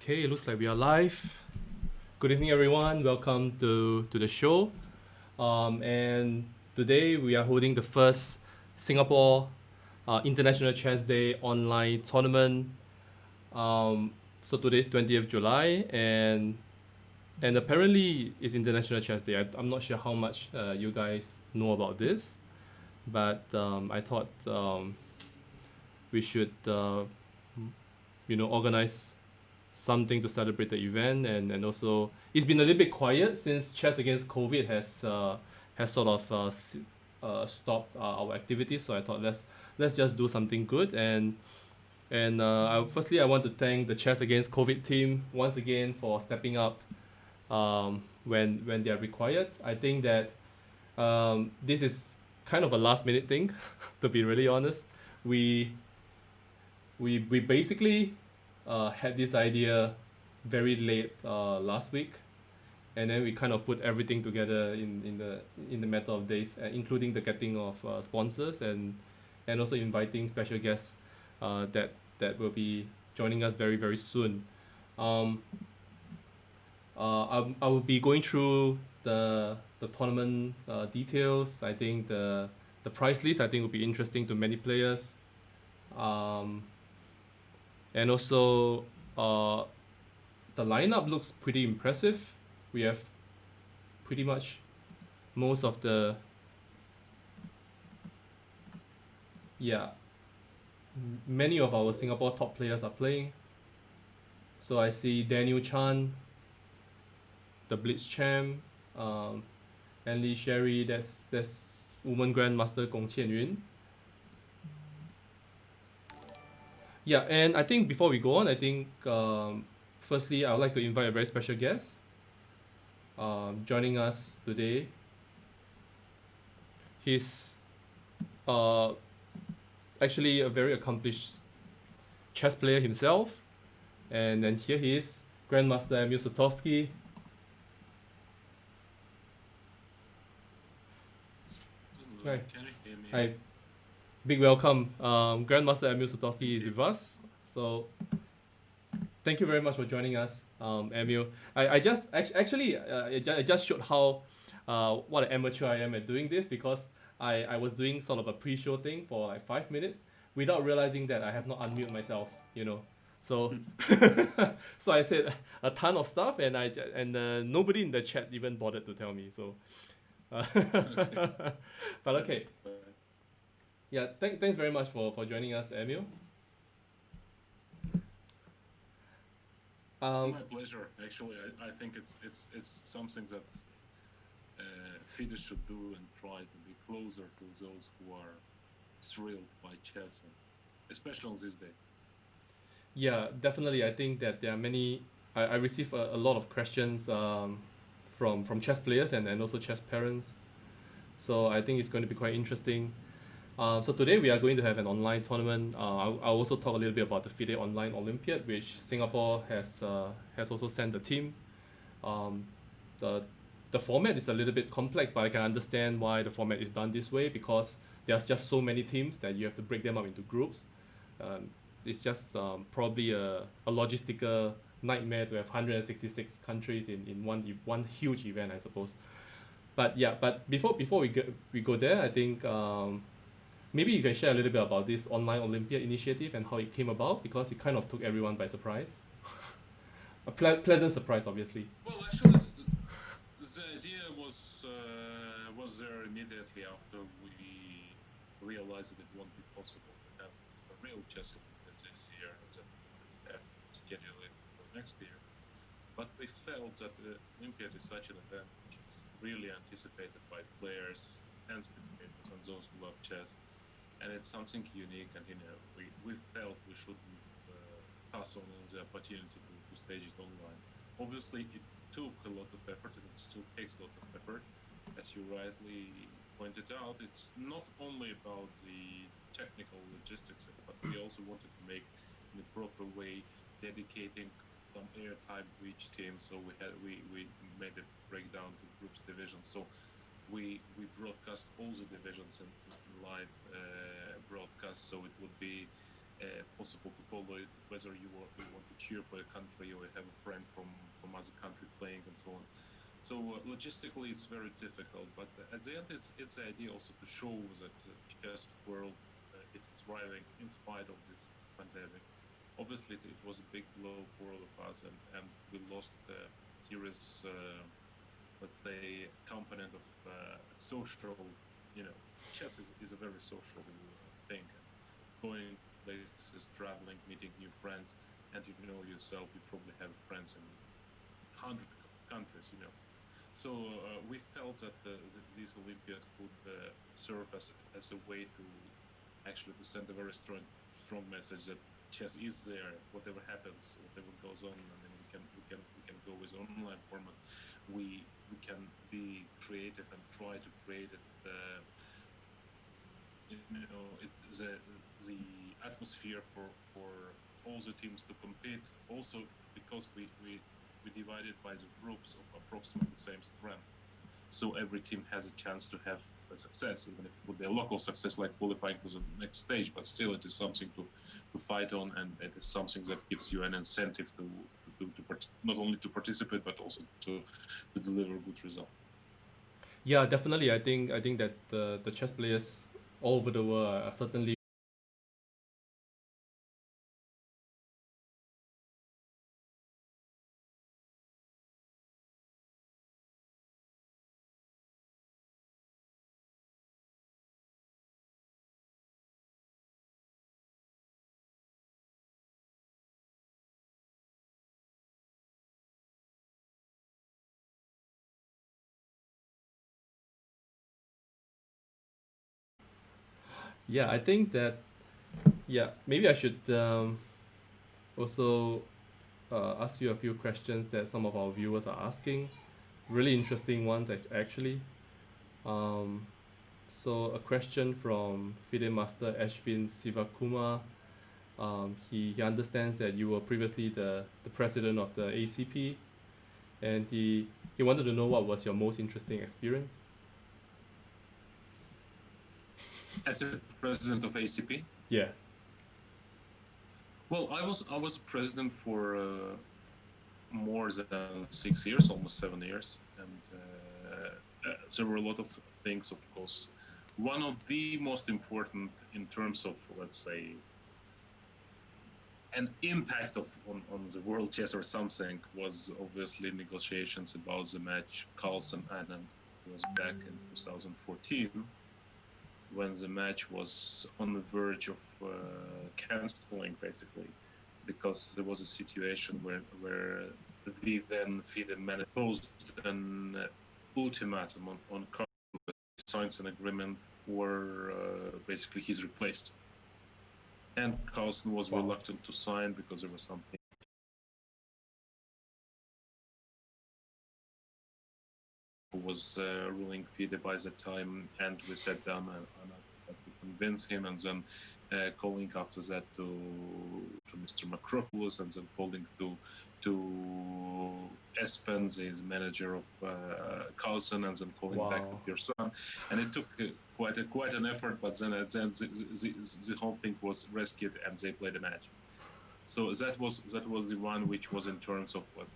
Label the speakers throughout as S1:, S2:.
S1: Okay, it looks like we are live. Good evening, everyone. Welcome to the show. And today we are holding the first Singapore International Chess Day online tournament. So today is 20th July, and apparently it's International Chess Day. I'm not sure how much you guys know about this, but I thought we should organize something to celebrate the event, and also it's been a little bit quiet since Chess Against COVID has sort of stopped our activities. So I thought let's just do something good, and firstly I want to thank the Chess Against COVID team once again for stepping up when they are required. I think that this is kind of a last minute thing to be really honest. We basically had this idea very late last week, and then we kind of put everything together in the matter of days, including the getting of sponsors and also inviting special guests that will be joining us very very soon. Um, I will be going through the tournament details. I think the price list I think will be interesting to many players. Um, and also uh, the lineup looks pretty impressive. We have pretty much most of the yeah many of our Singapore top players are playing. So I see Daniel Chan, the Blitz champ, and Lee Sherry. That's woman grandmaster Gong Qianyun. Yeah, and I think before we go on, I think firstly I would like to invite a very special guest joining us today. He's uh, actually a very accomplished chess player himself, and then here he is, Grandmaster Emil Sutovsky. Hi.
S2: Can you hear me?
S1: Hi, big welcome. Grandmaster Emil Sutovsky is with us, so thank you very much for joining us, Emil. I just actually I just showed how what an amateur I am at doing this, because I was doing sort of a pre-show thing for like 5 minutes without realizing that I have not unmuted myself, So so I said a ton of stuff, and nobody in the chat even bothered to tell me. So,
S2: Okay.
S1: but
S2: That's
S1: okay,
S2: fine.
S1: yeah. Thanks very much for joining us, Emil. Um,
S2: My pleasure. Actually, I think it's something that FIDE should do and try to be closer to those who are thrilled by chess, and especially on this day.
S1: Yeah, definitely. I think that there are many. I receive a lot of questions from chess players and also chess parents. So I think it's going to be quite interesting. So today we are going to have an online tournament. I'll also talk a little bit about the FIDE Online Olympiad, which Singapore has also sent a team. Um, the the format is a little bit complex, but I can understand why the format is done this way, because there's just so many teams that you have to break them up into groups. Um, it's just probably a logistical nightmare to have 166 countries in one huge event, I suppose. But yeah, but before we go there, I think maybe you can share a little bit about this online Olympia initiative and how it came about, because it kind of took everyone by surprise. A pleasant surprise, obviously.
S2: Well, actually, the idea was there immediately after we realized that it won't be possible to have a real chess Olympiad this year, and then have to schedule it for next year. But we felt that the Olympiad is such an event which is really anticipated by players and spectators and those who love chess, and it's something unique. And we felt we should pass on the opportunity to stage it online. Obviously, it took a lot of effort, and it still takes a lot of effort. As you rightly pointed out, it's not only about the technical logistics, but we also wanted to make in a proper way, dedicating some airtime to each team. So we made a breakdown to groups divisions. So we broadcast all the divisions in live broadcast. So it would be possible to follow it, whether you want to cheer for a country or you have a friend from other country playing and so on. So logistically, it's very difficult. But at the end, it's the idea also to show that the chess world is thriving in spite of this pandemic. Obviously, it was a big blow for all of us, and we lost serious, let's say, component of social. You know, chess is a very social thing. Going places, traveling, meeting new friends, and you know yourself, you probably have friends in hundreds of countries. So we felt that this Olympiad could serve as a way to actually to send a very strong message that chess is there. Whatever happens, whatever goes on, I mean, we can go with online format. We can be creative and try to create it. The atmosphere for all the teams to compete. Also because we divided by the groups of approximately the same strength, so every team has a chance to have a success, even if it would be a local success like qualifying to the next stage. But still, it is something to fight on, and it is something that gives you an incentive to not only to participate but also to deliver good result.
S1: Yeah, definitely. I think that the chess players all over the world are certainly. Yeah, I think that. Yeah, maybe I should also ask you a few questions that some of our viewers are asking. Really interesting ones, actually. Um, so a question from FIDE Master Ashvin Sivakumar. He understands that you were previously the president of the ACP, and he wanted to know what was your most interesting experience.
S2: As the president of ACP,
S1: Yeah.
S2: well, I was president for more than 6 years, almost 7 years, and there were a lot of things, of course. One of the most important in terms of, let's say, an impact on the world chess or something was obviously negotiations about the match Carlsen Anand. It was back in 2014 when the match was on the verge of canceling, basically, because there was a situation where the then FIDE man imposed an ultimatum on Carlsen. He signs an agreement or basically he's replaced. And Carlsen was
S1: Wow.
S2: reluctant to sign because there was something who was ruling FIDE by the time, and we sat down and I tried to convince him, and then calling after that to Mr. Macropoulos, and then calling to Espen, the manager of Carlsen, and then calling back to
S1: Wow.
S2: Pearson, and it took quite an effort, but then at the end the whole thing was rescued and they played a match. So that was the one which was in terms of what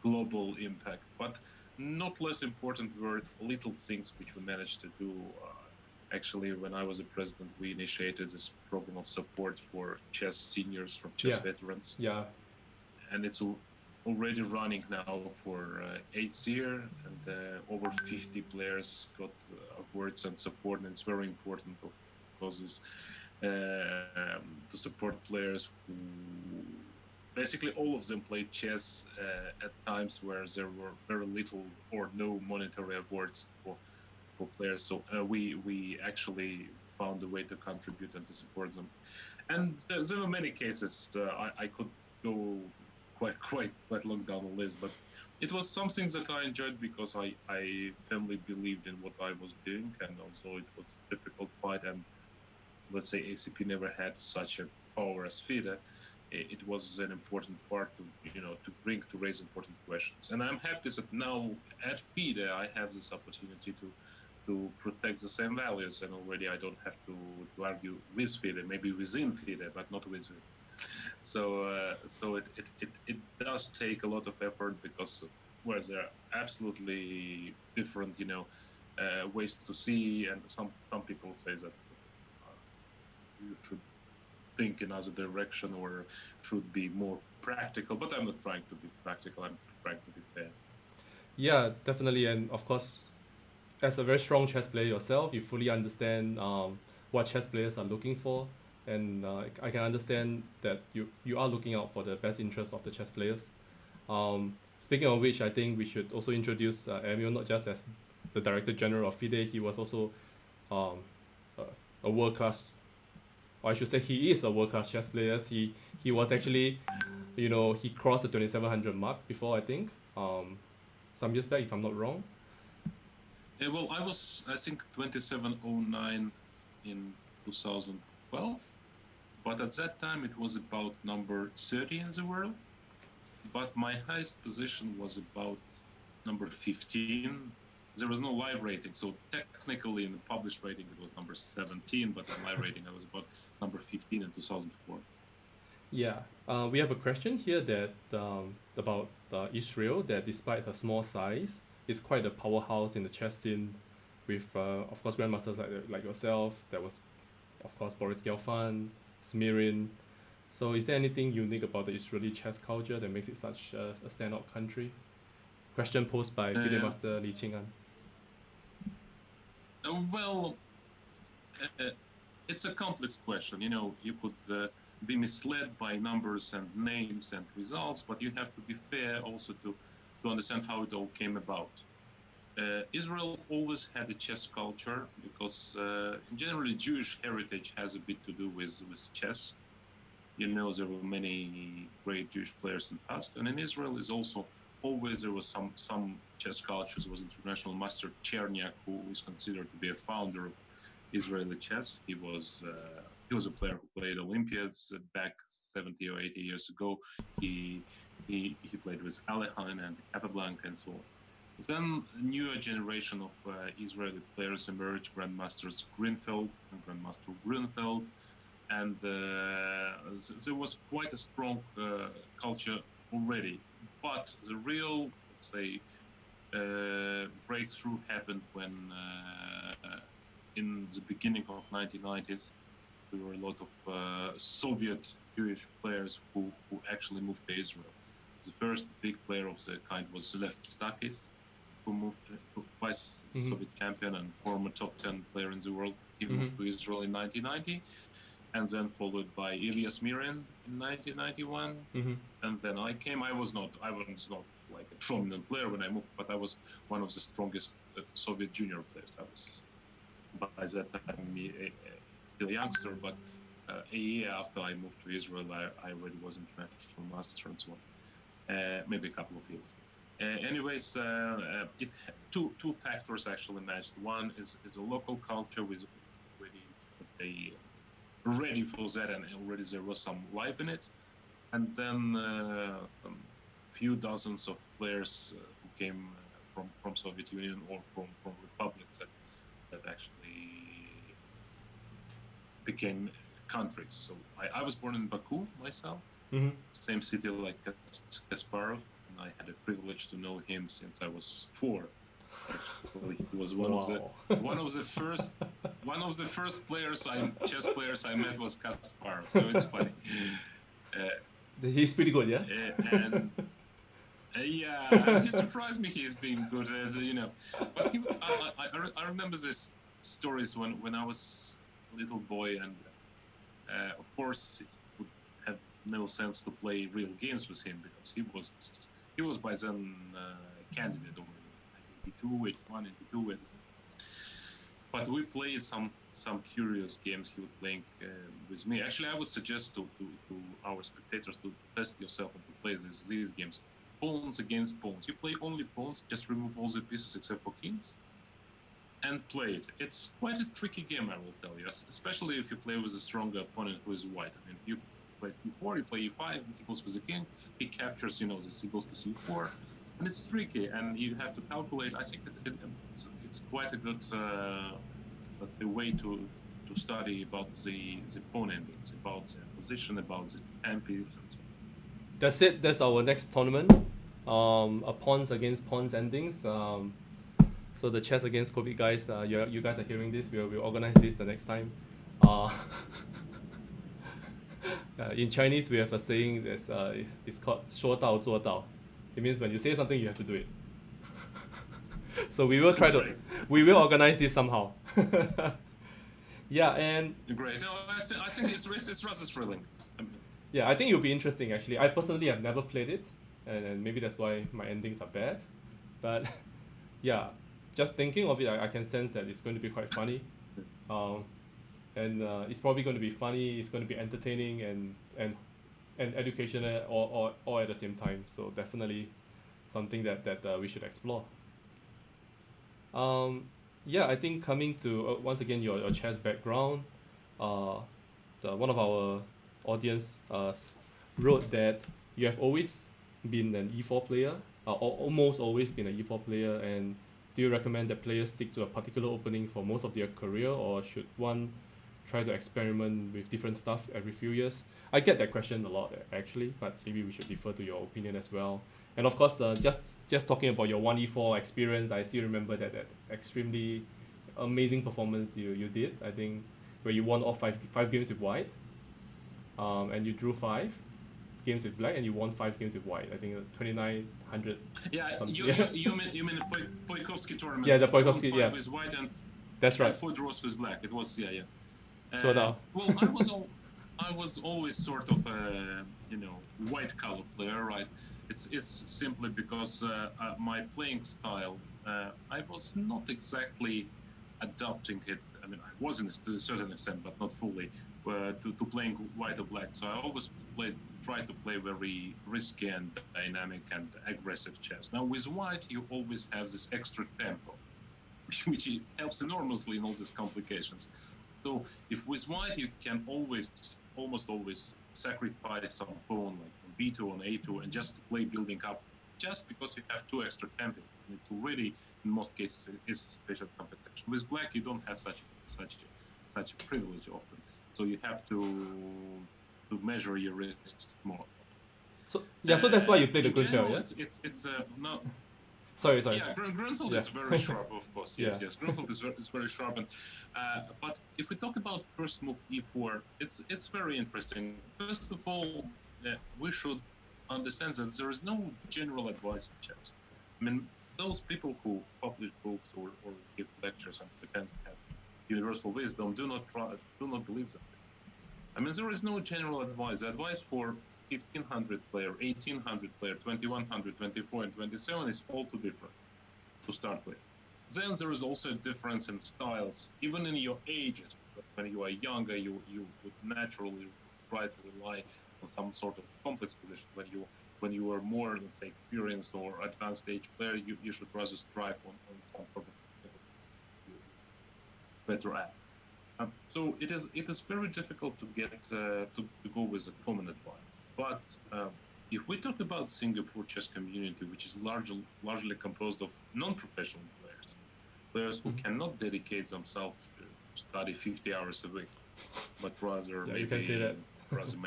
S2: global impact, but not less important were little things which we managed to do. Actually, when I was a president, we initiated this program of support for chess seniors from chess
S1: Yeah.
S2: veterans,
S1: Yeah.
S2: and it's already running now for 8th year, and over 50 players got awards and support, and it's very important of causes to support players who basically all of them played chess at times where there were very little or no monetary awards for players. So we actually found a way to contribute and to support them. And there were many cases. I could go quite long down the list, but it was something that I enjoyed because I firmly believed in what I was doing, and also it was a difficult fight. And let's say ACP never had such a power as FIDE. It was an important part to raise important questions. And I'm happy that now at FIDE I have this opportunity to protect the same values, and already I don't have to argue with FIDE, maybe within FIDE, but not with it. So it does take a lot of effort because whereas there are absolutely different, ways to see, and some people say that you should think in other direction or should be more practical. But I'm not trying to be practical. I'm trying to be fair.
S1: Yeah, definitely, and of course, as a very strong chess player yourself, you fully understand what chess players are looking for, and I can understand that you are looking out for the best interest of the chess players. Speaking of which, I think we should also introduce Emil not just as the Director General of FIDE. He was also um, a world class, or I should say, he is a world class chess player. He was actually, he crossed the 2700 mark before, I think, some years back, if I'm not wrong.
S2: Yeah, well, I think 2709 in 2012, but at that time it was about number 30 in the world. But my highest position was about number 15. There was no live rating, so technically in the published rating it was number 17, but in live rating I was about number 15 in 2004.
S1: Yeah, we have a question here that about Israel, that despite her small size, is quite a powerhouse in the chess scene, with of course grandmasters like yourself. There was, of course, Boris Gelfand, Smirin. So, is there anything unique about the Israeli chess culture that makes it such a standout country? Question posed by FIDE Master Li Qing'an.
S2: Well, it's a complex question. You could be misled by numbers and names and results, but you have to be fair also to understand how it all came about. Israel always had a chess culture because generally Jewish heritage has a bit to do with chess. There were many great Jewish players in the past, and in Israel is also always there was some chess cultures. There was international master Cherniak, who is considered to be a founder of Israeli chess. He was a player who played Olympiads back 70 or 80 years ago. He played with Alekhine and Capablanca and so on. Then a newer generation of Israeli players emerged, Grandmasters Grünfeld and Grandmaster Grünfeld, and there was quite a strong culture already. But the real, let's say, breakthrough happened when, in the beginning of 1990s, there were a lot of Soviet Jewish players who actually moved to Israel. The first big player of the kind was Lev Stakis, who moved to twice Soviet champion and former top 10 player in the world. He moved to Israel in 1990, and then followed by Ilya Smirin in 1991. And then I came. I was not like a prominent player when I moved, but I was one of the strongest Soviet junior players. I was by that time still a youngster, but a year after I moved to Israel, I already was international master and so on. Maybe a couple of years. Anyways, two factors actually matched. One is a local culture with already, let's say, ready for that, and already there was some life in it. And then a few dozens of players who came from Soviet Union or from republics that actually became countries. So I was born in Baku myself, same city like Kasparov, and I had a privilege to know him since I was 4. Actually, he was one of the first chess players I met was Kasparov. So it's funny.
S1: He's pretty good, yeah.
S2: Yeah, he surprised me. He's been good, But I remember these stories when I was a little boy, and of course it would have no sense to play real games with him because he was by then candidate already. 82, 81, 82. But we played some curious games he was playing with me. Actually, I would suggest to our spectators to test yourself and to play these games. Pawns against pawns. You play only pawns, just remove all the pieces except for kings, and play it. It's quite a tricky game, I will tell you, especially if you play with a stronger opponent who is white. I mean, you play c4, you play e5, he goes with the king, he captures, this, he goes to c4, and it's tricky, and you have to calculate. I think it's quite a good let's say way to study about the pawn endings, about the position, about the tempi, and so
S1: That's it. That's our next tournament. A pawns against pawns endings. So the chess against COVID guys. You guys are hearing this. We'll organize this the next time. Uh, in Chinese, we have a saying that's it's called 说到做到. It means when you say something, you have to do it. So we will try to,
S2: Great.
S1: we will organize this somehow. Yeah, and
S2: Great. No, I think it's rather thrilling.
S1: yeah, I think it'll be interesting actually. I personally have never played it, and maybe that's why my endings are bad. But yeah, just thinking of it, I can sense that it's going to be quite funny. Um, and it's probably going to be funny. It's going to be entertaining and educational all at the same time. So definitely something that we should explore. Um, yeah, I think coming to once again your chess background, uh, one of our audience wrote that you have always been an E4 player, or almost always been an E4 player, and do you recommend that players stick to a particular opening for most of their career, or should one try to experiment with different stuff every few years? I get that question a lot actually, but maybe we should defer to your opinion as well. And of course, just talking about your 1E4 experience, I still remember that extremely amazing performance you did. I think where you won all five games with white, and you drew 5 games with black, and you won 5 games with white. I think 2900.
S2: Yeah,
S1: Something.
S2: you mean the Poikovsky tournament?
S1: Yeah, the
S2: Won
S1: Poikovsky,
S2: 5
S1: yeah.
S2: with white and
S1: That's right.
S2: 4 draws with black. It was yeah.
S1: So now.
S2: Well, I was always sort of a white color player, right? It's simply because my playing style, I was not exactly adopting it. I mean, I wasn't to a certain extent, but not fully, to playing white or black. So I always try to play very risky and dynamic and aggressive chess. Now with white, you always have this extra tempo, which helps enormously in all these complications. So if with white you can almost always sacrifice some pawn like on b2 on a2 and just play building up, just because you have 2 extra tempo. It already in most cases is sufficient competition. With black you don't have such a privilege often, so you have to measure your risks more.
S1: So yeah, so that's why you play the
S2: In
S1: Grunfeld,
S2: general,
S1: yeah?
S2: it's no.
S1: Sorry.
S2: Yeah, Grunfeld
S1: Yeah.
S2: is very sharp, of course. Yes,
S1: Yeah.
S2: yes. Grunfeld is very sharp, and but if we talk about first move e4, it's very interesting. First of all, we should understand that there is no general advice in chess. I mean, those people who publish books or give lectures and pretend to have universal wisdom do not believe them. I mean, there is no general advice. The advice for 1500 player, 1800 player, 2100, 24, and 27 is all too different to start with. Then there is also a difference in styles. Even in your ages, when you are younger, you would naturally try to rely on some sort of complex position. When you are more, let's say, experienced or advanced age player, you should rather strive on some sort of better at. So it is very difficult to get to go with a common advice. But if we talk about Singapore chess community, which is largely composed of non-professional players who cannot dedicate themselves to study 50 hours a week, but rather
S1: Yeah, you can say that.
S2: rather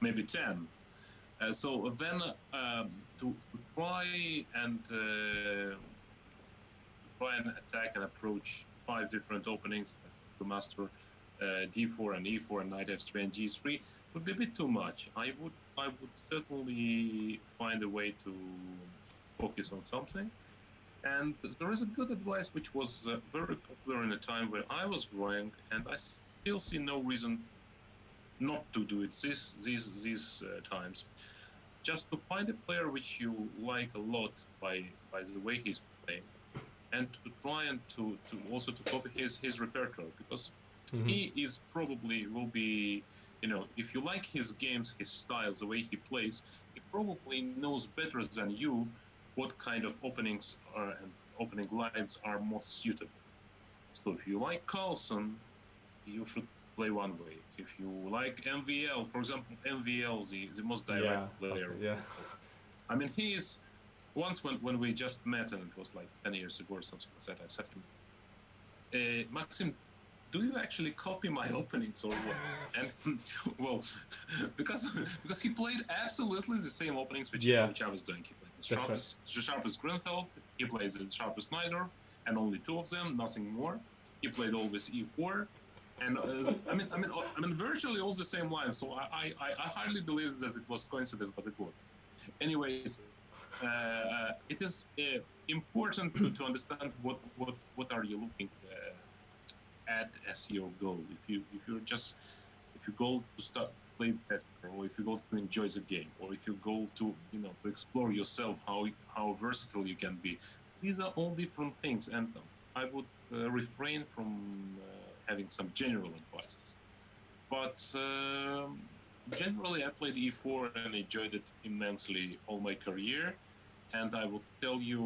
S2: maybe 10. So then to try and attack and approach 5 different openings to master d4 and e4 and knight f3 and g3 would be a bit too much. I would certainly find a way to focus on something. And there is a good advice which was very popular in a time where I was growing, and I still see no reason not to do it these times. Just to find a player which you like a lot by the way he's playing, and to try and to also to copy his repertoire, because he is probably will be, if you like his games, his styles, the way he plays, he probably knows better than you what kind of openings and opening lines are most suitable. So if you like Carlsen, you should play one way. If you like MVL, for example, MVL, the most direct player.
S1: Yeah.
S2: I mean, he is once when we just met, and it was like 10 years ago or something like that, I said to him, Maxim, do you actually copy my openings or what? And well, because he played absolutely the same openings which I was doing. He played the sharpest Grenfell, he played the sharpest Neidorf, and only two of them, nothing more. He played always E4, and I mean, virtually all the same lines. So I hardly believe that it was coincidence, but it was. Anyways, it is important to understand what are you looking at as your goal. If you go to start play better, or if you go to enjoy the game, or if you go to to explore yourself, how versatile you can be. These are all different things, and I would refrain from having some general advices. But generally, I played E4 and enjoyed it immensely all my career, and I will tell you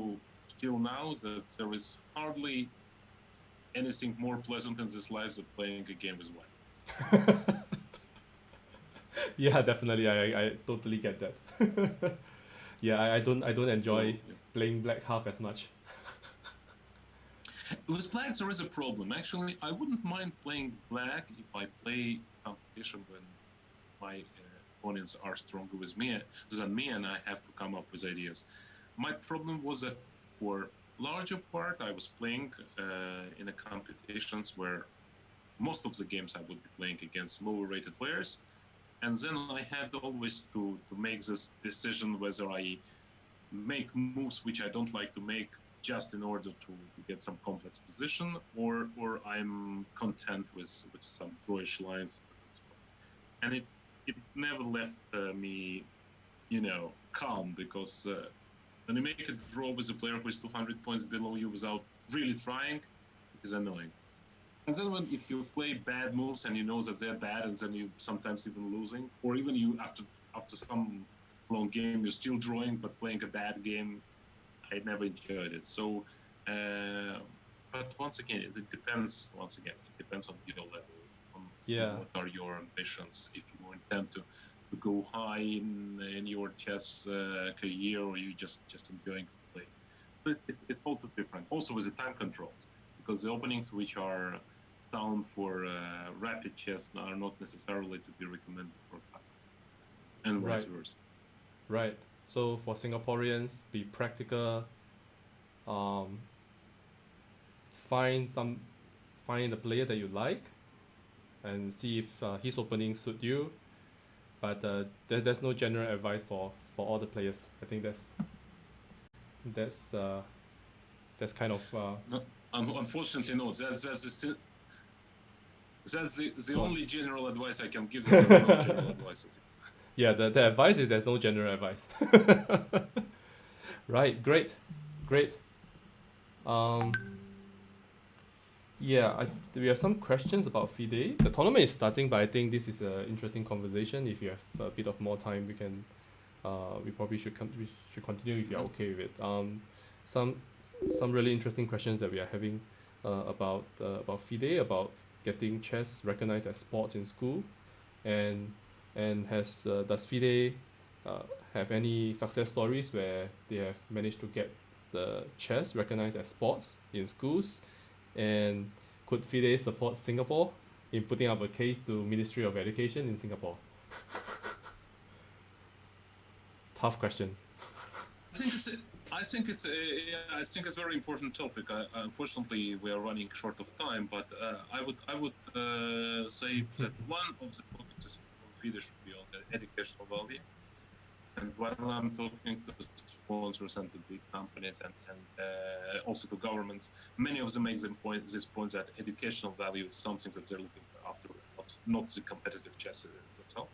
S2: still now that there is hardly anything more pleasant in this life than playing a game with one.
S1: Yeah, definitely. I totally get that. Yeah, I don't enjoy playing black half as much.
S2: With black, there is a problem. Actually, I wouldn't mind playing black if I play competition when my opponents are stronger than me, and I have to come up with ideas. My problem was that for larger part, I was playing in a competitions where most of the games I would be playing against lower rated players, and then I had always to make this decision whether I make moves which I don't like to make just in order to get some complex position, or I'm content with some drawish lines. And it never left me, calm, because when you make a draw with a player who is 200 points below you without really trying, it is annoying. And then if you play bad moves and you know that they're bad, and then you sometimes even losing, or even you after some long game you're still drawing but playing a bad game, I never enjoyed it. So, but once again, it depends. It depends on your level. What are your ambitions? If you intend to go high in your chess career, or you just enjoying to play. So it's also different. Also with the time controls, because the openings which are sound for rapid chess are not necessarily to be recommended for classic, and vice versa.
S1: Right. So for Singaporeans, be practical. Find the player that you like, and see if his opening suit you. But there's no general advice for all the players. I think that's kind of.
S2: No, unfortunately, no. That's the only general advice I can give. There's no general advice.
S1: Yeah, the advice is there's no general advice. Right, great. Yeah, we have some questions about FIDE. The tournament is starting, but I think this is an interesting conversation. If you have a bit of more time, we probably should continue if you're okay with it. Some really interesting questions that we are having about FIDE, about getting chess recognized as sports in school, and does FIDE have any success stories where they have managed to get the chess recognized as sports in schools, and could FIDE support Singapore in putting up a case to Ministry of Education in Singapore? Tough questions.
S2: I think it's a very important topic. Unfortunately, we are running short of time, but I would say that one of the focuses of FIDE should be on the educational value. And while I'm talking to sponsors and to big companies and also to governments, many of them make this point that educational value is something that they're looking after, not the competitive chess themselves.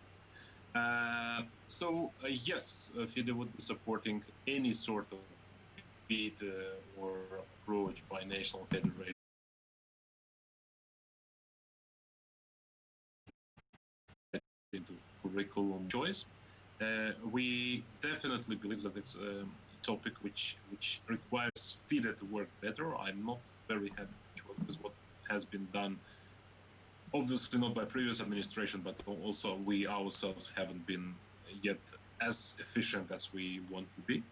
S2: So yes, FIDE would be supporting any sort of bid or approach by national federation into curriculum choice. We definitely believe that it's a topic which requires FIDE to work better. I'm not very happy with what has been done. Obviously not by previous administration, but also we ourselves haven't been yet as efficient as we want to be.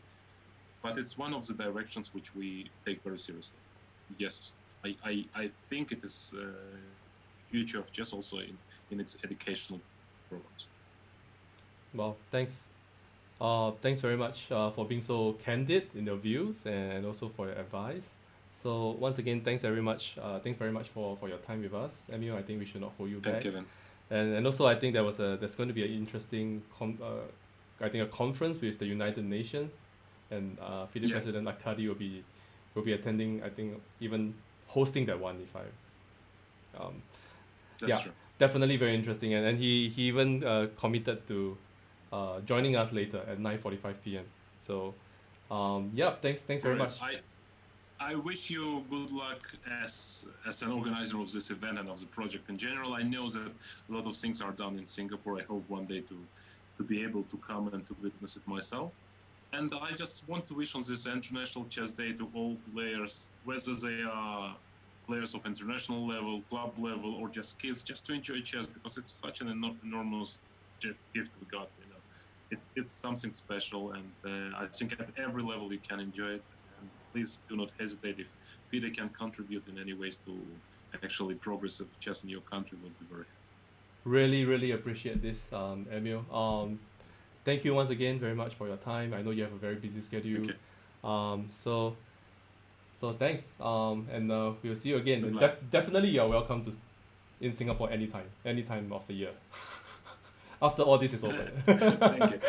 S2: but it's one of the directions which we take very seriously. Yes, I think it is future of chess also in its educational programs.
S1: Well, thanks. Thanks very much for being so candid in your views and also for your advice. So once again, thanks very much. Thanks very much for your time with us, Emil. I think we should not hold you
S2: Thank
S1: back.
S2: Kevin.
S1: And also I think there's going to be an interesting I think a conference with the United Nations, and FIDE
S2: Yeah.
S1: President Akadi will be attending. I think even hosting that one if I
S2: That's
S1: yeah,
S2: true.
S1: definitely very interesting. And he even committed to joining us later at 9:45 p.m. So yeah, thanks very
S2: Great.
S1: much.
S2: I wish you good luck as an organizer of this event and of the project in general. I know that a lot of things are done in Singapore. I hope one day to be able to come and to witness it myself. And I just want to wish on this International Chess Day to all players, whether they are players of international level, club level, or just kids, just to enjoy chess, because it's such an enormous gift we got. You know, it's something special, and I think at every level you can enjoy it. And please do not hesitate if FIDE can contribute in any ways to actually progress of chess in your country. Would be very
S1: Really appreciate this, Emil. Thank you once again very much for your time. I know you have a very busy schedule.
S2: okay.
S1: So thanks. And we'll see you again.
S2: Good
S1: And
S2: luck.
S1: definitely you're welcome to in Singapore anytime of the year. After all this is over.
S2: Thank you.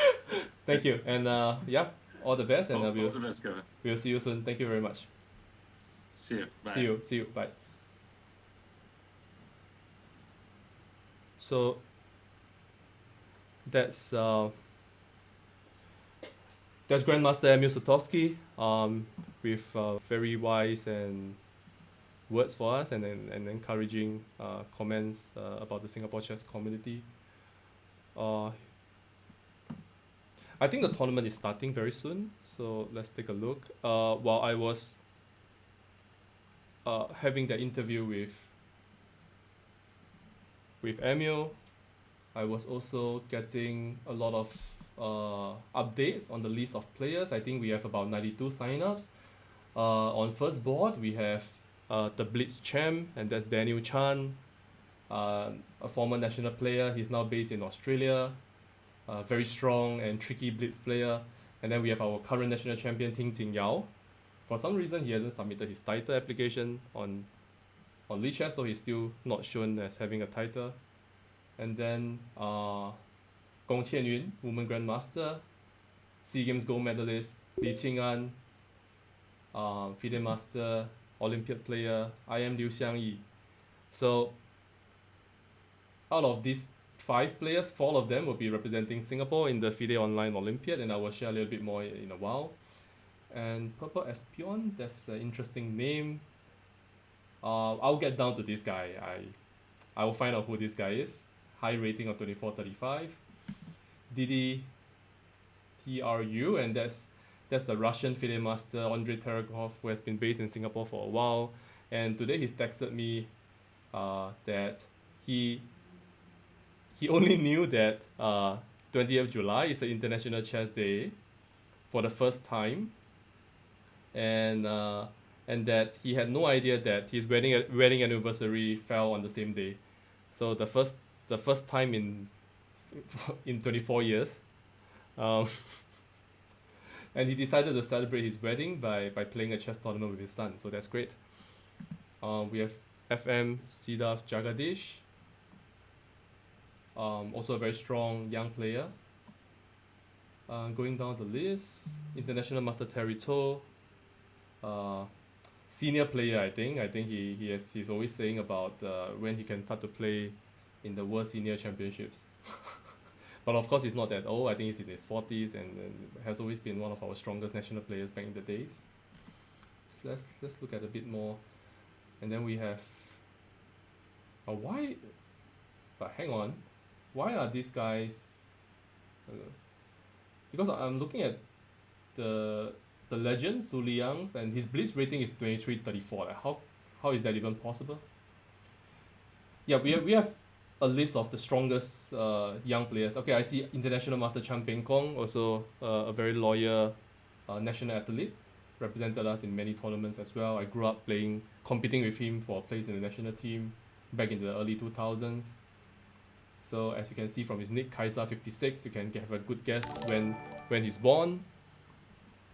S1: Thank you. And yeah, all the best. And
S2: All the best, Kevin.
S1: we'll see you soon. Thank you very much.
S2: See you. Bye.
S1: See you. Bye. So that's Grandmaster Emil Sotowski with very wise and words for us, and encouraging comments about the Singapore chess community. I think the tournament is starting very soon, so let's take a look. While I was having the interview with Emil, I was also getting a lot of updates on the list of players. I think we have about 92 signups. On first board, we have the Blitz champ, and that's Daniel Chan, a former national player. He's now based in Australia. Very strong and tricky Blitz player. And then we have our current national champion, Ting Jing Yao. For some reason, he hasn't submitted his title application on Lichess, so he's still not shown as having a title. And then Gong Qianyun, woman grandmaster, SEA Games gold medalist, Li Qing'an, FIDE master, Olympiad player, I am Liu Xiangyi. So out of these 5 players, 4 of them will be representing Singapore in the FIDE Online Olympiad, and I will share a little bit more in a while. And Purple Espion, that's an interesting name. I'll get down to this guy. I will find out who this guy is. High rating of 2435. Didi TRU, and that's the Russian FIDE master Andrei Teragov, who has been based in Singapore for a while. And today he's texted me that he only knew that 20th July is the International Chess Day for the first time, and that he had no idea that his wedding anniversary fell on the same day. So the first time in 24 years. And he decided to celebrate his wedding by playing a chess tournament with his son, so that's great. We have FM Siddharth Jagadish, also a very strong young player. Going down the list, International Master Terry To, senior player, I think he's always saying about when he can start to play in the World Senior Championships. But of course he's not that old. I think he's in his 40s, and has always been one of our strongest national players back in the days. So let's look at a bit more. And then we have why, but hang on, why are these guys because I'm looking at the legend Su Liang's, and his Blitz rating is 2334. Like how is that even possible? Yeah, we have a list of the strongest young players. Okay, I see International Master Chan Peng Kong, also a very loyal national athlete, represented us in many tournaments as well. I grew up competing with him for a place in the national team back in the early 2000s. So as you can see from his nick, Kaiser56, you can have a good guess when he's born.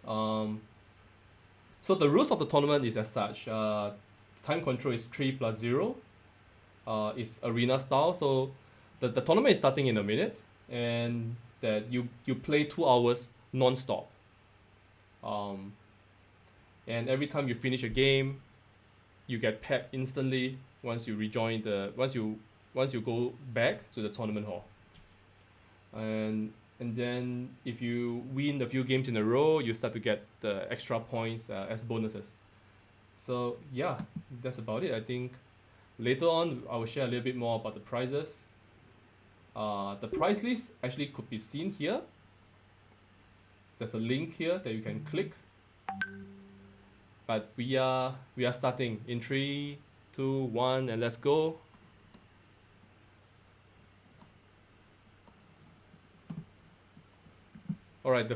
S1: So the rules of the tournament is as such. Time control is 3+0. It's arena style. So the tournament is starting in a minute, and that you play 2 hours non-stop. And every time you finish a game, you get pepped instantly once you go back to the tournament hall. And then if you win a few games in a row, you start to get the extra points as bonuses. So yeah, that's about it. I think later on I will share a little bit more about the prizes. The prize list actually could be seen here. There's a link here that you can click. But we are starting in 3, 2, 1, and let's go. Alright,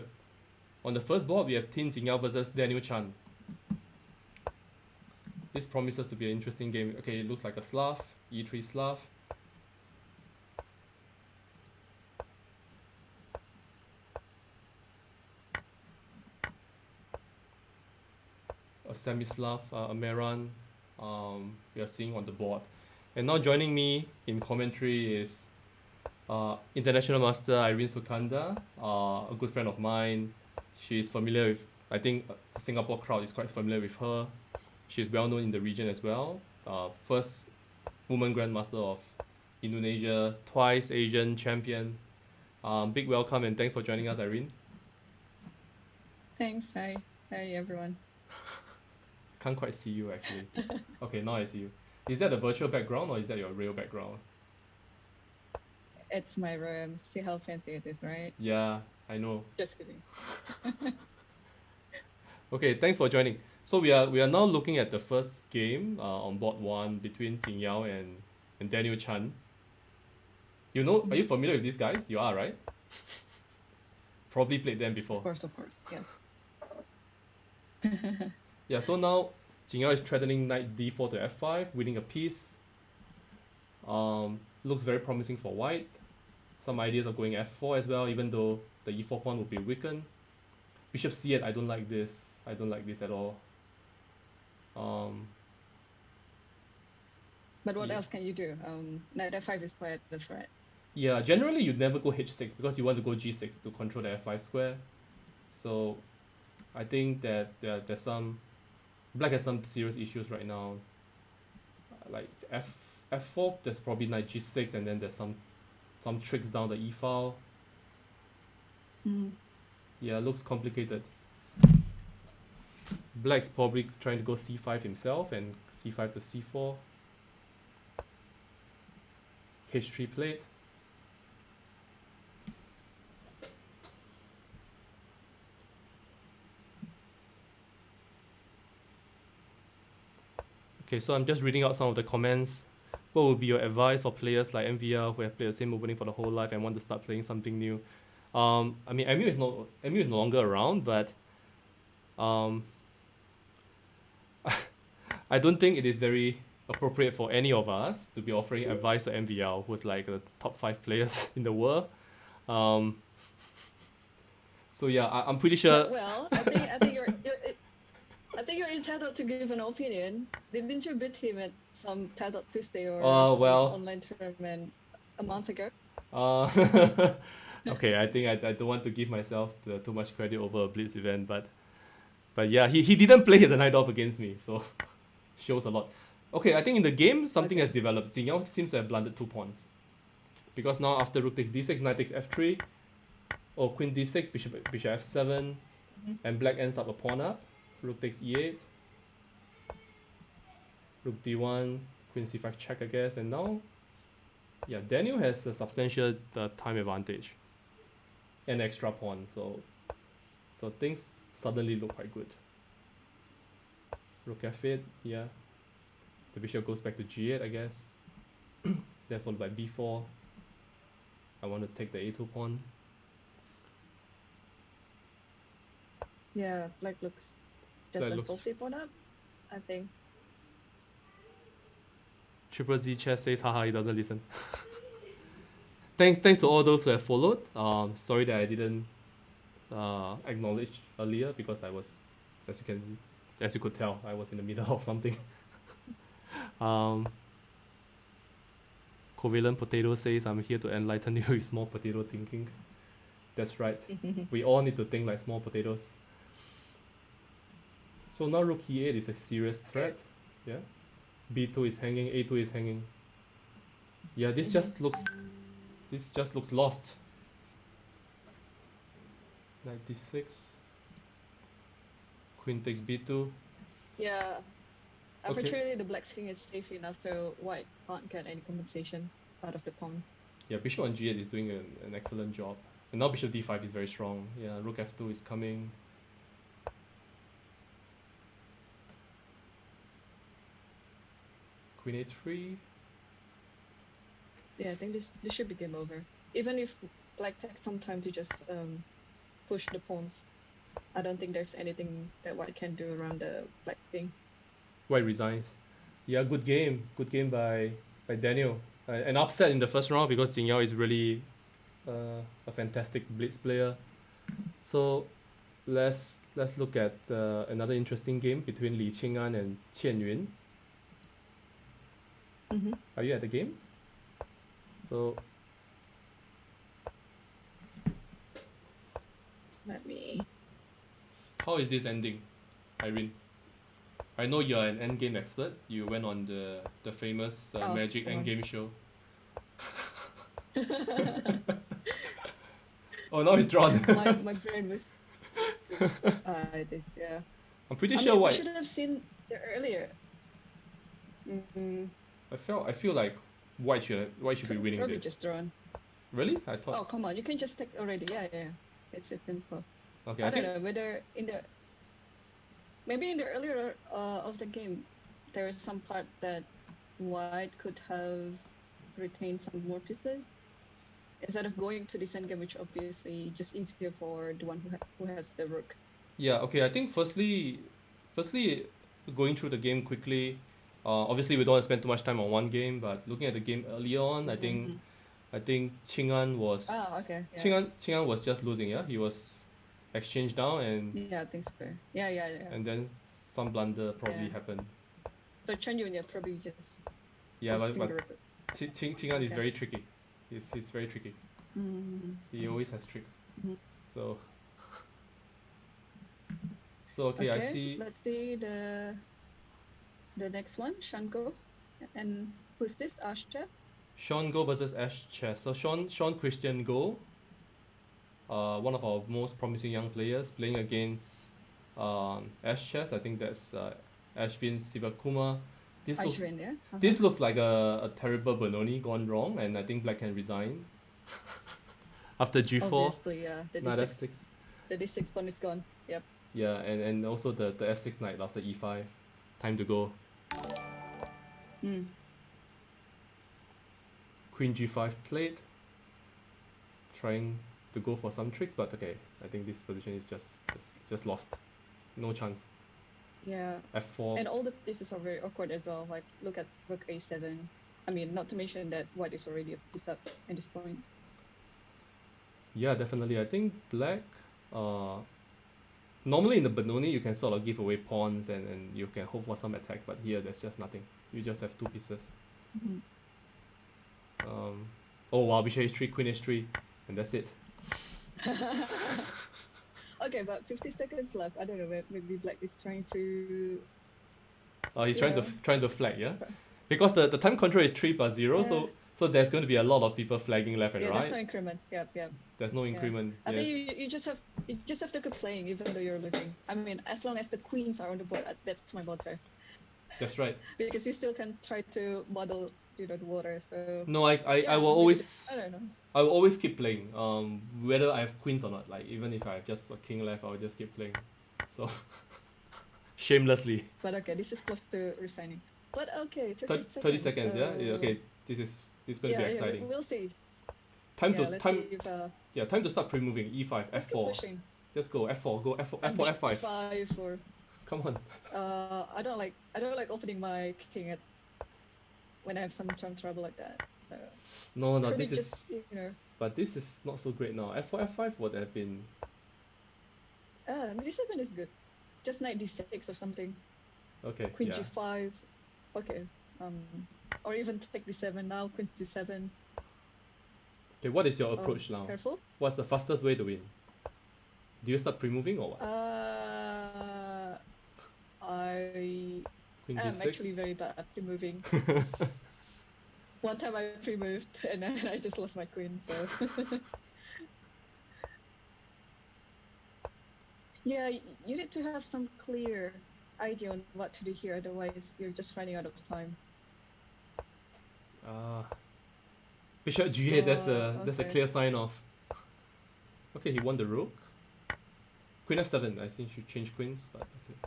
S1: on the first board we have Tin Jingyao versus Daniel Chan. This promises to be an interesting game. Okay, it looks like a Slav, E3 Slav. A semi-Slav, Ameran, we are seeing on the board. And now joining me in commentary is International Master Irene Sukanda, a good friend of mine. She's familiar with, I think the Singapore crowd is quite familiar with her. She's well known in the region as well. First woman Grandmaster of Indonesia, twice Asian champion. Big welcome and thanks for joining us, Irene.
S3: Thanks. Hi everyone.
S1: Can't quite see you actually. Okay, now I see you. Is that a virtual background or is that your real background?
S3: It's my room. See how fancy it is, right?
S1: Yeah, I know.
S3: Just kidding.
S1: Okay, thanks for joining. So we are now looking at the first game on board 1 between Jingyao and Daniel Chan. You know, are you familiar with these guys? You are, right? Probably played them before.
S3: Of course, yes.
S1: Yeah, so now Jingyao is threatening knight d4 to f5, winning a piece. Looks very promising for white. Some ideas of going f4 as well, even though the e4 pawn will be weakened. Bishop c8, I don't like this. I don't like this at all.
S3: But what
S1: yeah.
S3: else can you do? Knight f5 is quite the threat.
S1: Yeah, generally you'd never go h6 because you want to go g6 to control the f5 square. So I think that there's some black has some serious issues right now. Like f4, there's probably knight g6, and then there's some tricks down the e file. Yeah, looks complicated. Black's probably trying to go c5 himself and c5 to c4. h3 plate. Okay, so I'm just reading out some of the comments. What would be your advice for players like MVR who have played the same opening for the whole life and want to start playing something new? I mean, MU is no longer around, but I don't think it is very appropriate for any of us to be offering advice to MVL, who's like the top 5 players in the world. So yeah, I'm pretty sure.
S3: Well, I think you're entitled to give an opinion. Didn't you beat him at some Titled Tuesday or some online tournament a month ago?
S1: Okay, I think I don't want to give myself too much credit over a Blitz event, but yeah, he didn't play the night off against me, so shows a lot. Okay, I think in the game something has developed. Jingyao seems to have blunted 2 pawns, because now after rook takes d6, knight takes f3, or queen d6, bishop f7, and black ends up a pawn up. Rook takes e8, rook d1, queen c5 check, I guess, and now, yeah, Daniel has a substantial time advantage and extra pawn, so things suddenly look quite good. Rook f8, yeah. The bishop goes back to g8, I guess. Then followed by b4. I want to take the a2 pawn.
S3: Yeah, black looks just
S1: Black
S3: a
S1: looks.
S3: full pawn up, I think.
S1: Triple Z Chess says, haha, he doesn't listen. Thanks to all those who have followed. Sorry that I didn't acknowledge earlier because I was, as you could tell, I was in the middle of something. Covalent Potato says, I'm here to enlighten you with small potato thinking. That's right. We all need to think like small potatoes. So now rook e8 is a serious threat. Yeah. b2 is hanging, a2 is hanging. Yeah, this just looks lost. Knight d6. Queen takes b2.
S3: Yeah.
S1: Okay.
S3: Unfortunately, the black king is safe enough, so white can't get any compensation out of the pawn.
S1: Yeah, bishop on g8 is doing an excellent job. And now bishop d5 is very strong. Yeah, rook f2 is coming. Queen a3.
S3: Yeah, I think this should be game over. Even if black takes some time to just push the pawns, I don't think there's anything that white can do around the black thing.
S1: White resigns. Yeah, good game. Good game by Daniel. An upset in the first round because Jing Yao is really a fantastic blitz player. So let's look at another interesting game between Li Qing'an and Qian Yun. Are you at the game? So
S3: Let me.
S1: how is this ending, Irene? I know you're an endgame expert. You went on the famous Magic
S3: come on.
S1: Endgame show. Oh, now it's drawn.
S3: my brain was. Yeah.
S1: I'm pretty
S3: I
S1: sure
S3: mean, we
S1: white.
S3: should have seen it earlier.
S1: I feel like white should be winning
S3: Probably
S1: this.
S3: just drawn.
S1: Really? I thought.
S3: Oh, come on, you can just take already. Yeah. It's simple.
S1: Okay,
S3: I don't know whether maybe in the earlier of the game, there is some part that white could have retained some more pieces instead of going to this endgame, which obviously just easier for the one who has the rook.
S1: Yeah. Okay. I think firstly, going through the game quickly. Obviously, we don't want to spend too much time on one game, but looking at the game earlier on, I think Qing'an was.
S3: Okay. Yeah.
S1: Qing'an was just losing. Yeah, he was exchanged down and.
S3: Yeah, I think so. Yeah.
S1: And then some blunder probably happened.
S3: So Chen Yun, probably just.
S1: Yeah, but
S3: rook.
S1: Qing'an is very tricky. He's very tricky. He always has tricks. So okay, I see.
S3: Let's see the next one, Shango, and who's this? Ashcha?
S1: Sean Go versus Ash Chess. So Sean Christian Go, one of our most promising young players, playing against Ash Chess. I think that's Ashwin Sivakumar. This looks like a terrible Benoni gone wrong, and I think black can resign. After g4,
S3: obviously, yeah.
S1: knight f6.
S3: The d6 pawn is gone. Yep.
S1: Yeah, and also the f6 knight after e5. Time to go. Queen g5 played. Trying to go for some tricks, but okay. I think this position is just lost. No chance.
S3: Yeah.
S1: f4.
S3: And all the pieces are very awkward as well. Like, look at rook a7. I mean, not to mention that white is already a piece up at this point.
S1: Yeah, definitely. I think black, normally in the Benoni you can sort of give away pawns and you can hope for some attack, but here there's just nothing. You just have two pieces. Oh wow, bishop h3, queen h3, and that's it.
S3: Okay, but 50 seconds left. I don't know, maybe black is trying to...
S1: He's trying to flag, yeah? Because the time control is 3+0, so there's going to be a lot of people flagging left and right.
S3: There's no increment. Yep.
S1: There's no increment.
S3: I think you just have to keep playing even though you're losing. I mean, as long as the queens are on the board, that's my motto.
S1: That's right.
S3: Because you still can try to model, the water. So
S1: no, I will always.
S3: I don't know.
S1: I will always keep playing. Whether I have queens or not. Like even if I have just a king left, I will just keep playing. So shamelessly.
S3: But okay, this is close to resigning. But okay,
S1: 30 seconds. Yeah. Okay. This is going to be exciting.
S3: We'll see.
S1: Time to start pre-moving. E5,
S3: Let's
S1: f4. Just go F4. Go F4.
S3: And
S1: F4.
S3: bishop
S1: F5.
S3: d5 or
S1: Come on.
S3: I don't like opening my king at when I have some trouble like that. So
S1: No,
S3: probably
S1: this is.
S3: just, you know,
S1: But this is not so great now. F4. F5 would have been.
S3: d7 is good. Just knight d6 or something.
S1: Okay.
S3: Queen
S1: Yeah.
S3: g5. Okay. Or even take d7 now. Queen d7.
S1: Okay. What is your approach now?
S3: Careful.
S1: What's the fastest way to win? Do you start pre-moving or what?
S3: I
S1: Queen
S3: am
S1: d6.
S3: actually very bad at pre-moving. One time I pre-moved and then I just lost my queen, so. Yeah, you need to have some clear idea on what to do here, otherwise you're just running out of time.
S1: Bishop g8. That's a
S3: Okay.
S1: clear sign of. Okay, he won the rook. Queen f7. I think you should change queens, but okay.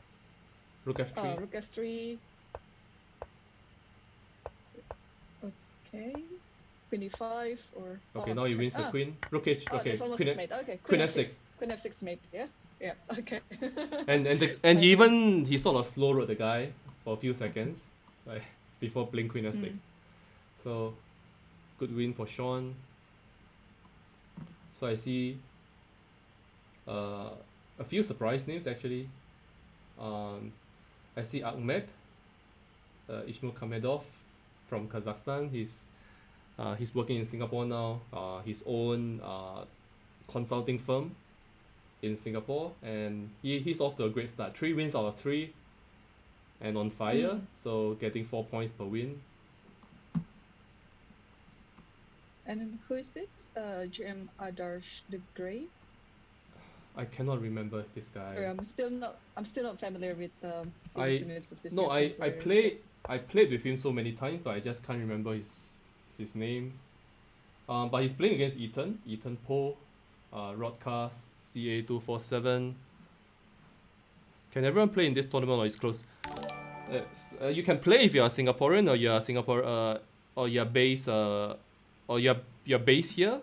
S1: Rook f3.
S3: Rook f3. Okay. Queen e5 or.
S1: Okay, now he wins the queen. Rook h.
S3: Oh,
S1: Okay,
S3: that's almost
S1: queen,
S3: mate. Okay.
S1: queen f6.
S3: Queen f6 mate. Yeah. Yeah. Okay.
S1: And he sort of slow rode the guy for a few seconds, like before playing queen f6. So, good win for Sean. So I see a few surprise names actually. I see Ahmed Ismail Kamedov from Kazakhstan. He's working in Singapore now. His own consulting firm in Singapore, and he's off to a great start. 3 wins out of 3, and on fire. So getting 4 points per win.
S3: And who is this? GM Adarsh the Grey.
S1: I cannot remember this guy.
S3: Sorry, I'm still not familiar with the
S1: I-
S3: names of this.
S1: No,
S3: European
S1: I
S3: player.
S1: played with him so many times, but I just can't remember his name. But he's playing against Ethan Po, Rodcast, CA247. Can everyone play in this tournament or it's close? You can play if you're a Singaporean or you're Singapore or you're based or you're based here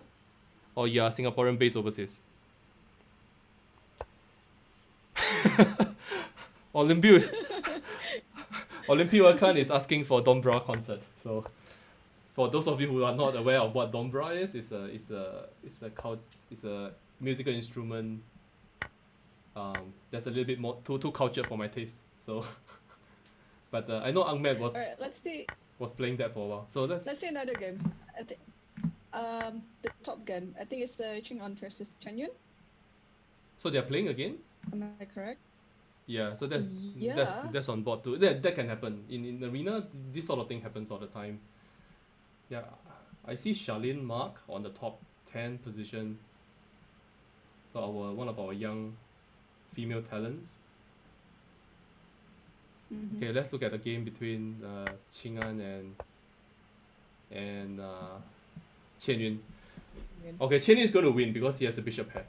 S1: or you're Singaporean based overseas. Olympia Khan is asking for Dombra concert. So for those of you who are not aware of what Dombra is, it's a musical instrument. That's a little bit more too cultured for my taste. So, but I know Ahmed
S3: Alright, let's see.
S1: was playing that for a while. So
S3: Let's see another game. I think the top game. I think it's the Ching An versus Chen Yun.
S1: so they're playing again.
S3: Am I correct?
S1: Yeah. So that's
S3: Yeah.
S1: that's on board too. That can happen in arena. This sort of thing happens all the time. Yeah, I see Charlene Mark on the top 10 position. So one of our young female talents. Okay, let's look at the game between Ching An and Qian Yun. Okay, Qian Yun is going to win because he has the bishop pair.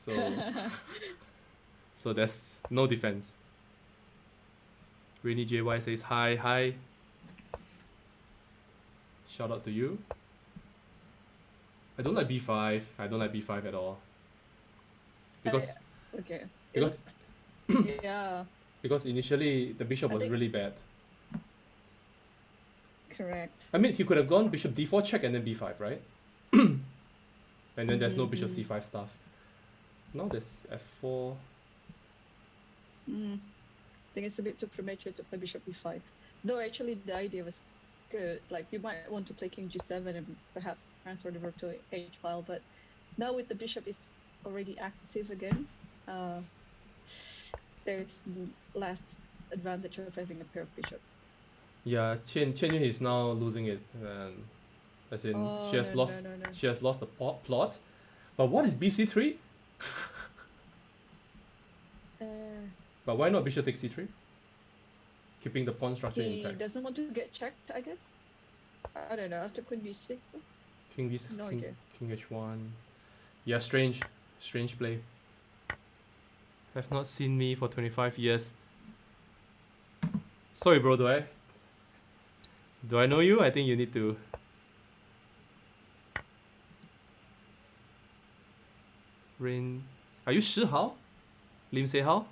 S1: So so there's no defense. Rainy JY says hi. Shout out to you. I don't like b5. I don't like b5 at all. Because
S3: Okay.
S1: because
S3: Yeah,
S1: because initially the bishop
S3: I
S1: was
S3: think-
S1: really bad.
S3: correct.
S1: I mean, he could have gone bishop d4 check and then b5, right? And then there's no bishop c5 stuff. Now there's f4.
S3: I think it's a bit too premature to play bishop e5. Though actually the idea was good. Like you might want to play king g7 and perhaps transfer the rook to h file, but now with the bishop is already active again, there's less advantage of having a pair of bishops.
S1: Yeah, Qian Yun is now losing it. As in, she has
S3: no,
S1: lost.
S3: no.
S1: She has lost the plot. But what is bc3? But why not bishop takes c3? Keeping the pawn structure
S3: He
S1: intact.
S3: doesn't want to get checked, I guess. I don't know. After queen b6.
S1: King b6,
S3: No
S1: king,
S3: idea.
S1: king h1. Yeah, strange play. Have not seen me for 25 years. Sorry, bro. Do I know you? I think you need to. Rain. Are you Shi Hao? Lim Se Hao?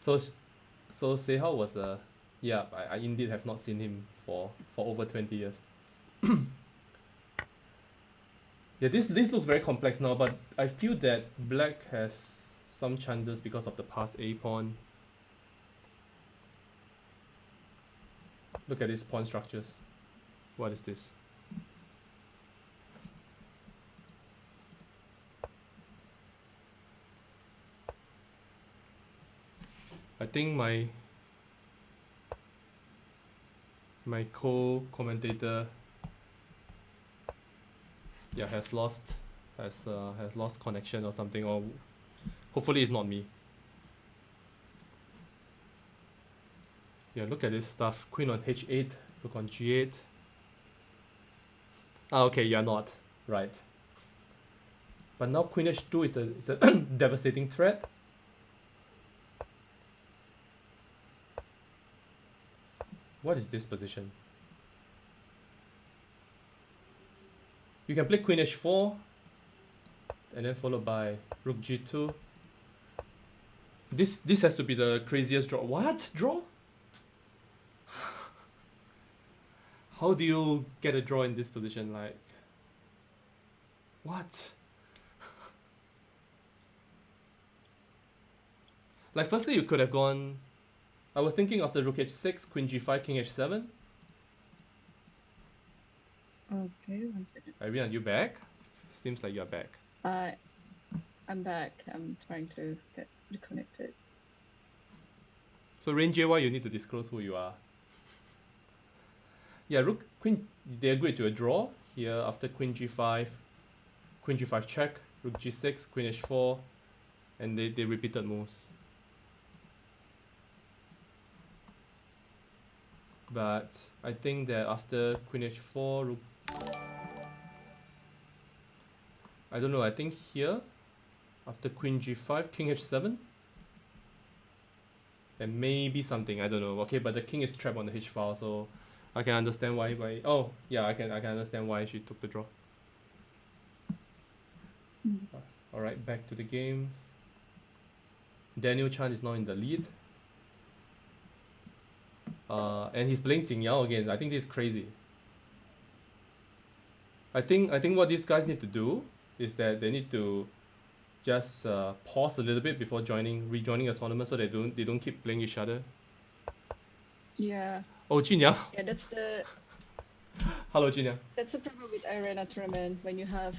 S1: So, so Se Hao was a. Yeah, I indeed have not seen him for over 20 years. Yeah, this looks very complex now, but I feel that black has some chances because of the past A pawn. Look at these pawn structures. What is this? I think my co-commentator has lost connection or something, or hopefully it's not me. Yeah, look at this stuff. Queen on h8, rook on g8. Ah, okay, you're not right. But now queen h2 is a devastating threat. What is this position? You can play queen h4 and then followed by rook g2. This has to be the craziest draw. What? Draw? How do you get a draw in this position? Like, what? Like, firstly, you could have gone. I was thinking after rook h6, queen g5, king h7.
S3: Okay, 1 second.
S1: Irene, are you back? Seems like you're back.
S3: I'm back. I'm trying to get reconnected.
S1: So Rain JY, you need to disclose who you are. Yeah, rook, queen, they agreed to a draw here after queen g5 check, rook g6, queen h4, and they repeated moves. But I think that after queen h4, rook, I don't know, I think here, after queen g5, king h7, and maybe something, I don't know. Okay, but the king is trapped on the h file, so I can understand why. Oh, yeah, I can understand why she took the draw. All right, back to the games. Daniel Chan is now in the lead. And he's playing Jing Yao again. I think this is crazy. I think what these guys need to do is that they need to just pause a little bit before rejoining a tournament, so they don't keep playing each other.
S3: Yeah.
S1: Oh, Jin Yang.
S3: Yeah, that's the
S1: Hello, Jin Yang.
S3: that's the problem with Arena tournament when you have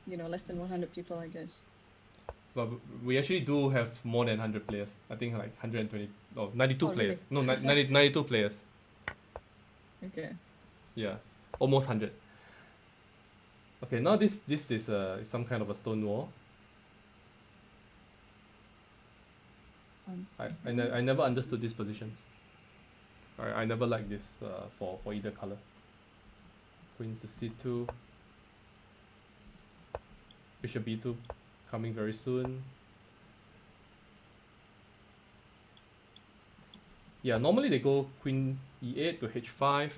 S3: less than 100 people, I guess.
S1: But we actually do have more than 100 players. I think like 120, 92
S3: Oh,
S1: players.
S3: really?
S1: No, 92 players.
S3: Okay.
S1: Yeah, almost 100. Okay, now this is some kind of a stone wall. I never understood these positions. I never liked this for either color. Queens to c2. Bishop b2 coming very soon. Yeah, normally they go queen e8 to h5.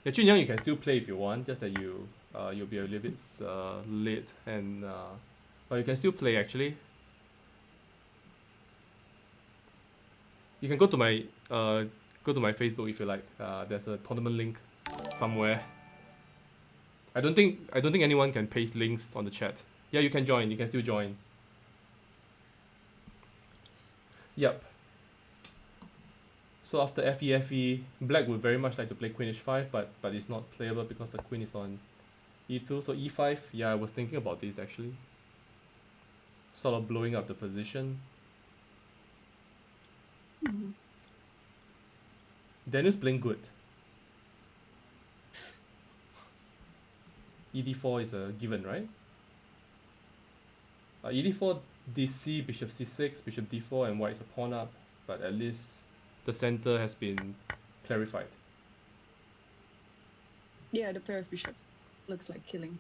S1: Yeah, Junyang, you can still play if you want, just that you'll be a little bit late, and but you can still play actually. You can go to my Facebook if you like. There's a tournament link somewhere. I don't think anyone can paste links on the chat. Yeah, you can join. You can still join. Yep. So after FE, black would very much like to play queen h5, but it's not playable because the queen is on e2. So e5, yeah, I was thinking about this actually. Sort of blowing up the position.
S3: Mhm.
S1: Daniel's playing good. ED4 is a given, right? ED4, DC, bishop c6, bishop d4, and white is a pawn up, but at least the center has been clarified.
S3: Yeah, the pair of bishops looks like killing.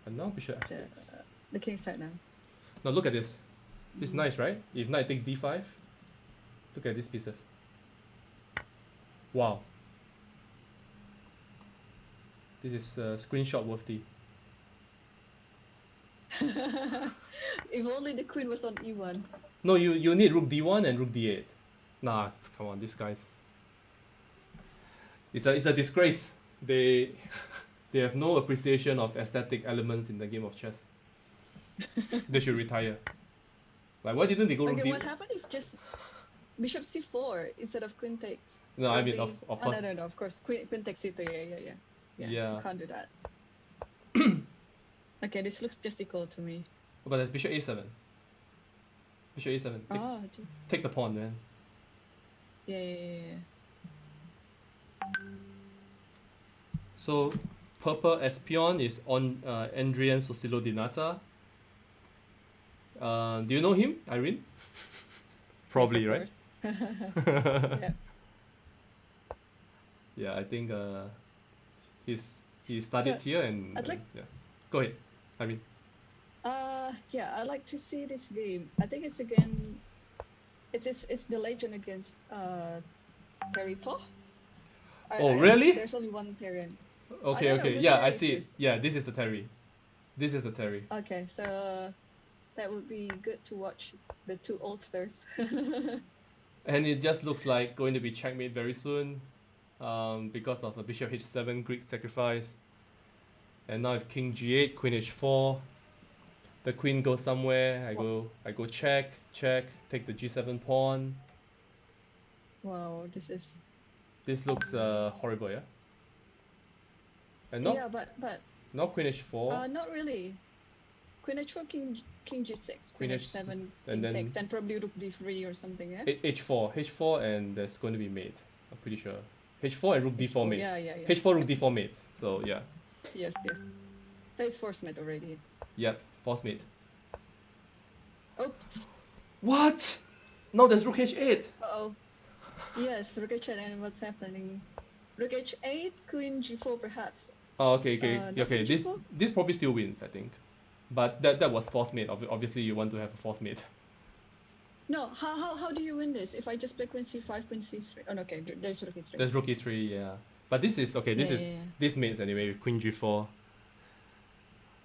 S1: And now bishop f6.
S3: The king side now.
S1: Now look at this. It's nice, right? If knight takes d5, look at these pieces. Wow. This is a screenshot worthy.
S3: If only the queen was on e1.
S1: No, you need rook d1 and rook d8. Nah, come on, these guys. It's a disgrace. They have no appreciation of aesthetic elements in the game of chess. They should retire. Like, why didn't they go rook
S3: Okay,
S1: d?
S3: what happened if just bishop c4 instead of queen takes?
S1: No, I mean,
S3: Probably-
S1: of
S3: Oh,
S1: course.
S3: no, of course. Queen takes c3. Yeah.
S1: Yeah.
S3: You can't do that. Okay, this looks just equal to me.
S1: But that's bishop a7. Bishop a7. Take the pawn, man.
S3: Yeah.
S1: So, purple as peon is on Andrian Susilo Dinata. Do you know him, Irene? Probably,
S3: Yes,
S1: right?
S3: of course. Yeah.
S1: Yeah, I think he studied
S3: So,
S1: here and
S3: I'd like-
S1: yeah. Go ahead, Irene.
S3: Yeah, I like to see this game. I think it's again, it's the legend against Terry Toh.
S1: Oh, really?
S3: There's only one Terran.
S1: Okay,
S3: don't know,
S1: okay.
S3: which
S1: Yeah,
S3: one
S1: I
S3: is
S1: see it.
S3: this?
S1: Yeah, this is the Terry. This is the Terry.
S3: Okay, so that would be good to watch the two oldsters.
S1: And it just looks like going to be checkmate very soon, because of the bishop h7 Greek sacrifice. And now if king g8, queen h4, the queen goes somewhere. I go check, take the g7 pawn.
S3: Wow, this is
S1: This looks horrible, yeah. And now
S3: yeah, but
S1: now queen h4.
S3: not really. Queen h4, king g6,
S1: Queen
S3: queen
S1: H-
S3: h7,
S1: and
S3: king
S1: then-
S3: takes, and probably rook d3 or something. Yeah.
S1: h4, and there's going to be mate. I'm pretty sure. h4 and rook d4 mate.
S3: Yeah.
S1: h4 rook d4 mates. So yeah,
S3: Yes. So it's force mate already.
S1: yep, force mate.
S3: Oops.
S1: What? No, there's rook h8.
S3: Uh-oh. Yes, rook h8, and what's happening? Rook h8, queen g4 perhaps.
S1: Oh, okay.
S3: no
S1: This
S3: queen
S1: this probably still wins, I think. But that was force mate. Obviously, you want to have a force mate.
S3: No, how do you win this? If I just play queen c5, queen c3. Oh, no, okay, there's rook e3.
S1: There's rook e3, yeah. But this is okay.
S3: Yeah.
S1: This mates anyway with queen g4.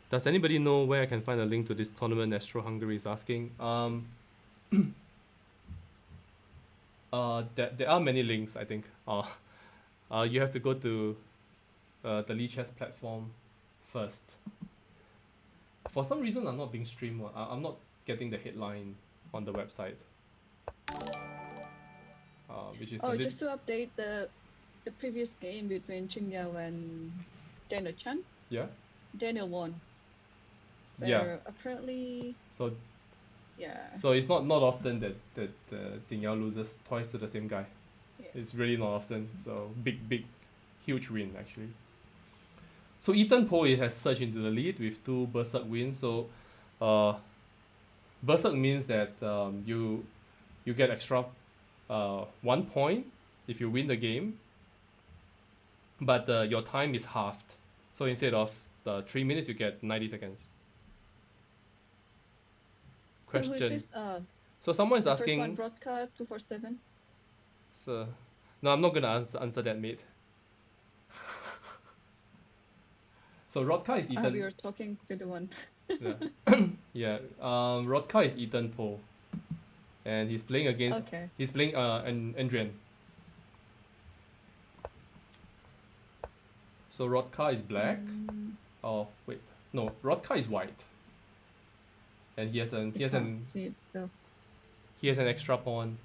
S1: Does anybody know where I can find a link to this tournament? Astro Hungary is asking. There are many links, I think. You have to go to the Lee Chess platform first. For some reason, I'm not being streamed. I'm not getting the headline on the website. Which is a
S3: Oh,
S1: lit-
S3: just to update the previous game between Ching Yao and Daniel Chan.
S1: yeah.
S3: Daniel won. So
S1: Yeah.
S3: apparently,
S1: So
S3: yeah.
S1: so it's not often that Jing Yao loses twice to the same guy.
S3: Yeah.
S1: It's really not often. So big huge win actually. So Ethan Poe has surged into the lead with 2 Berserk wins. So Berserk means that you get extra 1 point if you win the game, but your time is halved. So instead of the 3 minutes, you get 90 seconds.
S3: So who is
S1: Question.
S3: this?
S1: So someone is
S3: The first one,
S1: asking.
S3: Broadcast 247.
S1: So, no, I'm not gonna answer that, mate. So Rodka is
S3: We
S1: Ethan.
S3: were talking to the one.
S1: Yeah. Rodka is Ethan Poe, and he's playing against.
S3: Okay.
S1: He's playing Andrian. So Rodka is black. Oh wait, no, Rodka is white. And he has an
S3: See it, so.
S1: he has an extra pawn.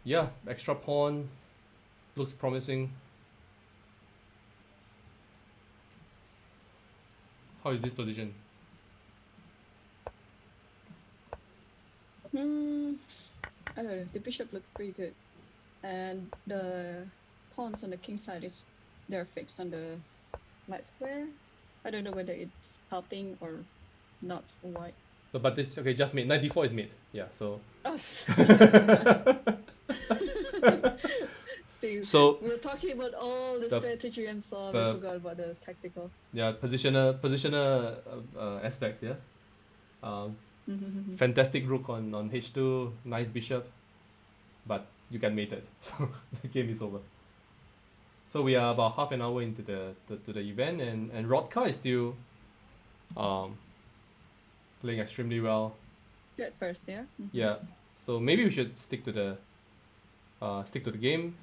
S1: Yeah, extra pawn looks promising. How is this position?
S3: I don't know. The bishop looks pretty good, and the pawns on the king side they're fixed on the light square. I don't know whether it's helping or not for white.
S1: No, but this okay, just mate. 94 is mate. Yeah, so
S3: Oh, see,
S1: so
S3: we were talking about all the
S1: The-
S3: strategy and so on.
S1: the-
S3: We forgot about the tactical.
S1: yeah, positioner aspects. Yeah. Um,
S3: Mhm.
S1: fantastic rook on h2, nice bishop, but you get mated, so the game is over. So we are about half an hour into the event, and Rodka is still um, playing extremely well.
S3: Good first, yeah. Mhm.
S1: Yeah, so maybe we should stick to the game.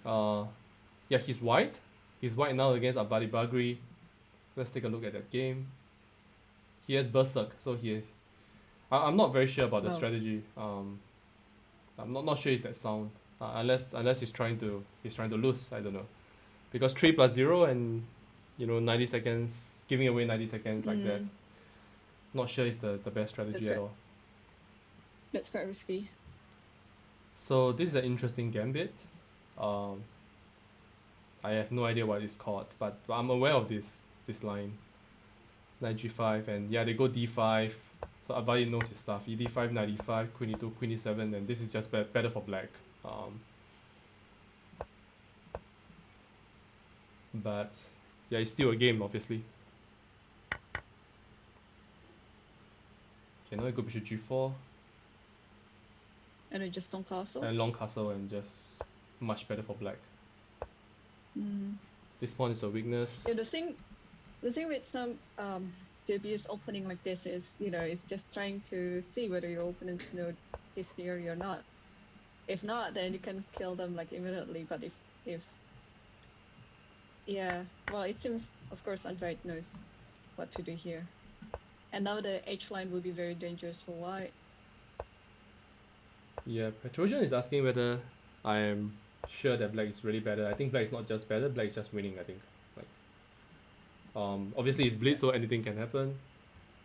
S1: Yeah, he's white. He's white now against Abadi Bagri. Let's take a look at that game. He has Berserk, so I'm not very sure about the
S3: Wow.
S1: strategy. I'm not sure it's that sound. Unless he's trying to lose. I don't know, because 3+0 and 90 seconds, giving away 90 seconds like that.
S3: Mm.
S1: Not sure it's the best strategy
S3: That's
S1: at all.
S3: That's quite risky.
S1: So this is an interesting gambit. I have no idea what it's called, but I'm aware of this line. Knight g5, and yeah, they go d5. So Abadi knows his stuff. ed5, knight e5, queen e2, queen e7, and this is just better for black. But yeah, it's still a game, obviously. Okay, now I go bishop g4
S3: And we just don't castle.
S1: and long castle, and just much better for black.
S3: Mm.
S1: This pawn is a weakness.
S3: Yeah, the thing with some dubious opening like this is, it's just trying to see whether your opponents know his theory or not. If not, then you can kill them like immediately. But if yeah, well, it seems of course Android knows what to do here, and now the H line will be very dangerous for white.
S1: Yeah, Petrosian is asking whether I am sure that black is really better. I think black is not just better, black is just winning, I think. Like, obviously it's blitz, so anything can happen.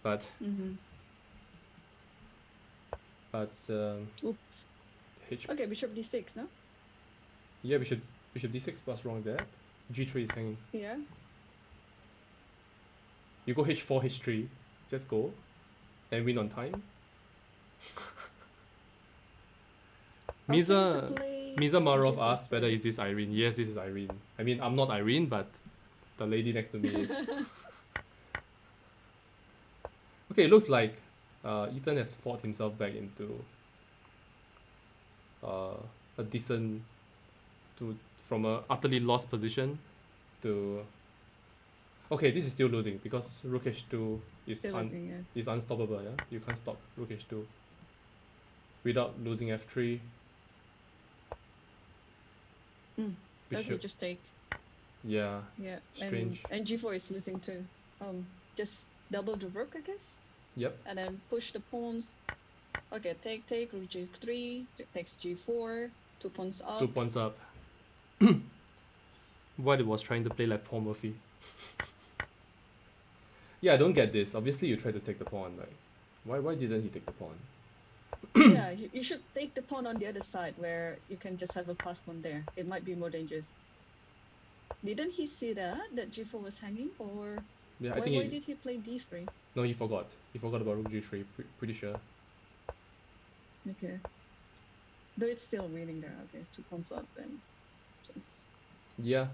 S1: But
S3: Mm-hmm. Oops.
S1: H
S3: Okay, bishop d6, no?
S1: yeah, bishop d6, what's wrong with that? G3 is hanging.
S3: Yeah.
S1: You go h4, h3, just go and win on time. Miza Marov asked whether is this Irene. Yes, this is Irene. I mean, I'm not Irene, but the lady next to me is. Okay, it looks like Ethan has fought himself back into a decent from a utterly lost position to. Okay, this is still losing because Rook h2 is
S3: Still losing, yeah.
S1: is unstoppable. Yeah, you can't stop Rook h2 without losing f3.
S3: Mm. That
S1: Bishop.
S3: will just take.
S1: Yeah.
S3: Yeah.
S1: Strange.
S3: And g4 is losing too. Just double the rook, I guess.
S1: Yep.
S3: And then push the pawns. Okay, take, rook g3, takes g4, 2 pawns up.
S1: 2 pawns up. White was trying to play like Paul Murphy. Yeah, I don't get this. Obviously, you try to take the pawn, right? Why didn't he take the pawn?
S3: Yeah, you should take the pawn on the other side where you can just have a pass pawn there. It might be more dangerous. Didn't he see that g4 was hanging, or
S1: Yeah, I
S3: why
S1: think
S3: did he play d3?
S1: no, he forgot. He forgot about Rook g3. Pretty sure.
S3: Okay. Though it's still winning there. Okay, 2 pawns up and just.
S1: Yeah.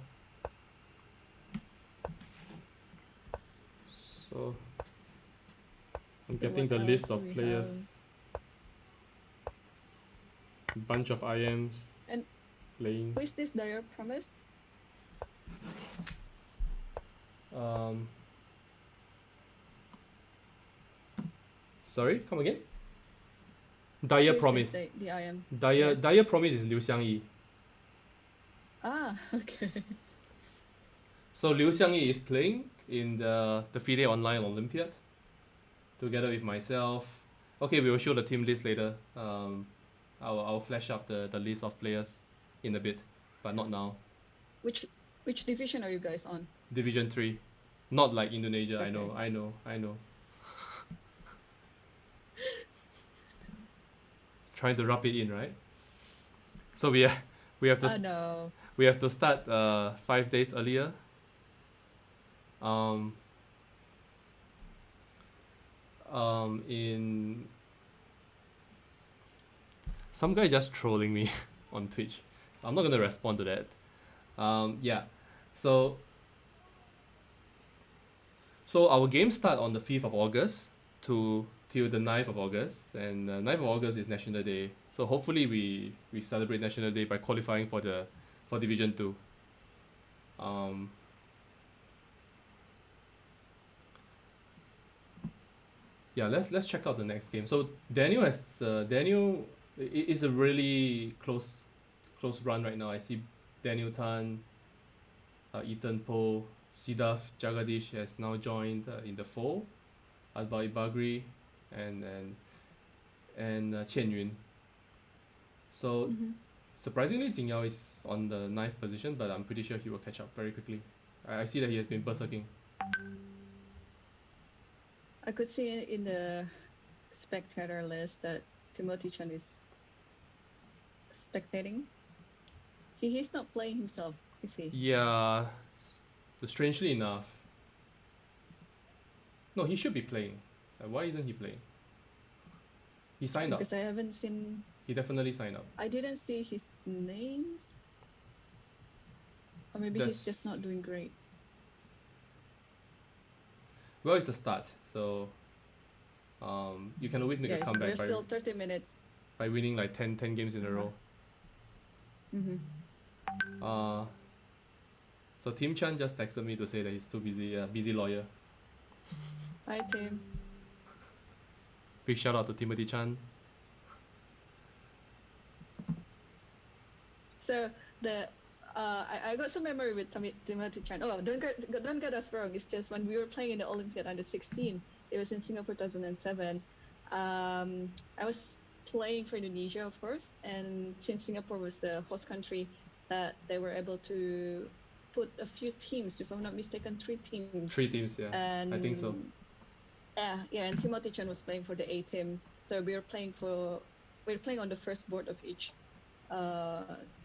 S1: So I'm
S3: Okay,
S1: getting
S3: what
S1: the list
S3: else
S1: of
S3: do we
S1: players. Bunch of IMs
S3: And
S1: playing.
S3: Who is this Dire Promise?
S1: Sorry, come again?
S3: Who
S1: Dire
S3: is
S1: Promise.
S3: this, the IM?
S1: Dire
S3: Yes.
S1: Promise is Liu Xiangyi.
S3: Ah, okay.
S1: So Liu Xiangyi is playing in the FIDE Online Olympiad together with myself. Okay, we will show the team list later. I'll flash up the list of players in a bit, but not now.
S3: Which division are you guys on?
S1: Division 3. Not like Indonesia,
S3: Okay.
S1: I know. Trying to rub it in, right? So we have to
S3: Oh no.
S1: we have to start 5 days earlier. In Some guy just trolling me on Twitch. I'm not gonna respond to that. Yeah. So our games start on the 5th of August till the 9th of August, and 9th of August is National Day. So hopefully we celebrate National Day by qualifying for Division 2. Yeah, let's check out the next game. So Daniel is a really close run right now. I see Daniel Tan, Ethan Po, Siddharth Jagadish has now joined in the fold, Adbal Ibagri, and Qian Yun. So surprisingly, Jing Yao is on the 9th position, but I'm pretty sure he will catch up very quickly. I see that he has been berserking.
S3: I could see in the spectator list that Timothy Chan is spectating. He's not playing himself, is he?
S1: Yeah, strangely enough. No, he should be playing. Why isn't he playing? He signed up.
S3: Because I haven't seen.
S1: He definitely signed up.
S3: I didn't see his name. Or maybe he's just not doing great.
S1: Well, it's the start, so you can always make a comeback
S3: We're still 30 minutes.
S1: by winning like 10 games in a row. So Tim Chan just texted me to say that he's too busy. Busy lawyer.
S3: Hi, Tim.
S1: Big shout out to Timothy Chan.
S3: So I got some memory with Timothy Chan. Oh, don't get us wrong. It's just when we were playing in the Olympiad under 16, it was in Singapore 2007. I was playing for Indonesia, of course, and since Singapore was the host country, that they were able to put a few teams, if I'm not mistaken, 3 teams.
S1: 3 teams, yeah.
S3: And
S1: I think so.
S3: Yeah, and Timothy Chan was playing for the A team. So we were playing on the first board of each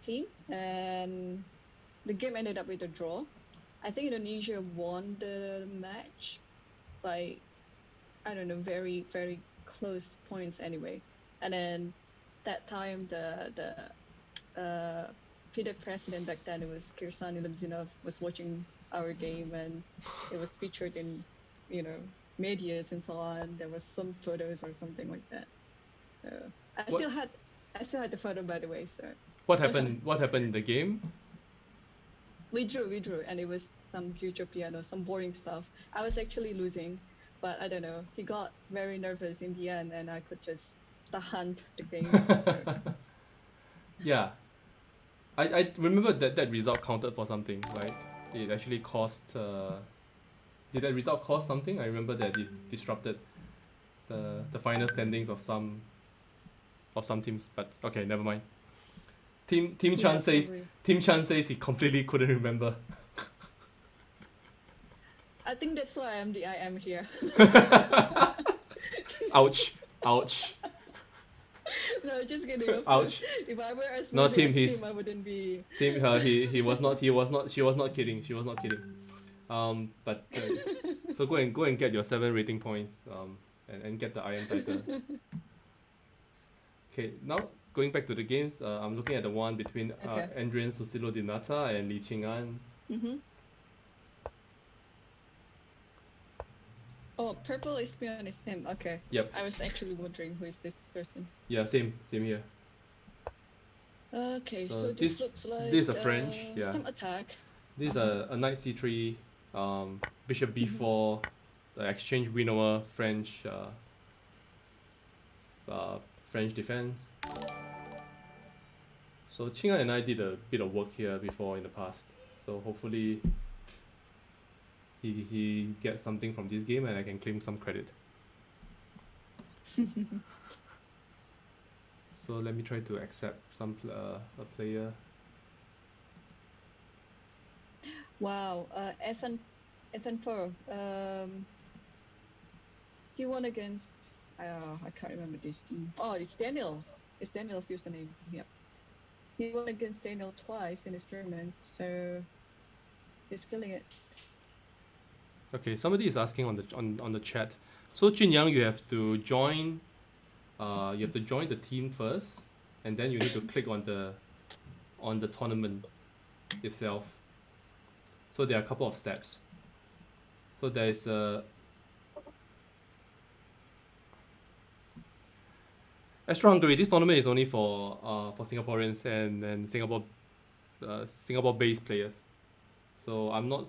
S3: team, and the game ended up with a draw. I think Indonesia won the match by, I don't know, very, very close points anyway. And then that time the FIDE president back then, it was Kirsani Lebzinov, was watching our game, and it was featured in, medias and so on. There was some photos or something like that. So I still had the photo, by the way. So
S1: what happened? What happened in the game?
S3: We drew, and it was some future piano, some boring stuff. I was actually losing, but I don't know. He got very nervous in the end, and I could just tahan the game. So.
S1: Yeah, I remember that result counted for something, right? It actually cost. Did that result cost something? I remember that it disrupted the final standings of some teams, but okay, never mind. Tim Chan says he completely couldn't remember.
S3: I think that's why I am here.
S1: Ouch.
S3: No, just kidding.
S1: Ouch.
S3: If I were as
S1: No, Tim,
S3: Tim, I wouldn't be.
S1: Tim, she was not kidding. But so go and get your 7 rating points. And get the iron title. Okay, now going back to the games, I'm looking at the one between Andrian Susilo Dinata and Lee Ching-an.
S3: Oh, purple is beyond his name. Okay.
S1: Yep.
S3: I was actually wondering who is this person.
S1: Yeah, same here.
S3: Okay, so this looks like
S1: this is a French, yeah.
S3: Some attack.
S1: This is a knight c3, bishop b4, the exchange winnower French defense. So Ching-an and I did a bit of work here before in the past. So hopefully he gets something from this game and I can claim some credit. So let me try to accept a player.
S3: Wow, Ethan Pearl. He won against. I can't remember this. Oh, it's Daniels. It's Daniels' username. Yep. He won against Daniel twice in his tournament, so he's killing it.
S1: Okay, somebody is asking on the chat. So Junyang, you have to join the team first, and then you need to click on the tournament itself. So there are a couple of steps. So there is a Austro-Hungary. This tournament is only for Singaporeans and Singapore-based players. So I'm not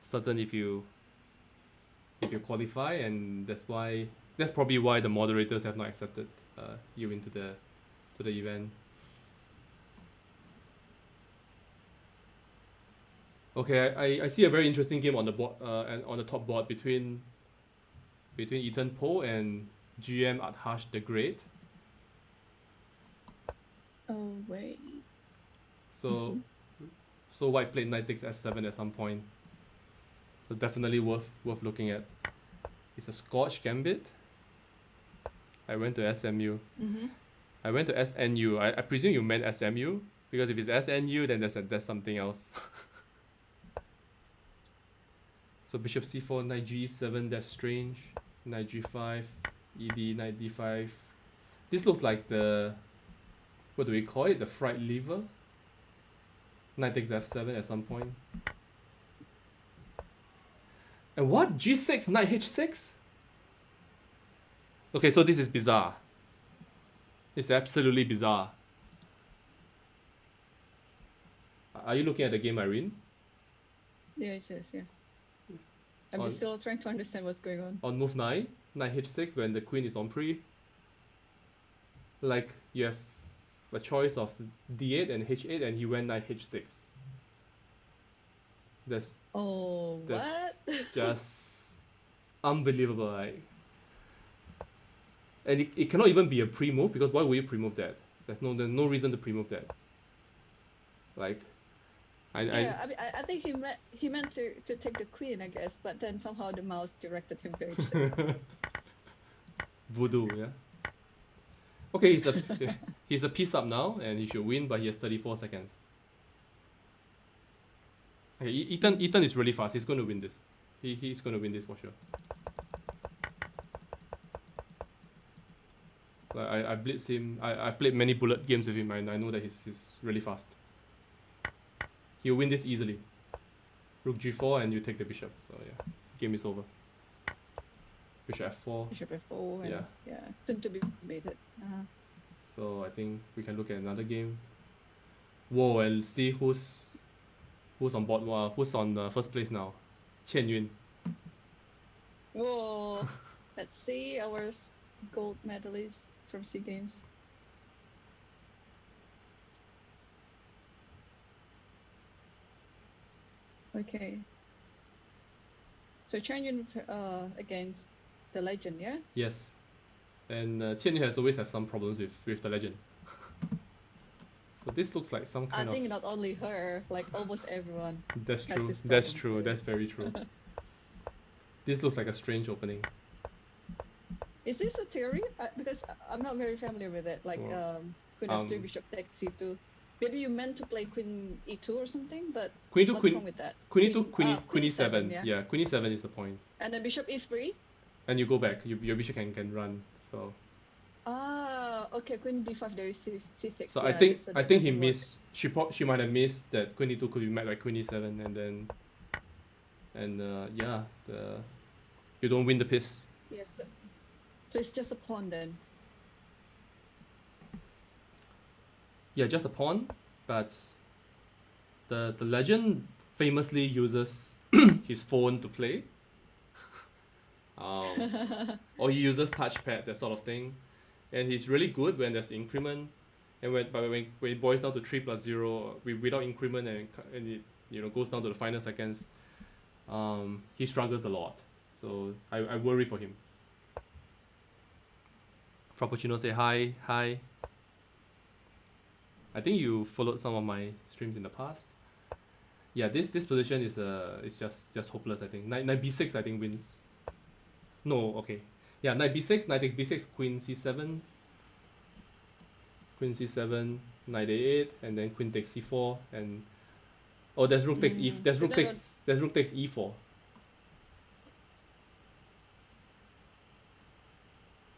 S1: certain if you qualify, and that's probably why the moderators have not accepted you into the event. Okay, I see a very interesting game on the board and on the top board between Ethan Poe and GM Adhash the Great.
S3: Oh wait.
S1: So white played knight takes f7 at some point. So definitely worth looking at. It's a Scotch gambit. I went to SMU.
S3: Mm-hmm.
S1: I went to SNU. I presume you meant SMU, because if it's SNU, then that's something else. So bishop c4, knight g7, that's strange. Knight g5, ed, knight d5. This looks like the, what do we call it? The fried liver. Knight takes f7 at some point. And what? g6, knight h6? Okay, so this is bizarre. It's absolutely bizarre. Are you looking at the game, Irene?
S3: Yes. I'm
S1: On-
S3: just still trying to understand what's going on.
S1: On move 9, knight h6 when the queen is on pre. Like, you have a choice of d8 and h8, and he went knight h6. That's
S3: Oh,
S1: That's
S3: what?
S1: just unbelievable. Like, and it cannot even be a pre-move, because why would you pre-move that? There's no reason to pre-move that. Like,
S3: Yeah, I mean, I think he meant to take the queen, I guess, but then somehow the mouse directed him to h6.
S1: Voodoo, yeah. Okay, he's a piece up now, and he should win, but he has 34 seconds. Okay, Ethan is really fast. He's going to win this. He's going to win this for sure. Like, I blitz him. I played many bullet games with him, and I know that he's really fast. He'll win this easily. Rook g4, and you take the bishop. So yeah, game is over. Bishop f4.
S3: Bishop f4. And,
S1: Yeah.
S3: Yeah, soon to be mated.
S1: So I think we can look at another game. Whoa, and see who's on board. Who's on first place now? Qian Yun.
S3: Whoa. Let's see our gold medalists from SEA Games. Okay. So Chen Yun against the legend, yeah?
S1: Yes. And Qian Yun has always have some problems with the legend. So this looks like some
S3: I
S1: kind
S3: think
S1: of...
S3: not only her, like almost everyone.
S1: That's
S3: has
S1: true.
S3: this
S1: That's
S3: problem,
S1: true.
S3: so-
S1: That's very true. This looks like a strange opening.
S3: Is this a theory? Because I'm not very familiar with it. Like
S1: Oh.
S3: Queen f3,
S1: Um,
S3: Bishop takes c2. Maybe you meant to play Queen e2 or something, but
S1: Queen to
S3: what's
S1: queen.
S3: wrong with that?
S1: Queen e2, Queen
S3: Queen
S1: e7.
S3: e7,
S1: Yeah, Queen e7 is the point.
S3: And then Bishop e3.
S1: And you go back. Your bishop can run. So
S3: Okay, Queen b5, there is c6.
S1: so
S3: yeah,
S1: I think
S3: so
S1: I
S3: that
S1: think he
S3: doesn't work.
S1: missed. She might have missed that Queen e2 could be met by Queen e7, and yeah, you don't win the piece.
S3: Yes. So it's just a pawn then.
S1: Yeah, just a pawn, but the legend famously uses his phone to play. Or he uses touchpad, that sort of thing, and he's really good when there's increment, and when it boils down to 3+0 without increment, and it goes down to the final seconds, he struggles a lot. So I worry for him. Frappuccino say hi. I think you followed some of my streams in the past. Yeah, this position is just hopeless. I think knight b6 I think wins. No, okay. Yeah, knight b6, knight takes b6, queen c7, knight a8, and then queen takes c4, and there's rook takes there's rook takes e4.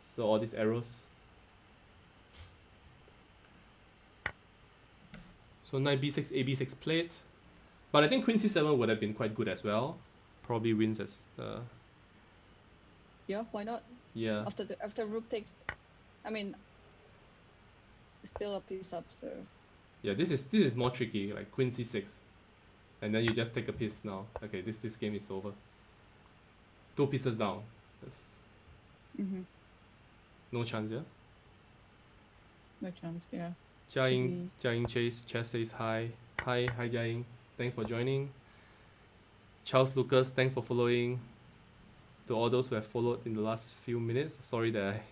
S1: So all these arrows. So knight b6, ab6 played. But I think queen c7 would have been quite good as well. Probably wins as
S3: Yeah, why not?
S1: yeah.
S3: After rook takes, I mean, still a piece up, so
S1: Yeah, this is more tricky, like queen c6. And then you just take a piece now. Okay, this game is over. 2 pieces down. That's no chance, yeah?
S3: no chance. Yeah.
S1: Jia Ying Chase says hi. Hi Jia Ying. Thanks for joining. Charles Lucas, thanks for following. To all those who have followed in the last few minutes, sorry that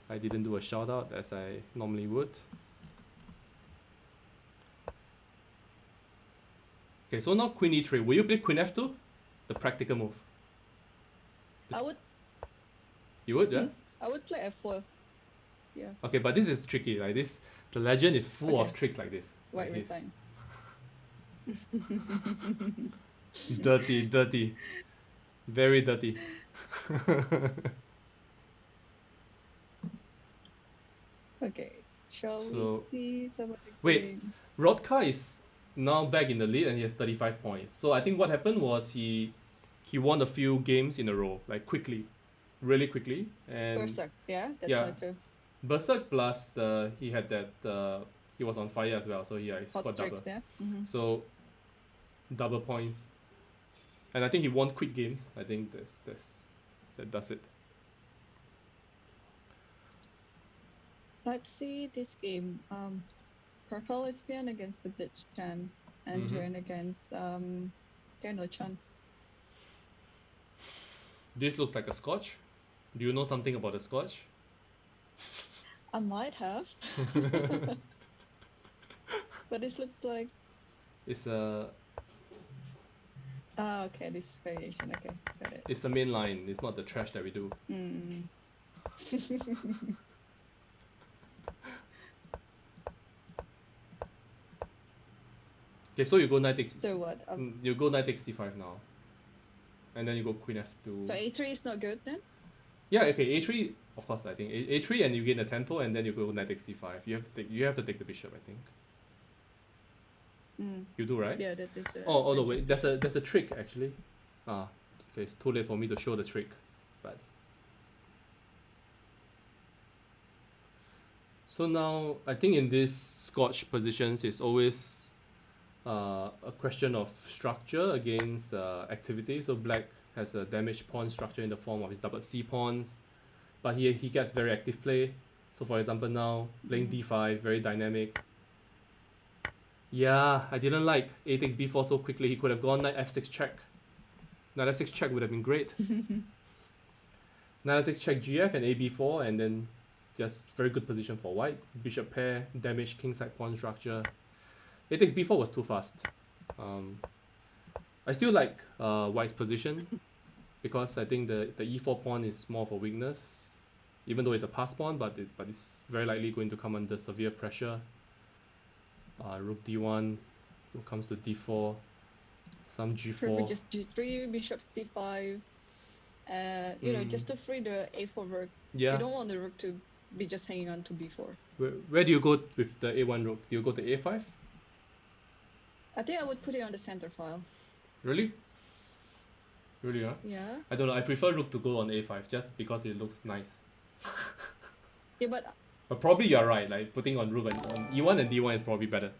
S1: I didn't do a shout out as I normally would. Okay, so now queen e3. Will you play queen f2? The practical move.
S3: I would.
S1: You would, yeah?
S3: I would play f4. Yeah.
S1: Okay, but this is tricky. Like this, the legend is full of
S3: Okay.
S1: tricks like this.
S3: White
S1: Like this.
S3: resign.
S1: Dirty. Very dirty.
S3: Okay. Shall
S1: So-
S3: we see some of the
S1: Wait.
S3: game?
S1: Rodka is now back in the lead and he has 35 points. So I think what happened was he won a few games in a row, like quickly, really quickly. And
S3: Berserk. Yeah, that's
S1: yeah.
S3: right too.
S1: Berserk plus he had that he was on fire as well, so he
S3: Hot
S1: scored double.
S3: streaks. Yeah.
S1: So double points. And I think he won quick games. I think that does it.
S3: Let's see this game. Purple Lesbian against the Blitz Chan and
S1: Mhm.
S3: Jern against Kernel Chan.
S1: This looks like a scotch. Do you know something about the scotch?
S3: I might have. But this looked like
S1: It's a
S3: okay, this variation, okay, got it.
S1: it's the main line. It's not the trash that we do.
S3: Mm.
S1: Okay, so you go knight takes
S3: So what?
S1: you go knight takes c5 now. And then you go queen f2.
S3: So A3 is not good then?
S1: Yeah, okay, a3 of course I think a3 and you gain the tempo and then you go knight takes c5. You have to take the bishop, I think. You do, right?
S3: Yeah, that is.
S1: Oh no, wait. There's a trick actually. Okay, it's too late for me to show the trick, but. So now I think in these Scotch positions it's always a question of structure against activity. So black has a damaged pawn structure in the form of his double c pawns, but he gets very active play. So for example now playing d5, very dynamic. Yeah, I didn't like a takes b4 so quickly. He could have gone knight f6 check. Knight f6 check would have been great. Knight f6 check gf and a b4 and then just very good position for white. Bishop pair, damage kingside pawn structure. A takes b4 was too fast. I still like white's position because I think the e4 pawn is more of a weakness, even though it's a pass pawn, but it's very likely going to come under severe pressure. Rook d1, rook comes to d4, some
S3: Prefer
S1: g4.
S3: just G3, bishop d5. Just to free the a4 rook.
S1: Yeah.
S3: You don't want the rook to be just hanging on to b4.
S1: Where do you go with the a1 rook? Do you go to a5?
S3: I think I would put it on the center file.
S1: Really? Really, huh?
S3: Yeah.
S1: I don't know. I prefer rook to go on a5 just because it looks nice.
S3: Yeah, but
S1: But probably you're right. Like putting on rook on e1 and d1 is probably better.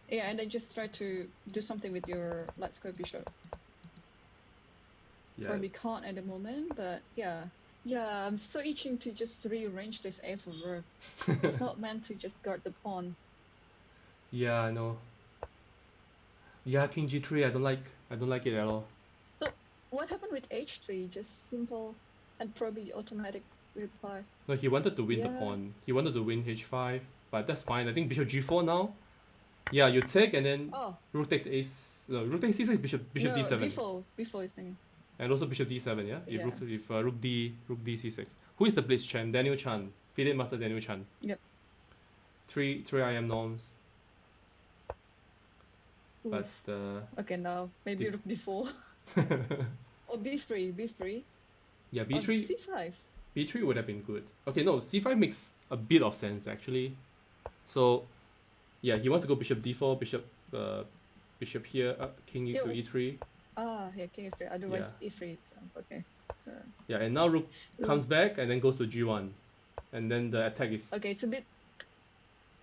S3: yeah, and then just try to do something with your light square bishop.
S1: Yeah.
S3: Probably can't at the moment, but yeah. Yeah, I'm so itching to just rearrange this a4 rook. It's not meant to just guard the pawn.
S1: Yeah, I know. Yeah, king g3. I don't like it at all.
S3: What happened with h3? Just simple and probably automatic reply.
S1: No, he wanted to win the
S3: Yeah.
S1: pawn. He wanted to win h5, but that's fine. I think bishop g4 now. Yeah, you take and then
S3: Oh,
S1: rook takes rook takes c6, bishop
S3: no,
S1: d7,
S3: before is thing.
S1: and also bishop d7. Yeah,
S3: Yeah.
S1: if rook d c6. Who is the Blitz Chan? Daniel Chan, FIDE Master Daniel Chan.
S3: Yep.
S1: Three IM norms, but
S3: Okay, now maybe
S1: Di-
S3: rook d4 or b3.
S1: yeah,
S3: Or
S1: b3
S3: c5.
S1: b3 would have been good. Okay, no, c5 makes a bit of sense actually. So yeah, he wants to go bishop d4, bishop here, king
S3: Yeah.
S1: to e3.
S3: Yeah, king e3. Otherwise e3. So, okay. So
S1: Yeah, and now rook
S3: Rook.
S1: comes back and then goes to g1, and then the attack is
S3: okay, it's a bit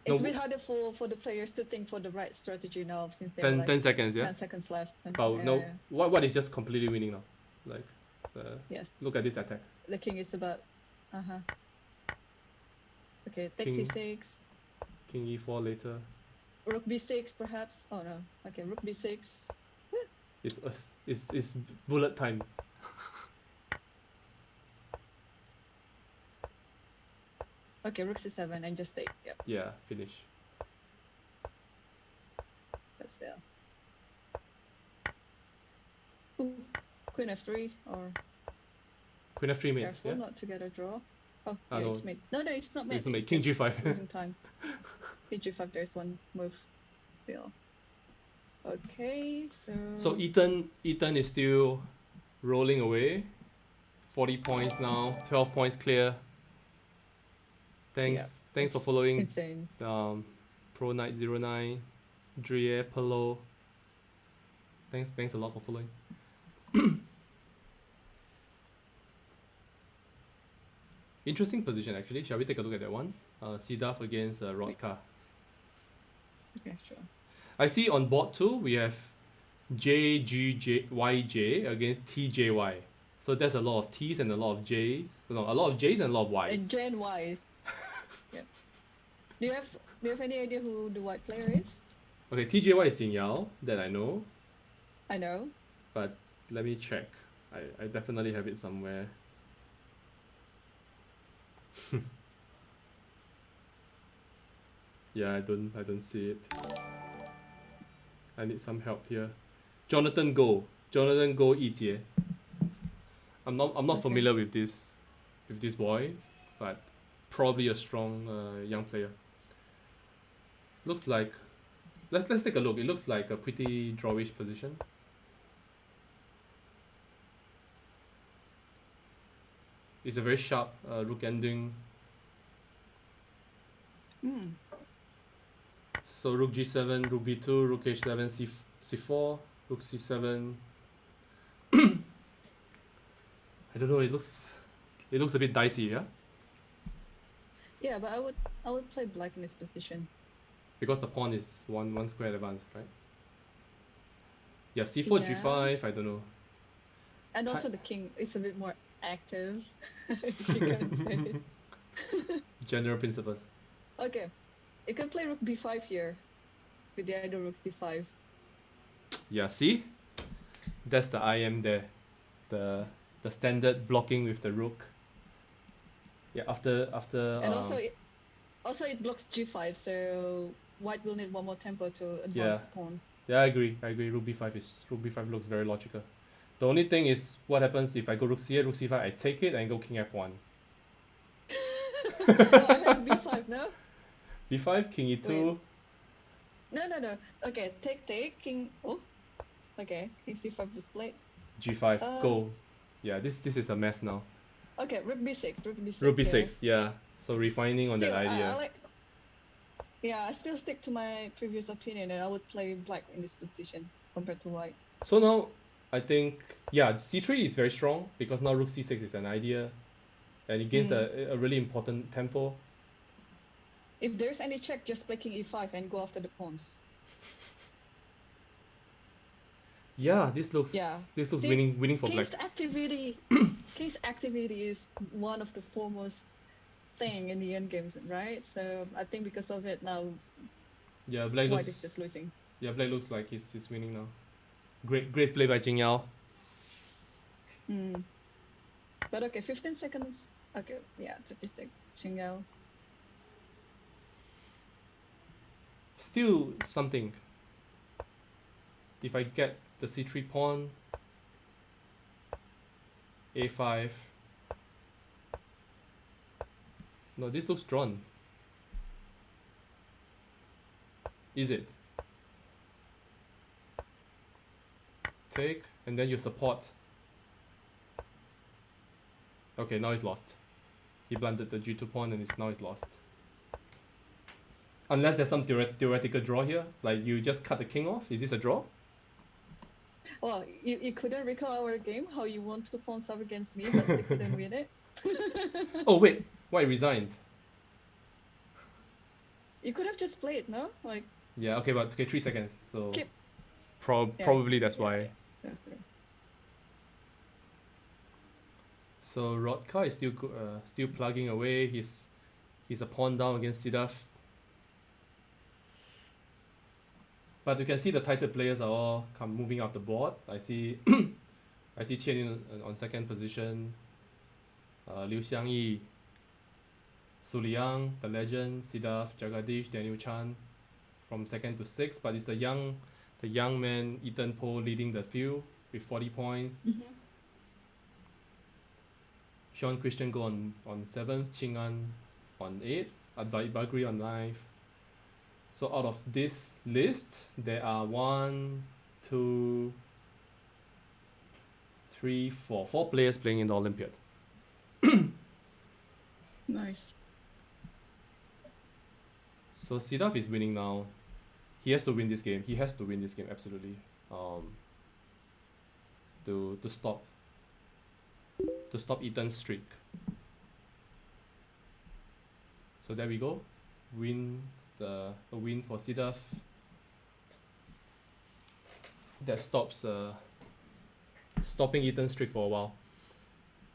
S1: No,
S3: it's a bit harder for the players to think for the right strategy now since they
S1: 10,
S3: have like
S1: 10 seconds. Yeah.
S3: 10 seconds left.
S1: But
S3: Yeah,
S1: no,
S3: yeah.
S1: what is just completely winning now? Like,
S3: Yes,
S1: look at this attack.
S3: the king is about. Okay, takes
S1: King.
S3: c6.
S1: King e4 later.
S3: Rook b6 perhaps. Oh no. Okay, rook b6.
S1: It's bullet time.
S3: Okay, rook c7 and just take. Yep,
S1: Yeah, finish.
S3: but still. Ooh, queen f3 or
S1: Queen f3 mate.
S3: careful
S1: Yeah.
S3: not to get a draw. Oh,
S1: Ah,
S3: yeah,
S1: no.
S3: it's mate. No, it's not mate.
S1: It's not mate. King
S3: just
S1: g5.
S3: losing time. King g5. There's one move still. Okay, so.
S1: So Ethan is still rolling away. 40 points now. 12 points clear. Thanks for following.
S3: Insane.
S1: Pro Knight 09, Drie Polo. Thanks a lot for following. Interesting position actually. Shall we take a look at that one? Sidaf against Rodka.
S3: Okay, sure.
S1: I see on board too we have JGYJ against TJY. So there's a lot of T's and a lot of J's. No, a lot of J's and a lot of Y's.
S3: And Gen Y's. Yeah. Do you have any idea who the white player is?
S1: Okay, TJY is Jing Yao, that I know.
S3: I know.
S1: But let me check. I definitely have it somewhere. Yeah, I don't see it. I need some help here. Jonathan Go Yijie. I'm not
S3: Okay.
S1: familiar with this boy, but probably a strong young player. Looks like let's take a look. It looks like a pretty drawish position. It's a very sharp rook ending. So rook g7, rook b2, rook h7, c4, rook c7. I don't know. It looks a bit dicey, yeah.
S3: Yeah, but I would play black in this position.
S1: Because the pawn is one square advance, right? Yeah, c4,
S3: Yeah.
S1: g5. I don't know.
S3: And also the king is a bit more active. If you can say it.
S1: General principles.
S3: Okay, you can play rook b5 here, with the other rook d5.
S1: Yeah, see, that's the IM there, the standard blocking with the rook. Yeah, after.
S3: And also it blocks g5, so white will need one more tempo to advance
S1: Yeah.
S3: the pawn.
S1: Yeah, I agree. Rook b5 looks very logical. The only thing is what happens if I go rook c8, rook c5, I take it and go king f1.
S3: Oh, I have b5, no?
S1: b5, king e2.
S3: Wait. No. Okay, take, king. Oh, okay. King c5 was played.
S1: g5,
S3: Uh,
S1: go. Yeah, this is a mess now.
S3: Okay, rook b6.
S1: Rook b6, yeah. So refining on that
S3: Still,
S1: idea.
S3: I still stick to my previous opinion, and I would play black in this position compared to white.
S1: So now, I think, yeah, c3 is very strong because now rook c6 is an idea. And it gains a really important tempo.
S3: If there's any check, just play king e5 and go after the pawns.
S1: Yeah, this looks
S3: See,
S1: winning for black.
S3: King's activity is one of the foremost thing in the endgames, right? So I think because of it now,
S1: Yeah, black
S3: white is
S1: looks.
S3: just losing.
S1: Yeah, black looks like he's winning now. Great play by Jing Yao.
S3: But okay, 15 seconds. Okay, yeah, 36. Jing Yao.
S1: Still something. If I get the c3 pawn, a5. No, this looks drawn. Is it? Take, and then you support. Okay, now it's lost. He blundered the g2 pawn and now it's lost. Unless there's some theoretical draw here, like you just cut the king off. Is this a draw?
S3: Well, you couldn't recall our game, how you won 2 pawns up against me, but you couldn't win it.
S1: Oh wait, why resigned?
S3: You could have just played, no? Like,
S1: Yeah, okay, but okay, 3 seconds. So
S3: Keep- Yeah,
S1: probably that's
S3: yeah.
S1: why.
S3: that's right.
S1: So Rodka is still plugging away. He's a pawn down against Sidaf. But you can see the tighter players are all moving up the board. I see I see Qian Yun on second position. Liu Xiangyi, Su Liang, the legend, Sidaf, Jagadish, Daniel Chan from second to sixth. But it's the young man Ethan Po leading the field with 40 points. Sean Christian go on 7th, Qing An on 8th, Advait Bagri on 9th. So out of this list, there are 1, 2, 3, 4 players playing in the Olympiad.
S3: Nice.
S1: So Sidaf is winning now. He has to win this game. He has to win this game absolutely. To stop Ethan's streak. So there we go. A win for Sidaf. That stops stopping Ethan's streak for a while.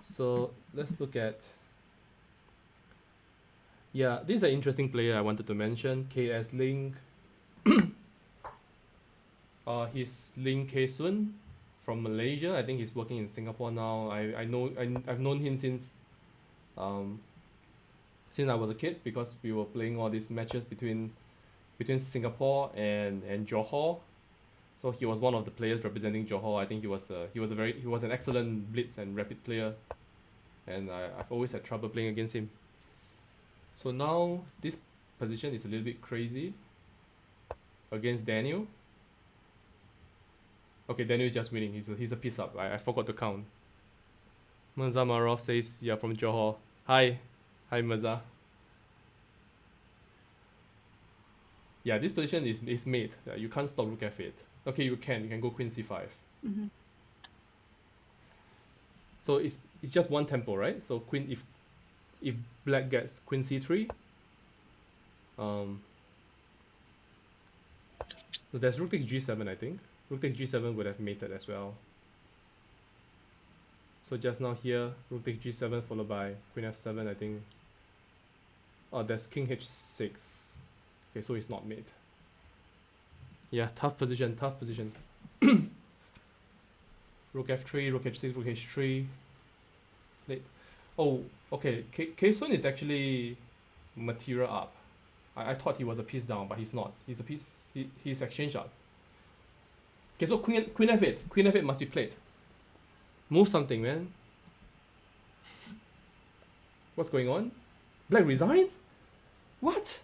S1: So let's look at. Yeah, this is an interesting player I wanted to mention. KS Ling. He's Ling K Sun from Malaysia. I think he's working in Singapore now. I've known him since I was a kid, because we were playing all these matches between Singapore and Johor. So he was one of the players representing Johor. I think he was an excellent blitz and rapid player, and I've always had trouble playing against him. So now this position is a little bit crazy against Daniel. Okay, Daniel is just winning. He's a piece up. I forgot to count. Mirza Marov says you're from Johor. Hi Mirza. Yeah, this position is mate. You can't stop rook f8. Okay, you can go queen c5. So it's just one tempo, right? So queen, if black gets queen c3, so there's rook takes g7. I think rook takes g7 would have mated as well. So just now here, rook takes g7 followed by queen f7. I think. Oh, there's king h6. Okay, so it's not mate. Yeah, tough position. Rook f3, rook h6, rook h3. Late. Oh, okay. K-Sun is actually material up. I thought he was a piece down, but he's not. He's a piece. He's exchange up. Okay, so queen f8. Queen f8 must be played. Move something, man. What's going on? Black resign? What?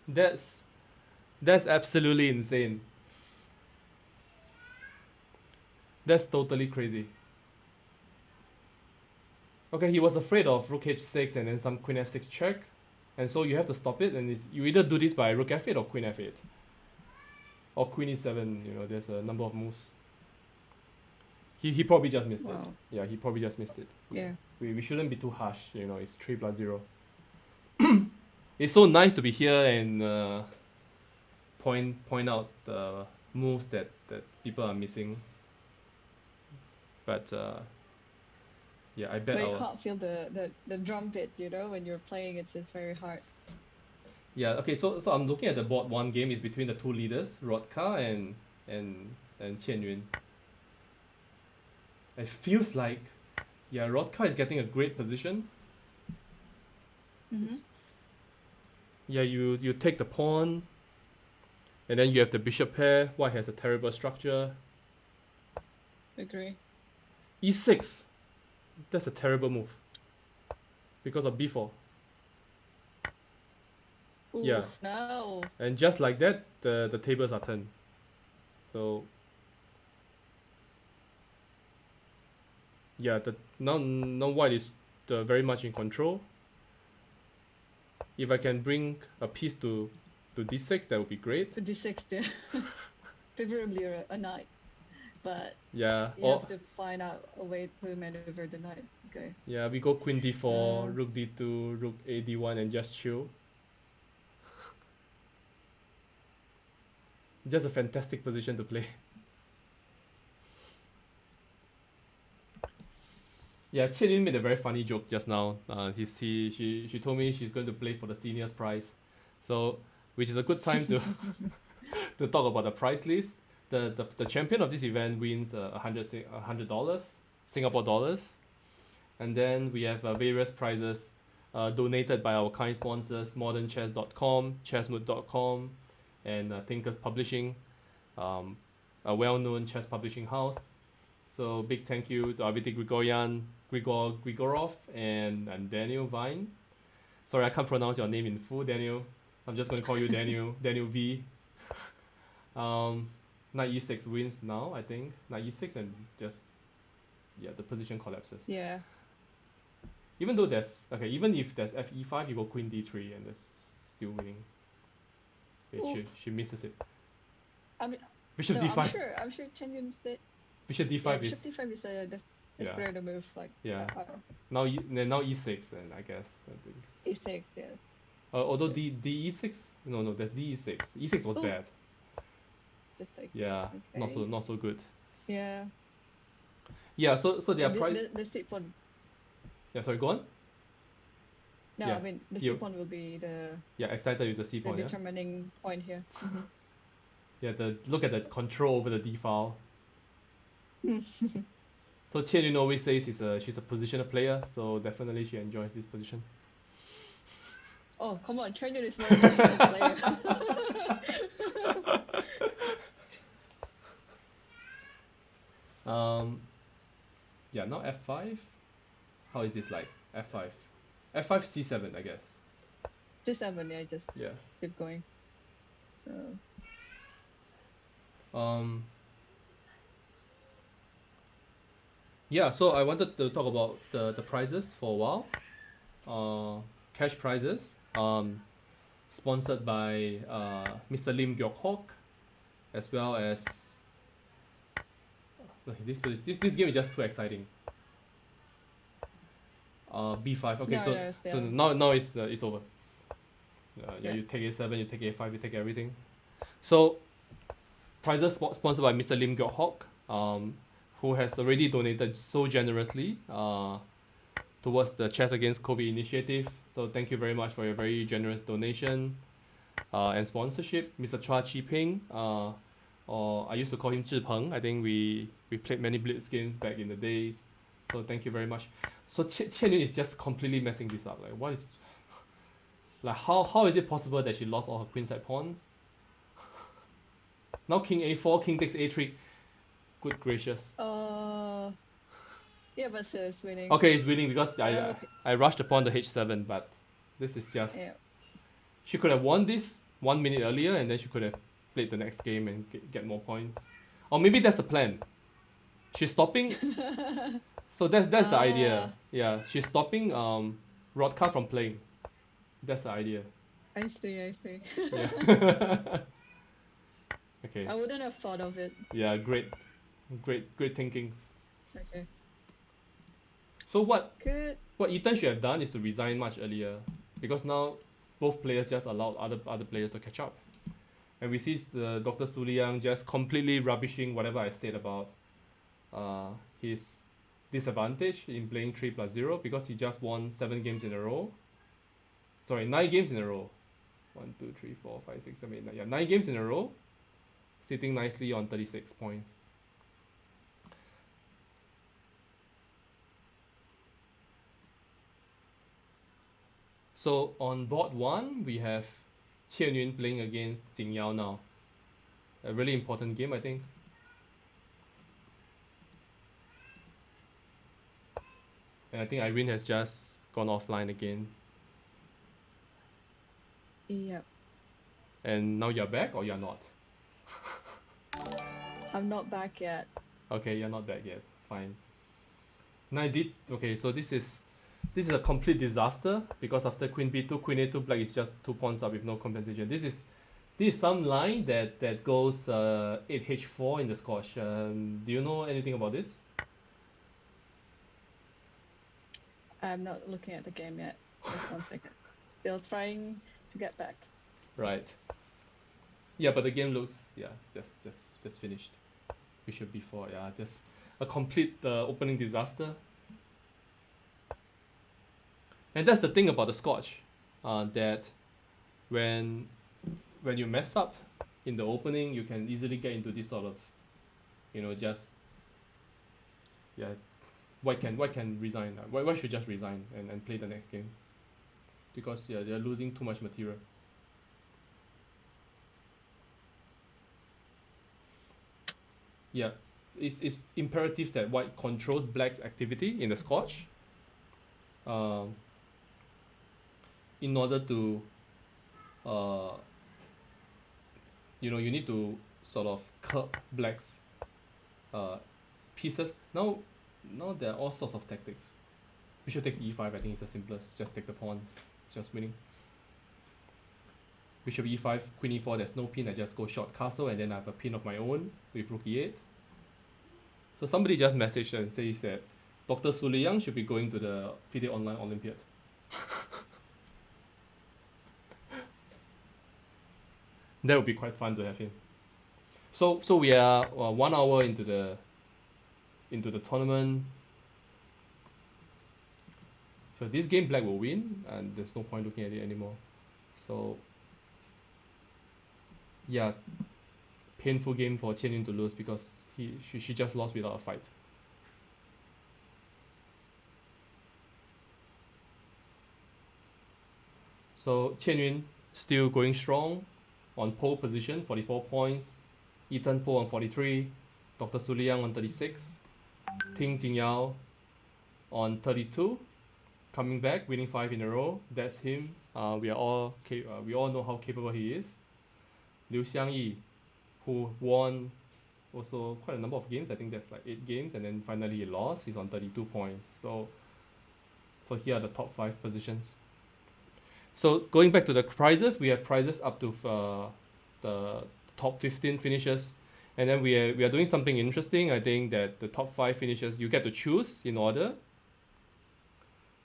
S1: That's absolutely insane. That's totally crazy. Okay, he was afraid of rook h6 and then some queen f6 check, and so you have to stop it, and you either do this by rook f8 or queen f8 or queen e7. You know, there's a number of moves. He probably just missed it. Yeah, he probably just missed it.
S3: Yeah.
S1: We shouldn't be too harsh. You know, it's 3+0. It's so nice to be here and point out the moves that people are missing. But yeah, I bet
S3: But you can't feel the drum beat, you know, when you're playing. It's very hard.
S1: Yeah. Okay. So I'm looking at the board. One game is between the two leaders, Rodka and Qian Yun. It feels like, yeah, Rodka is getting a great position. Yeah, you take the pawn, and then you have the bishop pair. White has a terrible structure.
S3: Agree.
S1: E6. That's a terrible move. Because of b4.
S3: Ooh,
S1: Yeah.
S3: No.
S1: And just like that, the tables are turned. So Yeah, now white is very much in control. If I can bring a piece to d6, that would be great.
S3: So d6 there. Preferably a knight. But
S1: Yeah,
S3: you
S1: or
S3: have to find out a way to maneuver the knight. Okay.
S1: yeah, we go queen d4,
S3: Uh,
S1: rook d2, rook a d1, and just chill. Just a fantastic position to play. Yeah, Qian made a very funny joke just now. She told me she's going to play for the seniors prize, so which is a good time to to talk about the prize list. The champion of this event wins $100 Singapore dollars, and then we have various prizes donated by our kind sponsors: modernchess.com, chessmood.com, and Thinkers Publishing, a well-known chess publishing house. So big thank you to Aviti Grigorov and Daniel Vine. Sorry, I can't pronounce your name in full, Daniel. I'm just going to call you Daniel. Daniel V. Knight e6 wins now, I think. Knight e6 and just the position collapses.
S3: yeah.
S1: Even though even if there's fe5, you go queen d3 and that's still winning. Okay, she misses it.
S3: I mean,
S1: Bishop
S3: no,
S1: d5.
S3: I'm sure Chen Yun said.
S1: Bishop d5
S3: Yeah,
S1: is
S3: Bishop d5 is a
S1: yeah.
S3: better move. Like
S1: Yeah.
S3: uh,
S1: now e6 and I guess I think.
S3: e6, yes.
S1: Although
S3: Yes.
S1: D e6, no, there's d6. E6 was
S3: Oh.
S1: bad.
S3: Just like
S1: Yeah,
S3: okay.
S1: not so good.
S3: Yeah.
S1: Yeah, so their
S3: The-
S1: price.
S3: The seed pawn.
S1: Yeah, sorry, go on.
S3: No,
S1: Yeah,
S3: I mean the
S1: you-
S3: seed pawn will be the
S1: Yeah, excited with the c pawn. Yeah,
S3: determining point here.
S1: yeah. Look at the control over the d file. So Qian Yun always says she's a positional player, so definitely she enjoys this position.
S3: Oh, come on, Chen Yun is more a player.
S1: Yeah, now f5. How is this like? f5. f5 c7, I guess.
S3: G7, yeah, just
S1: Yeah.
S3: keep going. So
S1: Yeah, so I wanted to talk about the prizes for a while. Cash prizes. Sponsored by Mr. Lim Gyok Hok, as well as this game is just too exciting. B5. Okay,
S3: No,
S1: so
S3: no,
S1: so
S3: still.
S1: now it's over. Yeah,
S3: Yeah.
S1: you take a7, you take a5, you take everything. So prizes sponsored by Mr. Lim Gyok Hok, who has already donated so generously towards the Chess Against COVID initiative. So thank you very much for your very generous donation and sponsorship, Mr. Chua Chi Ping, or I used to call him Zhi Peng. I think we played many Blitz games back in the days. So thank you very much. So Qian Yun is just completely messing this up. Like what is like how is it possible that she lost all her queenside pawns? Now king a4, king takes a3. Good gracious.
S3: Yeah, but still it's winning.
S1: Okay, it's winning because
S3: Okay.
S1: I rushed upon the h7, but this is just
S3: Yeah.
S1: she could have won this 1 minute earlier and then she could have played the next game and get more points. Or maybe that's the plan. She's stopping. So that's the idea. Yeah, she's stopping Rodka from playing. That's the idea.
S3: I see.
S1: Yeah. Okay.
S3: I wouldn't have thought of it.
S1: Yeah, great thinking.
S3: Okay.
S1: So what
S3: Good.
S1: Ethan should have done is to resign much earlier, because now both players just allowed other players to catch up, and we see the Dr. Su Liang just completely rubbishing whatever I said about his disadvantage in playing 3+0, because he just won 7 games in a row. Sorry, 9 games in a row. 1, 2, 3, 4, 5, 6, 7, 8, 9. Yeah, 9 games in a row, sitting nicely on 36 points. So on board 1, we have Qian Yun playing against Jing Yao now. A really important game, I think. And I think Irene has just gone offline again.
S3: Yeah.
S1: And now you're back or you're not?
S3: I'm not back yet.
S1: Okay, you're not back yet. Fine. Knight d. Okay, so this is a complete disaster because after queen b2, queen a2, black is just 2 pawns up with no compensation. This is some line that goes 8h4 in the Scotch. Do you know anything about this?
S3: I'm not looking at the game yet. Just 1 second. Still trying to get back.
S1: Right. Yeah, but the game looks just finished. Bishop b4. Yeah, just a complete opening disaster. And that's the thing about the Scotch, that when you mess up in the opening, you can easily get into this sort of, just white can resign. White should just resign and play the next game, because they're losing too much material. Yeah, it's imperative that white controls black's activity in the Scotch, in order to you need to sort of curb black's pieces. Now there are all sorts of tactics. Bishop takes e5, I think it's the simplest. Just take the pawn. It's just winning. Bishop e5, queen e4, there's no pin, I just go short castle and then I have a pin of my own with rook e8. So somebody just messaged and says that Dr. Su Liyang should be going to the FIDE Online Olympiad. That would be quite fun to have him. So we are 1 hour into the tournament. So this game black will win, and there's no point looking at it anymore. So yeah, painful game for Qian Yun to lose because she just lost without a fight. So Qian Yun still going strong on pole position, 44 points. Ethan Po on 43. Dr. Su Liyang on 36. Ting Jingyao on 32. Coming back, winning 5 in a row. That's him. We all know how capable he is. Liu Xiangyi, who won also quite a number of games. I think that's like 8 games, and then finally he lost. He's on 32 points. So here are the top 5 positions. So going back to the prizes, we have prizes up to the top 15 finishes, and then we are doing something interesting. I think that the top 5 finishes you get to choose in order.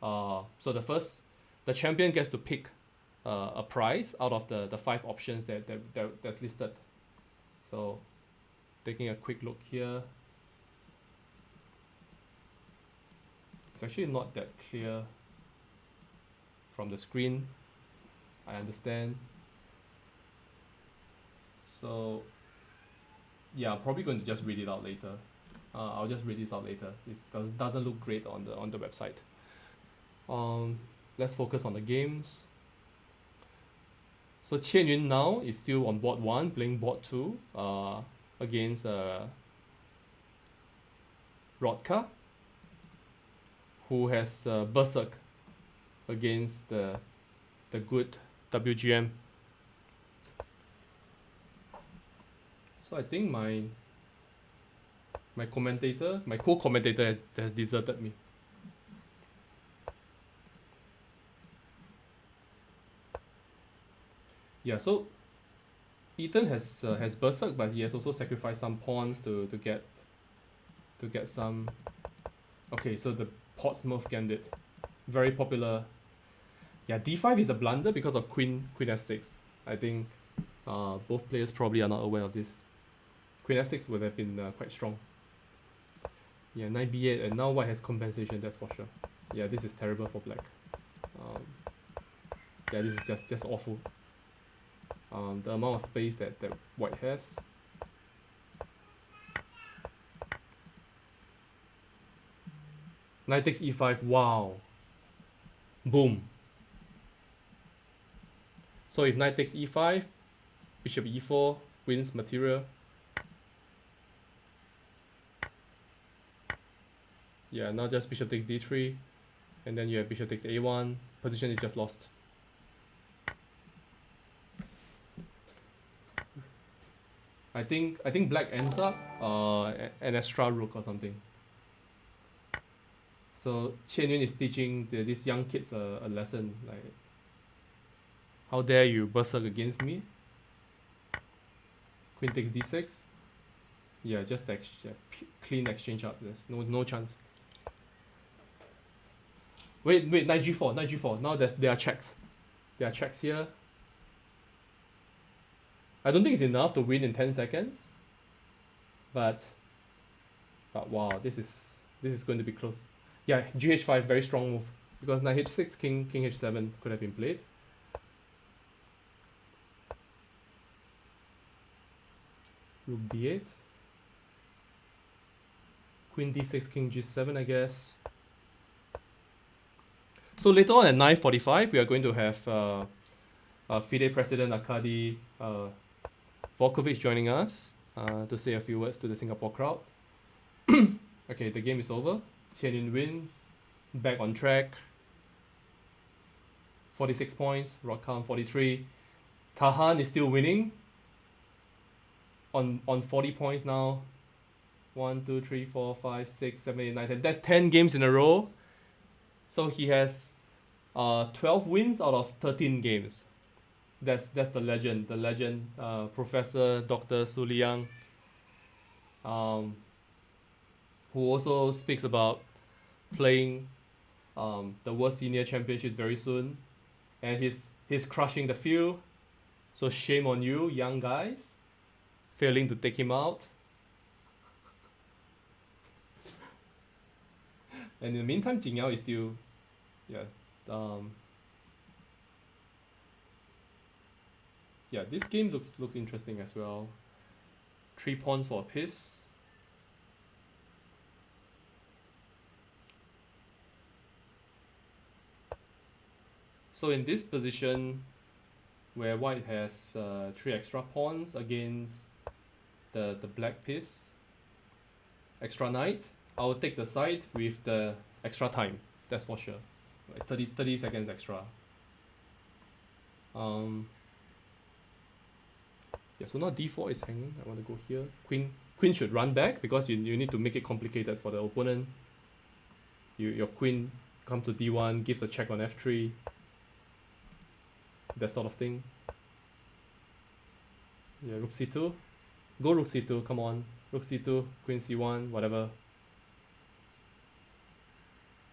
S1: So the champion gets to pick a prize out of the 5 options that's listed. So taking a quick look here, it's actually not that clear from the screen, I understand. So yeah, I'm probably going to just read it out later. I'll just read this out later. This doesn't look great on the website. Let's focus on the games. So Qian Yun now is still on board 1, playing board 2 against Rodka, who has Berserk against the good WGM. So I think my co-commentator has deserted me. Yeah, so Ethan has Berserk, but he has also sacrificed some pawns to get some. Okay, so the Portsmouth Gambit, very popular. Yeah, d5 is a blunder because of queen f6. I think both players probably are not aware of this. Queen f6 would have been quite strong. Yeah, knight b8, and now white has compensation, that's for sure. Yeah, this is terrible for black. Yeah, this is just awful. The amount of space that white has. Knight takes e5, wow. Boom. So if knight takes e5, bishop e4 wins material. Yeah, now just bishop takes d3, and then you have bishop takes a1. Position is just lost. I think black ends up an extra rook or something. So Qian Yun is teaching these young kids a lesson, like, how dare you berserk against me? Queen takes d6. Yeah, just clean exchange up. There's no chance. Wait, knight g4, knight g4. Now there are checks. There are checks here. I don't think it's enough to win in 10 seconds. But wow, this is going to be close. Yeah, gh5, very strong move. Because knight h6, king h7 could have been played. Rook d8. Queen d6, king g7, I guess. So later on at 9:45, we are going to have FIDE President Arkady Volkovich joining us to say a few words to the Singapore crowd. Okay, the game is over. Qian Yun wins. Back on track. 46 points. Rockcom 43. Tahan is still winning. On 40 points now. 1, 2, 3, 4, 5, 6, 7, 8, 9, 10. That's 10 games in a row. So he has 12 wins out of 13 games. That's the legend. The legend, Professor Dr. Su Liang, who also speaks about playing the World Senior Championships very soon, and he's crushing the field. So shame on you, young guys, failing to take him out. And in the meantime, Jing Yao is still, yeah, yeah. This game looks interesting as well. 3 pawns for a piece. So in this position, where white has 3 extra pawns against the black piece, extra knight, I will take the side with the extra time. That's for sure. Like 30 seconds extra. Yeah, so now d4 is hanging. I want to go here. Queen should run back because you need to make it complicated for the opponent. Your queen comes to d1, gives a check on f3. That sort of thing. Yeah, rook c2. Go rook c2, come on. Rook c2, queen c1, whatever.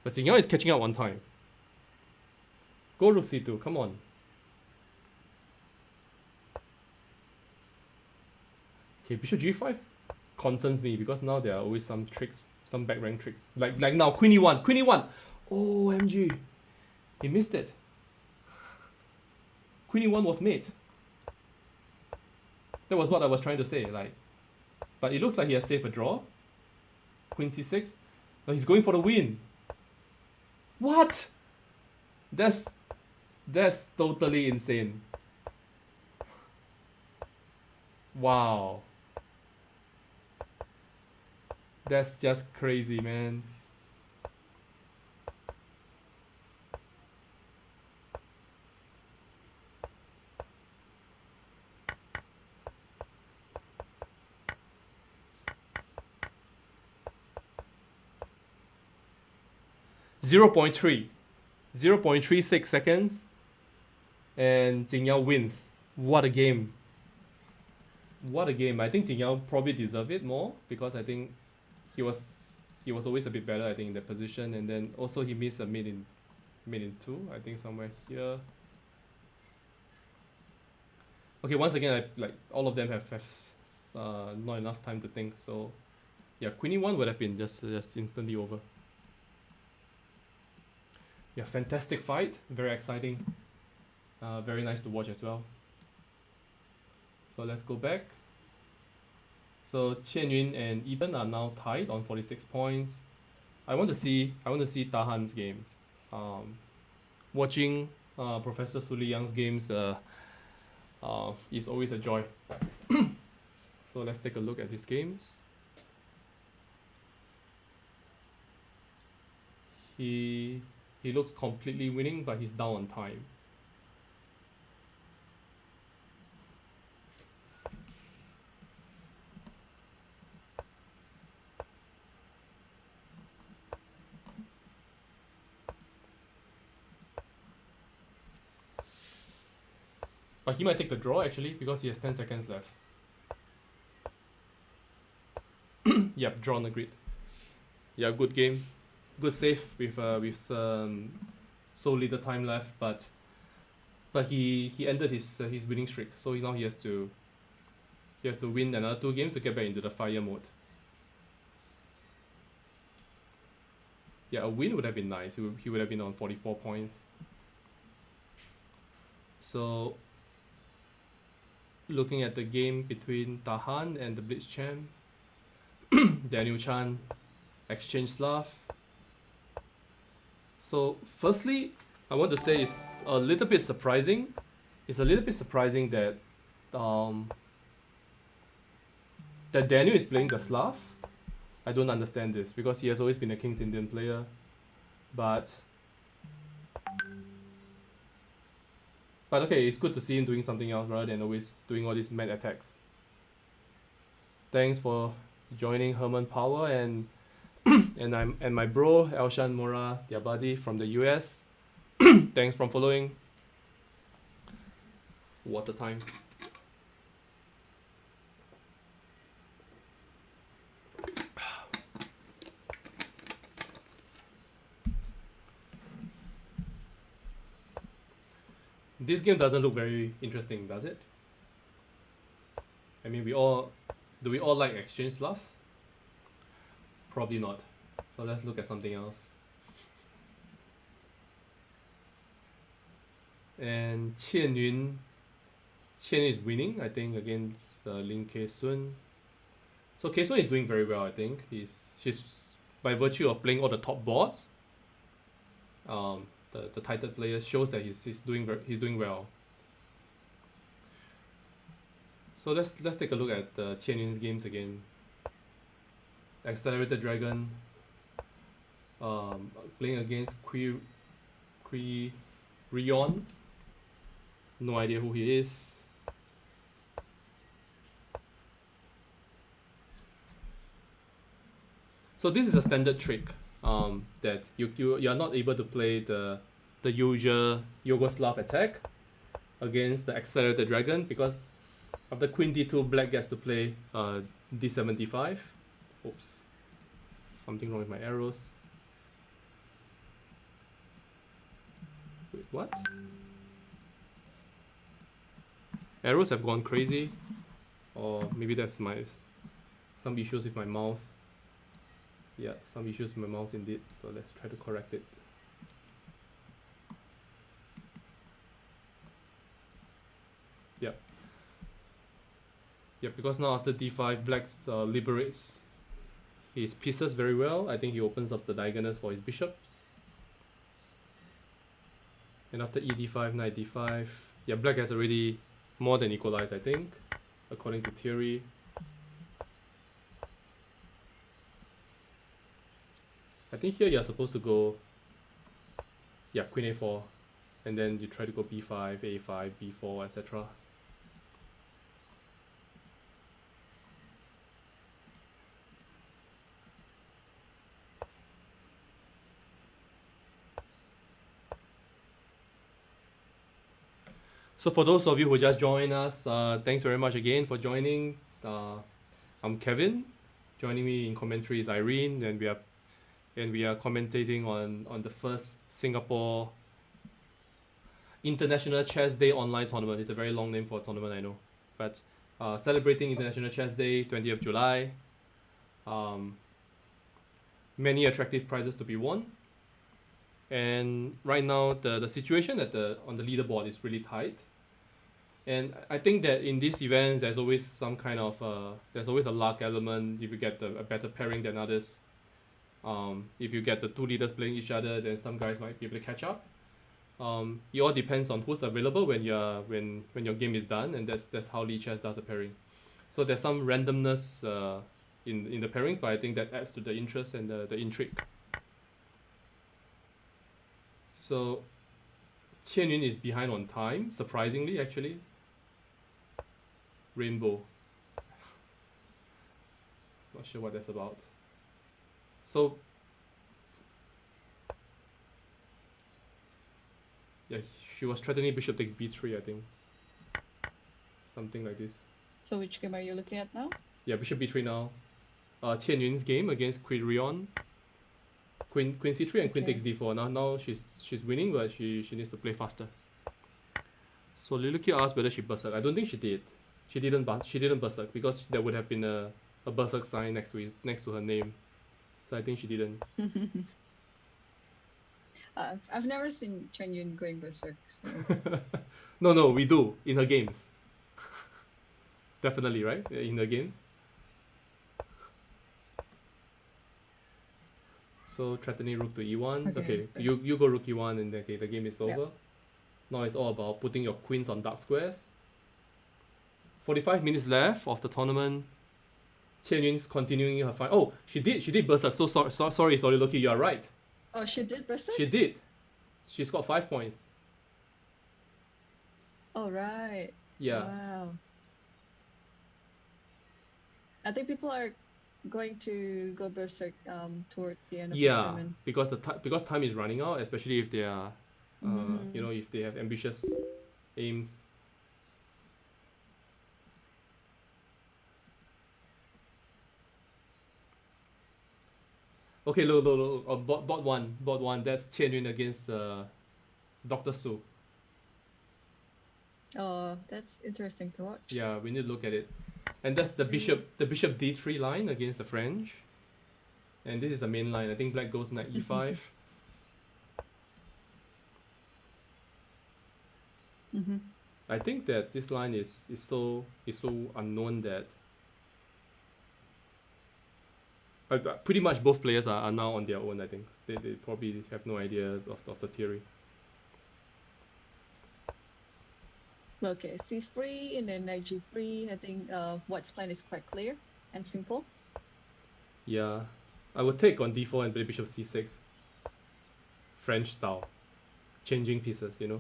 S1: But Jing Yao is catching up on time. Go rook c2, come on. Okay, bishop g5 concerns me because now there are always some tricks, some back rank tricks. Like now, queen e1, queen e1. OMG, he missed it. Queen e1 was mate. That was what I was trying to say. Like, but it looks like he has saved a draw. Queen c6. No, he's going for the win. What? That's totally insane. Wow. That's just crazy, man. Zero point 0.36 seconds, and Jing Yao wins. What a game! What a game! I think Jing Yao probably deserved it more because I think he was always a bit better. I think in that position, and then also he missed a mid in 2. I think somewhere here. Okay, once again, like all of them have not enough time to think. So yeah, Queen e1 would have been just instantly over. Yeah, fantastic fight, very exciting, very nice to watch as well. So let's go back. So Qian Yun and Eden are now tied on 46 points. I want to see Tahan's games. Watching Professor Su Liang's games is always a joy. So let's take a look at his games. He looks completely winning, but he's down on time. But he might take the draw actually because he has 10 seconds left. Yep, draw on the grid. Yeah, good game. Good save with so little time left, but he ended his winning streak. So now he has to win another 2 games to get back into the fire mode. Yeah, a win would have been nice. He would have been on 44 points. So looking at the game between Tahan and the Blitz champ, Daniel Chan, Exchange Slav. So firstly, I want to say it's a little bit surprising. It's a little bit surprising that that Daniel is playing the Slav. I don't understand this because he has always been a King's Indian player. But okay, it's good to see him doing something else rather than always doing all these mad attacks. Thanks for joining Herman Power and and my bro Elshan Mora, their buddy from the US. Thanks for following. Water time. This game doesn't look very interesting, does it? I mean, do we all like exchange Slavs? Probably not. So let's look at something else. And Qian Yun is winning, I think, against Lin Ke-sun. So Ke-sun is doing very well, I think. She's by virtue of playing all the top boards. The titled player shows that he's doing well. So let's take a look at Qian Yun's games again. Accelerated Dragon, playing against Rion. No idea who he is. So this is a standard trick that you are not able to play the usual Yugoslav attack against the Accelerated Dragon because after Queen D2, Black gets to play D75. Oops, something wrong with my arrows. Wait, what? Arrows have gone crazy, or maybe that's some issues with my mouse. Yeah, some issues with my mouse indeed. So let's try to correct it. Yeah. Yeah, because now after D5, Black liberates his pieces very well. I think he opens up the diagonals for his bishops. And after ED5, Knight D5, yeah, Black has already more than equalized, I think, according to theory. I think here you're supposed to go, yeah, Queen A4, and then you try to go B5, A5, B4, etc. So for those of you who just joined us, thanks very much again for joining. I'm Kevin. Joining me in commentary is Irene, and we are commentating on the first Singapore International Chess Day online tournament. It's a very long name for a tournament, I know, but celebrating International Chess Day, 20th of July. Many attractive prizes to be won. And right now the situation on the leaderboard is really tight. And I think that in these events there's always some kind of there's always a luck element if you get a better pairing than others. If you get the two leaders playing each other, then some guys might be able to catch up. It all depends on who's available when your game is done, and that's how Lichess does the pairing. So there's some randomness in the pairings, but I think that adds to the interest and the intrigue. So Qian Yun is behind on time, surprisingly actually. Rainbow. Not sure what that's about. So yeah, she was threatening bishop takes b3, I think. something like this.
S3: So which game are you looking at now?
S1: Yeah, bishop b3 now. Qian Yun's game against Quirion. Queen c3 and queen
S3: Okay.
S1: takes d4. Now she's winning, but she needs to play faster. So Liluki asked whether she berserk. I don't think she did. She didn't berserk because there would have been a berserk sign next to her name. So I think she didn't.
S3: I've never seen Chen Yun going berserk. So.
S1: No, we do in her games. Definitely, right? In her games. So threatening rook to e1. Okay, you go rook e1 and okay, the game is over. Now it's all about putting your queens on dark squares. 45 minutes left of the tournament. Qian Yun's continuing her fight. Oh, she did berserk. So sorry, Loki, you are right.
S3: Oh, she did berserk?
S1: She did. She scored 5 points.
S3: Oh, right.
S1: Yeah.
S3: Wow. I think people are going to go berserk towards the end of the tournament.
S1: Because because time is running out, especially if they are, you know, if they have ambitious aims. Okay, look. Bot one. That's Qian Yun against Dr. Su.
S3: Oh, that's interesting to watch.
S1: Yeah, we need to look at it. And that's the bishop d3 line against the French. And this is the main line. I think black goes knight e5. I think that this line is so unknown that pretty much both players are now on their own. I think they probably have no idea of the theory.
S3: Okay, c3 and then knight g3. I think White's plan is quite clear and simple.
S1: Yeah, I would take on d4 and play bishop c6. French style, changing pieces, you know.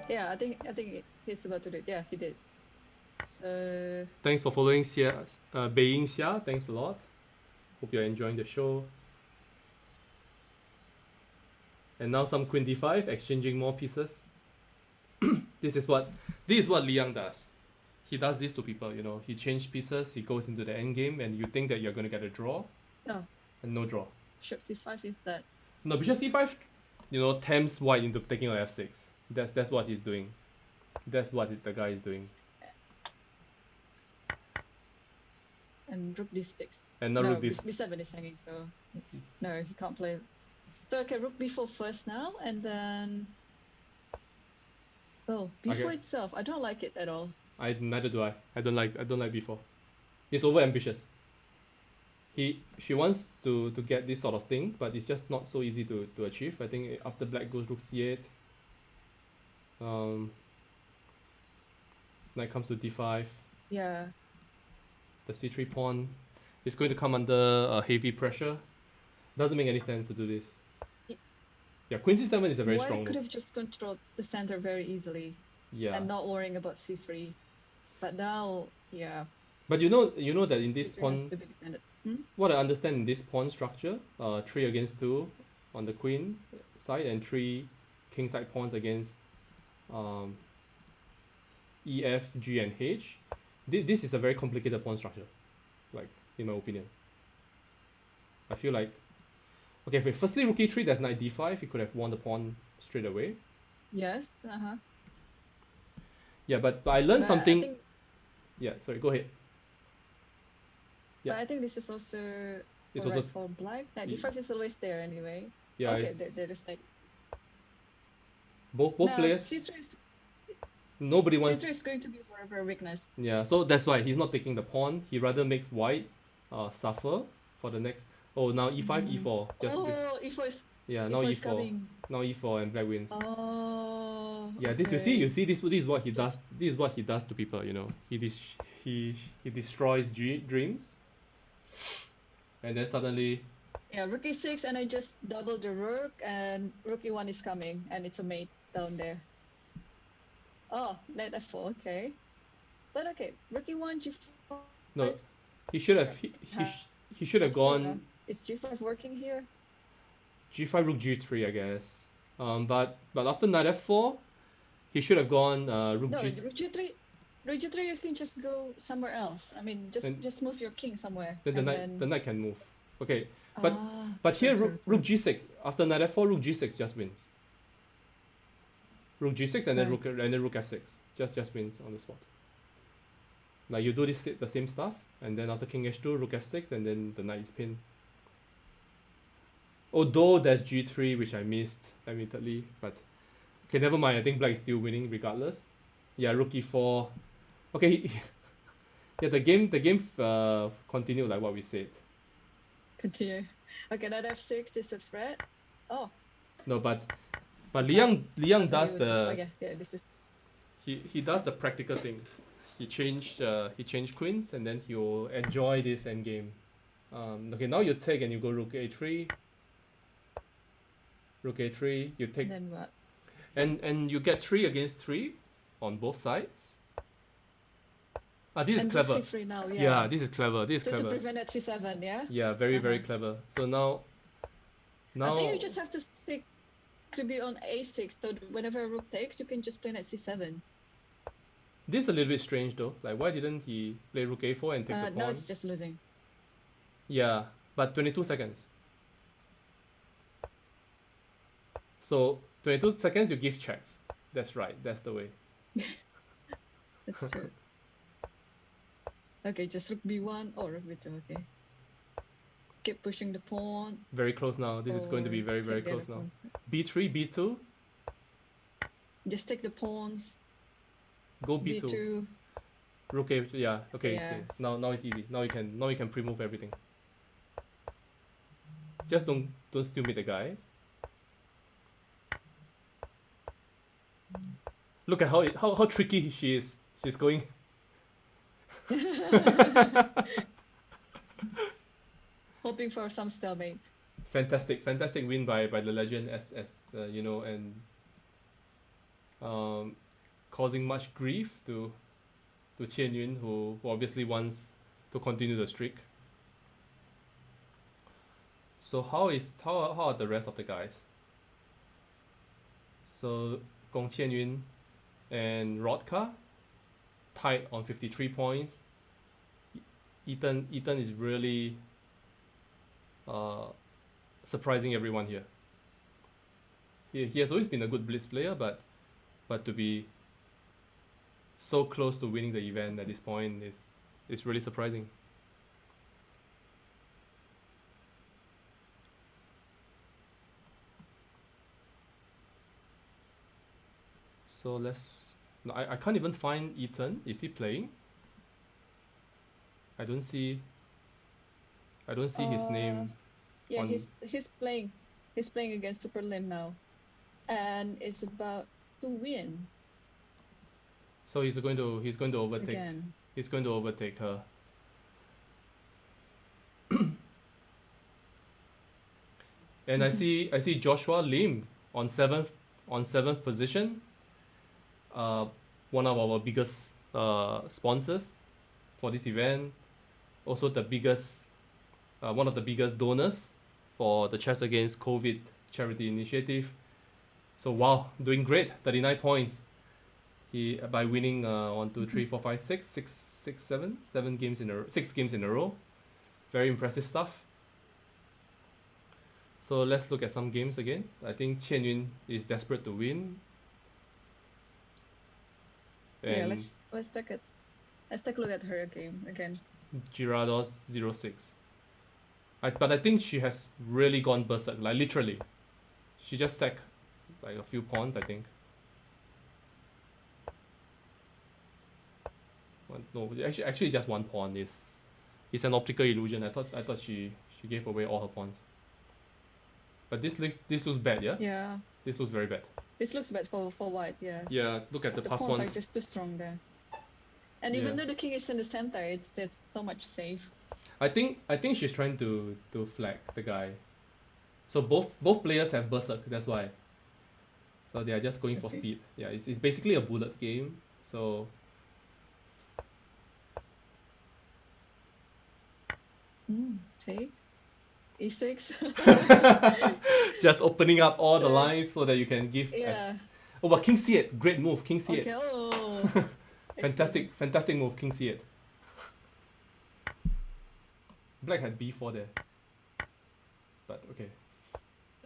S3: Yeah, I think he's about to do it. Yeah, he did. So
S1: thanks for following Beiying Xia. Thanks a lot. Hope you're enjoying the show. And now some queen d5, exchanging more pieces. This is what Liang does. He does this to people, you know. He changes pieces, he goes into the endgame, and you think that you're going to get a draw.
S3: No.
S1: And no draw.
S3: Bishop c5 is that.
S1: No, bishop c5, you know, tempts white into taking on f6. That's what he's doing. That's what the guy is doing.
S3: And rook d6.
S1: And now
S3: no,
S1: rook
S3: b7 is hanging, so no, he can't play. So okay, rook b4 first now, and then b4 itself, I don't like it at all.
S1: Neither do I. I don't like b4. It's over ambitious. She wants to get this sort of thing, but it's just not so easy to achieve. I think after black goes rook c8, knight comes to d5.
S3: Yeah.
S1: The c3 pawn is going to come under heavy pressure. Doesn't make any sense to do this. Yeah, queen c7 is a very strong move.
S3: White could have just controlled the center very easily.
S1: Yeah.
S3: And not worrying about c3. But now, yeah.
S1: But you know that in this
S3: C3
S1: pawn,
S3: has to be defended.
S1: what I understand in this pawn structure, 3 against 2 on the queen side and 3 king side pawns against E, F, G, and H. This is a very complicated pawn structure, like in my opinion. I feel like, okay, firstly rook e3, there's knight d5. He could have won the pawn straight away.
S3: Yes.
S1: Yeah, but I learned something.
S3: I think,
S1: yeah, sorry, go ahead. Yeah.
S3: But I think this is also
S1: It's
S3: alright
S1: also
S3: for black. Knight d5 is always there anyway.
S1: yeah.
S3: Okay, there is like
S1: Both players.
S3: C3 is
S1: Nobody wants.
S3: C3 is going to be forever a weakness.
S1: Yeah, so that's why he's not taking the pawn. He rather makes white suffer for the next. Oh, now e5, e4.
S3: E4 is.
S1: Yeah, now
S3: E4 is
S1: e4.
S3: coming.
S1: Now e4 and black wins.
S3: Oh.
S1: Yeah, this
S3: okay.
S1: you see this is what he does. This is what he does to people. You know, he destroys dreams. And then suddenly.
S3: Yeah, rook e6, and I just doubled the rook, and rook e1 is coming, and it's a mate down there. Oh, knight f4, okay. But okay, rook e1, g4.
S1: No, he should have he should have gone.
S3: Is g5 working here?
S1: G5 rook g3, I guess. But after knight f4, He should have gone rook
S3: No,
S1: g.
S3: rook g3 you can just go somewhere else. I mean,
S1: Then-
S3: just move your king somewhere.
S1: Then the
S3: and
S1: knight
S3: then...
S1: the knight can move. Okay, but
S3: Ah,
S1: but here
S3: true,
S1: rook g6 after knight f4 rook g6 just wins. Rook g6 and then
S3: Right.
S1: rook f6 just wins on the spot. Like you do the same stuff and then after king h2 rook f6 and then the knight is pinned. Although there's g3 which I missed admittedly, but okay, never mind. I think black is still winning regardless. Yeah, rook e4. Okay, yeah, the game continued like what we said.
S3: Continue. Okay, knight f6 is a threat. Oh,
S1: No, but Liang does
S3: oh
S1: the
S3: yeah, this is...
S1: he does the practical thing. He changed queens and then he'll enjoy this endgame. Okay, now you take and you go rook a3. Rook a3, you take
S3: Then what?
S1: and you get 3 against 3 on both sides. This is
S3: And
S1: clever.
S3: rook c3 now, yeah.
S1: Yeah, this is clever. This is
S3: To
S1: clever.
S3: prevent at c7, yeah?
S1: Yeah, very very
S3: Uh-huh.
S1: clever. So now
S3: I think you just have to stick to be on a6, so whenever a rook takes, you can just play knight c7.
S1: this is a little bit strange though. Like why didn't he play rook a4 and take the pawn?
S3: No, it's just losing.
S1: Yeah, but 22 seconds. So 22 seconds you give checks. That's right. That's the way.
S3: That's true. Okay, just rook b1 or rook b2, okay. Keep pushing the pawn.
S1: Very close now. This is going to be
S3: or
S1: very very
S3: take the
S1: close
S3: other
S1: now.
S3: pawn.
S1: b3, b2,
S3: Just take the pawns.
S1: go b2.
S3: b2.
S1: Rook a, yeah, okay,
S3: Yeah.
S1: okay. Now it's easy. Now you can pre-move everything. Just don't still meet the guy. Look at how tricky she is. She's going.
S3: Hoping for some stalemate.
S1: Fantastic win by the legend as you know, and causing much grief to Qian Yun, who obviously wants to continue the streak. So how are the rest of the guys? So Gong Qianyun and Rodka tied on 53 points. Ethan is really surprising everyone here. He has always been a good blitz player, but to be so close to winning the event at this point is really surprising. So no, I can't even find Ethan. Is he playing? I don't see his name.
S3: Yeah,
S1: on-
S3: he's playing. He's playing against Super Lim now, and is about to win
S1: So he's going to overtake.
S3: again.
S1: He's going to overtake her. And I see Joshua Lim on seventh position. One of our biggest sponsors for this event. Also the biggest one of the biggest donors for the Chess Against COVID charity initiative. So wow, doing great, 39 points. He by winning 1, 2, 3, 4, 5, 6 games in a row, 6 games in a row. Very impressive stuff. So let's look at some games again. I think Qian Yun is desperate to win.
S3: Yeah,
S1: And
S3: let's take a look at her game again.
S1: Girados 06. But I think she has really gone berserk, like literally. She just sacked like a few pawns, I think. No, actually just one pawn is an optical illusion. I thought she gave away all her pawns. But this looks bad, yeah?
S3: Yeah,
S1: This looks very bad.
S3: this looks bad for white. Yeah,
S1: Yeah, look at the
S3: the
S1: pass
S3: pawns are
S1: pawns.
S3: just too strong there. And
S1: Yeah.
S3: even though the king is in the center, it's so much safe.
S1: I think she's trying to flag the guy. So both players have berserk, that's why. So they are just going for
S3: I see.
S1: speed. Yeah, it's basically a bullet game. So
S3: Take e6.
S1: just opening up all the lines so that you can give
S3: Yeah,
S1: Oh, but king c8, great move, king c8.
S3: Okay. Oh.
S1: Fantastic move, king c8. Black had b4 there. But okay.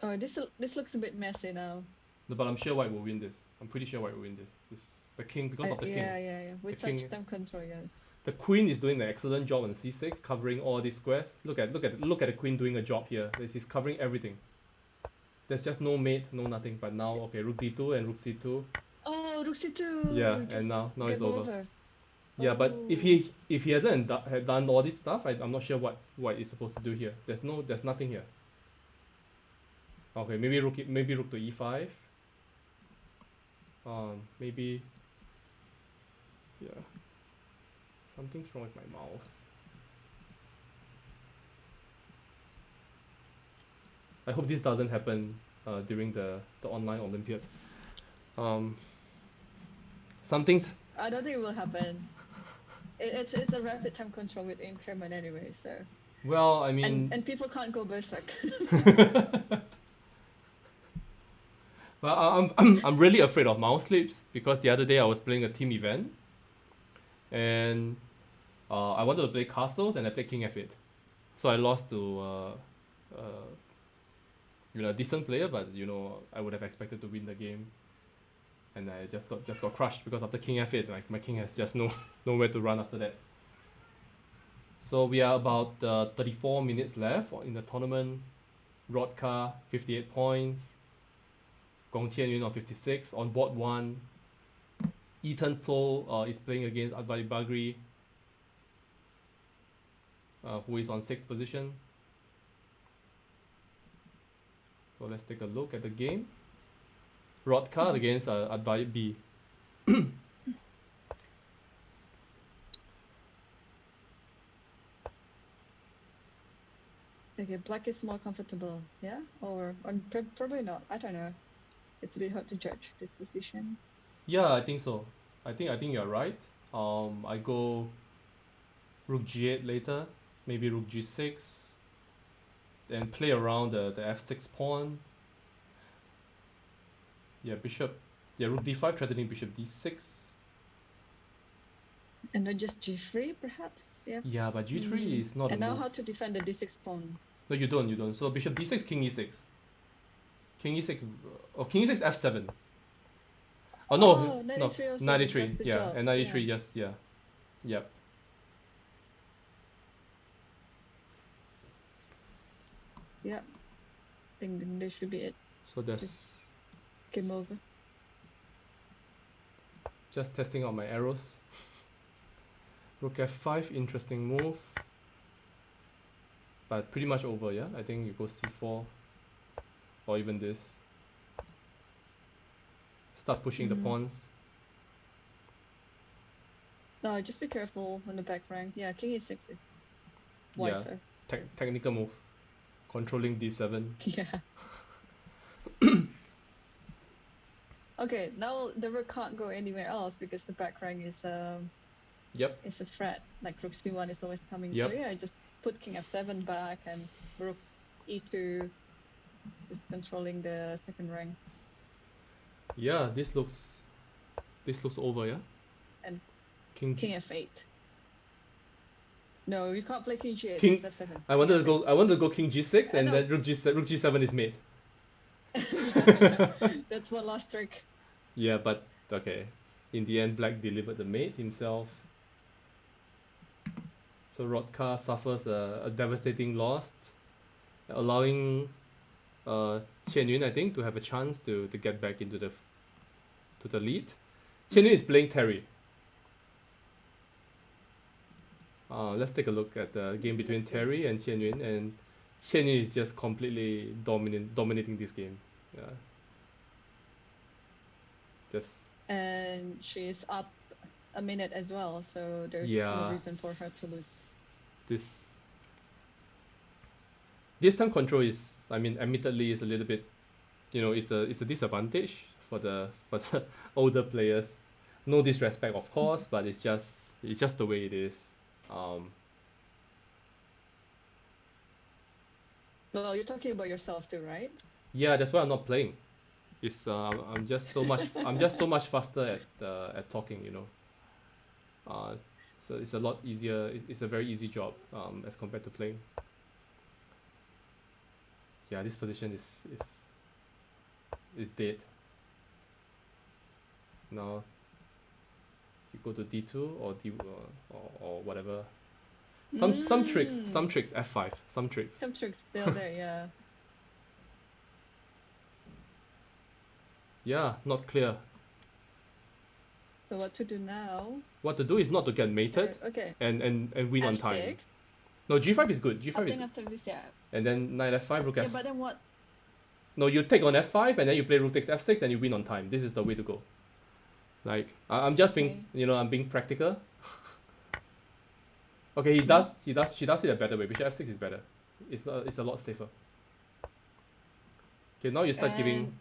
S3: Oh, this looks a bit messy now.
S1: No, but I'm sure white will win this. I'm pretty sure white will win this. This the king because of the king.
S3: Yeah. With
S1: The king
S3: such time
S1: is-
S3: control, yeah.
S1: The queen is doing an excellent job on c6, covering all these squares. Look at the queen doing a job here. He's covering everything. There's just no mate, no nothing. But now, okay, rook d2 and rook c2.
S3: Oh, rook c2.
S1: Yeah,
S3: Just
S1: and now it's
S3: game
S1: over. Yeah, but if he hasn't had done all this stuff, I'm not sure what white is supposed to do here. There's nothing here. Okay, maybe rook to e5. Maybe. Yeah. Something's wrong with my mouse. I hope this doesn't happen during the online Olympiad. Something's.
S3: I don't think it will happen. It's a rapid time control with increment anyway, so.
S1: Well, I mean.
S3: And people can't go berserk.
S1: Well, I'm really afraid of mouse slips because the other day I was playing a team event, and I wanted to play castles and I played king f8, so I lost to a decent player, but I would have expected to win the game, and I just got crushed because of the king f8. Like my king has just nowhere to run after that. So we are about 34 minutes left in the tournament. Rodka 58 points. Gong Qianyun on 56 on board 1. Ethan Plo is playing against Advait Bagri, who is on 6th position. So let's take a look at the game. Rodka against Advait B.
S3: Okay, black is more comfortable, yeah? Or probably not. I don't know. It's a bit hard to judge this position.
S1: Yeah, I think so. I think you're right. I go rook g8 later, maybe rook g6, then play around the f6 pawn. Yeah, rook d5 threatening bishop d6.
S3: And not just g3, perhaps, yeah?
S1: Yeah, but g3 is not
S3: And
S1: a
S3: now
S1: move.
S3: how to defend the d6 pawn?
S1: No, you don't. So bishop d6, king e6. King e6, king e6 f7. Oh no,
S3: Oh, 93
S1: no,
S3: also
S1: 93,
S3: does the
S1: yeah,
S3: job,
S1: and 93
S3: yeah.
S1: just, yeah. Yep.
S3: Yeah. I think then this should be it.
S1: So that's
S3: Game over.
S1: just testing out my arrows. Rook f5, interesting move. But pretty much over, yeah? I think it goes c4. Or even this. Start pushing the pawns.
S3: No, just be careful on the back rank. Yeah, king e6 is wiser.
S1: Technical move. Controlling d7.
S3: Yeah. Okay, now the rook can't go anywhere else because the back rank is
S1: Yep.
S3: is a threat. Like rook c1 is always coming
S1: Yep.
S3: through. Yeah, just put king f7 back and rook e2 is controlling the second rank.
S1: Yeah, this looks over, yeah?
S3: And
S1: King
S3: f8. No, you can't play king g8.
S1: King-
S3: It's f7.
S1: I wanted to go king g6 and
S3: know.
S1: then rook g7 is mate.
S3: That's one last trick.
S1: Yeah, but okay. In the end, black delivered the mate himself. So Rodka suffers a devastating loss, allowing Qianyun, I think, to have a chance to get back into the lead. Qianyun is playing Terry. Let's take a look at the game between Terry and Qianyun, and Qianyun is just completely dominating this game. Yeah. Just
S3: And she's up a minute as well, so there's
S1: Yeah.
S3: no reason for her to lose.
S1: this time control is, I mean, admittedly is a little bit, it's a disadvantage for the older players. No disrespect, of course, but it's just the way it is.
S3: Well, you're talking about yourself too, right?
S1: Yeah, that's why I'm not playing. It's I'm just so much faster at talking, you know. So it's a lot easier. It's a very easy job as compared to playing. Yeah, this position is dead. Now you go to D2 or or whatever. Some tricks, F5, some tricks.
S3: Some tricks still there, yeah.
S1: Yeah, not clear.
S3: So what to do now?
S1: What to do is not to get mated
S3: Okay.
S1: and win on time.
S3: F6.
S1: No, G5 is good. G5 is,
S3: Something after this, yeah.
S1: and then knight F5, rook
S3: Yeah,
S1: F.
S3: but then what?
S1: No, you take on F5 and then you play rook takes F6 and you win on time. This is the way to go. Like I'm just being, you know, I'm being practical. Okay, she does it a better way. Bishop F6 is better. It's a lot safer. Okay, now you start giving.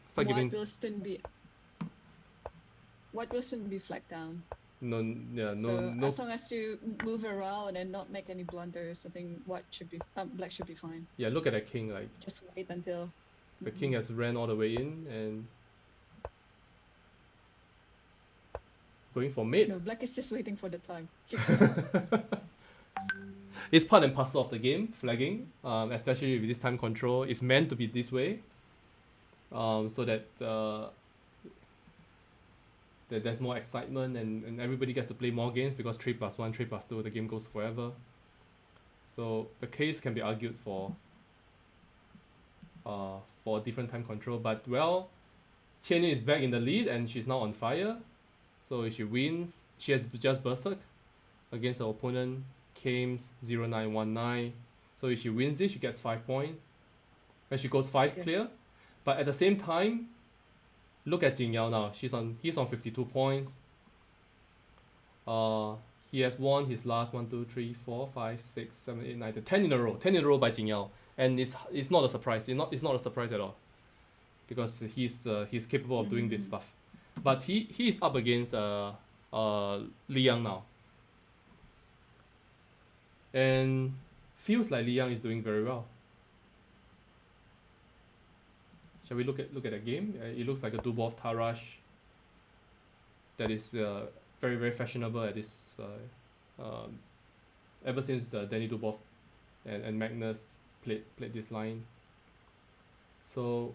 S3: White will soon be flagged down.
S1: No, yeah,
S3: So
S1: no.
S3: as long as you move around and not make any blunders, I think black should be fine.
S1: Yeah, look at that king. Like
S3: Just wait until
S1: the king has ran all the way in and going for mate.
S3: no, black is just waiting for the time.
S1: It's part and parcel of the game, flagging, especially with this time control. It's meant to be this way, so that that there's more excitement and everybody gets to play more games because 3+1, 3+2, the game goes forever. So the case can be argued for different time control, but well, Qianyu is back in the lead and she's now on fire. So if she wins, she has just berserk against her opponent, Kames 0919. So if she wins this, she gets 5 points. And she goes 5 clear. But at the same time, look at Jing Yao now. He's on 52 points. He has won his last 1, 2, 3, 4, 5, 6, 7, 8, 9, 10 in a row. 10 in a row by Jing Yao. And it's not a surprise. It's not a surprise at all. Because he's capable of doing this stuff. But he is up against Li Yang now. And feels like Li Yang is doing very well. Shall we look at the game? It looks like a Dubov Tarash that is very, very fashionable at this ever since the Danny Dubov and Magnus played this line. So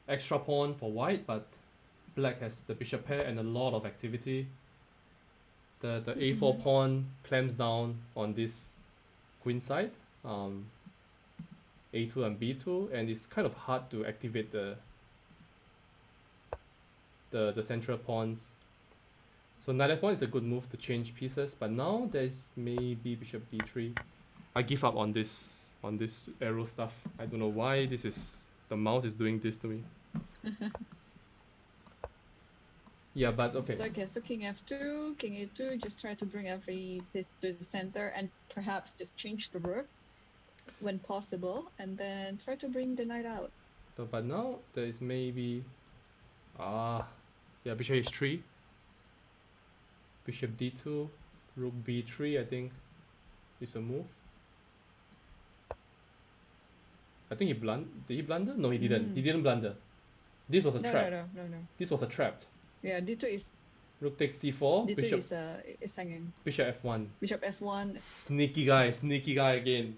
S1: extra pawn for white, but black has the bishop pair and a lot of activity. The a4 pawn clamps down on this queen side, a2 and b2, and it's kind of hard to activate the central pawns. So knight f1 is a good move to change pieces, but now there's maybe bishop b3. I give up on this arrow stuff. I don't know why the mouse is doing this to me. Yeah, but okay.
S3: So king f2, king a2, just try to bring every piece to the center and perhaps just change the rook when possible, and then try to bring the knight out.
S1: So, but now there is maybe yeah, bishop h3, bishop d2, rook b3. I think is a move. I think did he blunder? No, he didn't. He didn't blunder. This was a trap.
S3: No.
S1: This was a trap.
S3: Yeah, d2 is
S1: Rook takes c4.
S3: d2
S1: Bishop
S3: is hanging.
S1: bishop f1.
S3: Bishop f1.
S1: Sneaky guy again.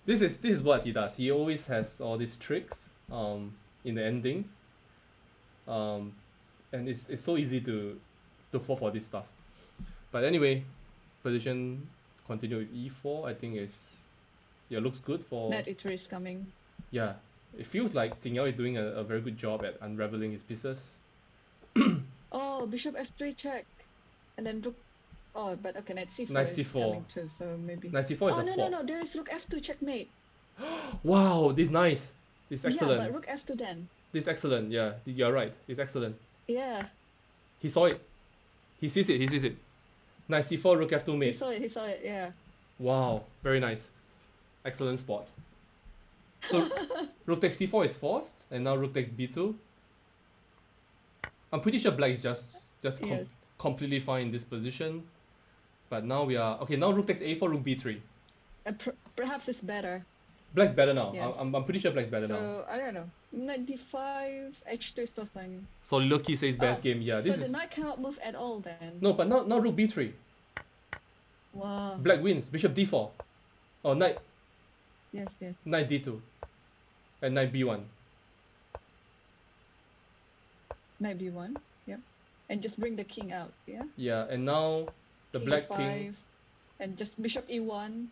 S1: This is what he does. He always has all these tricks in the endings. And it's so easy to fall for this stuff. But anyway, position continue with e4. I think looks good for
S3: Knight e3 is coming.
S1: Yeah. It feels like Jing Yao is doing a very good job at unraveling his pieces.
S3: Oh, bishop f3 check. And then rook. Oh, but okay, knight c4
S1: Knight
S3: is
S1: c4.
S3: coming too, so maybe.
S1: Knight c4 is
S3: Oh,
S1: a
S3: no,
S1: fork.
S3: there is rook f2 checkmate.
S1: Wow, this is nice. This is excellent.
S3: Yeah, but rook f2 then.
S1: This is excellent. Yeah, you're right. It's excellent.
S3: Yeah,
S1: He saw it. He sees it. Knight c4, rook f2
S3: he
S1: mate.
S3: saw it, yeah.
S1: Wow, very nice. Excellent spot. So rook takes c4 is forced, and now rook takes b2. I'm pretty sure black is just
S3: Yes.
S1: completely fine in this position. But now we are okay. Now rook takes a4, rook b3.
S3: Perhaps it's better.
S1: Black's better now.
S3: Yes.
S1: I'm pretty sure black's better now.
S3: So I don't know. Knight d5, h2 is still standing.
S1: So Loki says best
S3: Oh,
S1: game. Yeah,
S3: So
S1: this
S3: the
S1: is
S3: knight cannot move at all then.
S1: no, but now rook b3.
S3: Wow.
S1: Black wins. Bishop d4. Oh, knight
S3: Yes, yes.
S1: knight d2, and knight b1.
S3: Knight b1. Yep. And just bring the king out. Yeah.
S1: Yeah, and now the
S3: King
S1: black
S3: e5,
S1: king.
S3: and just bishop e1.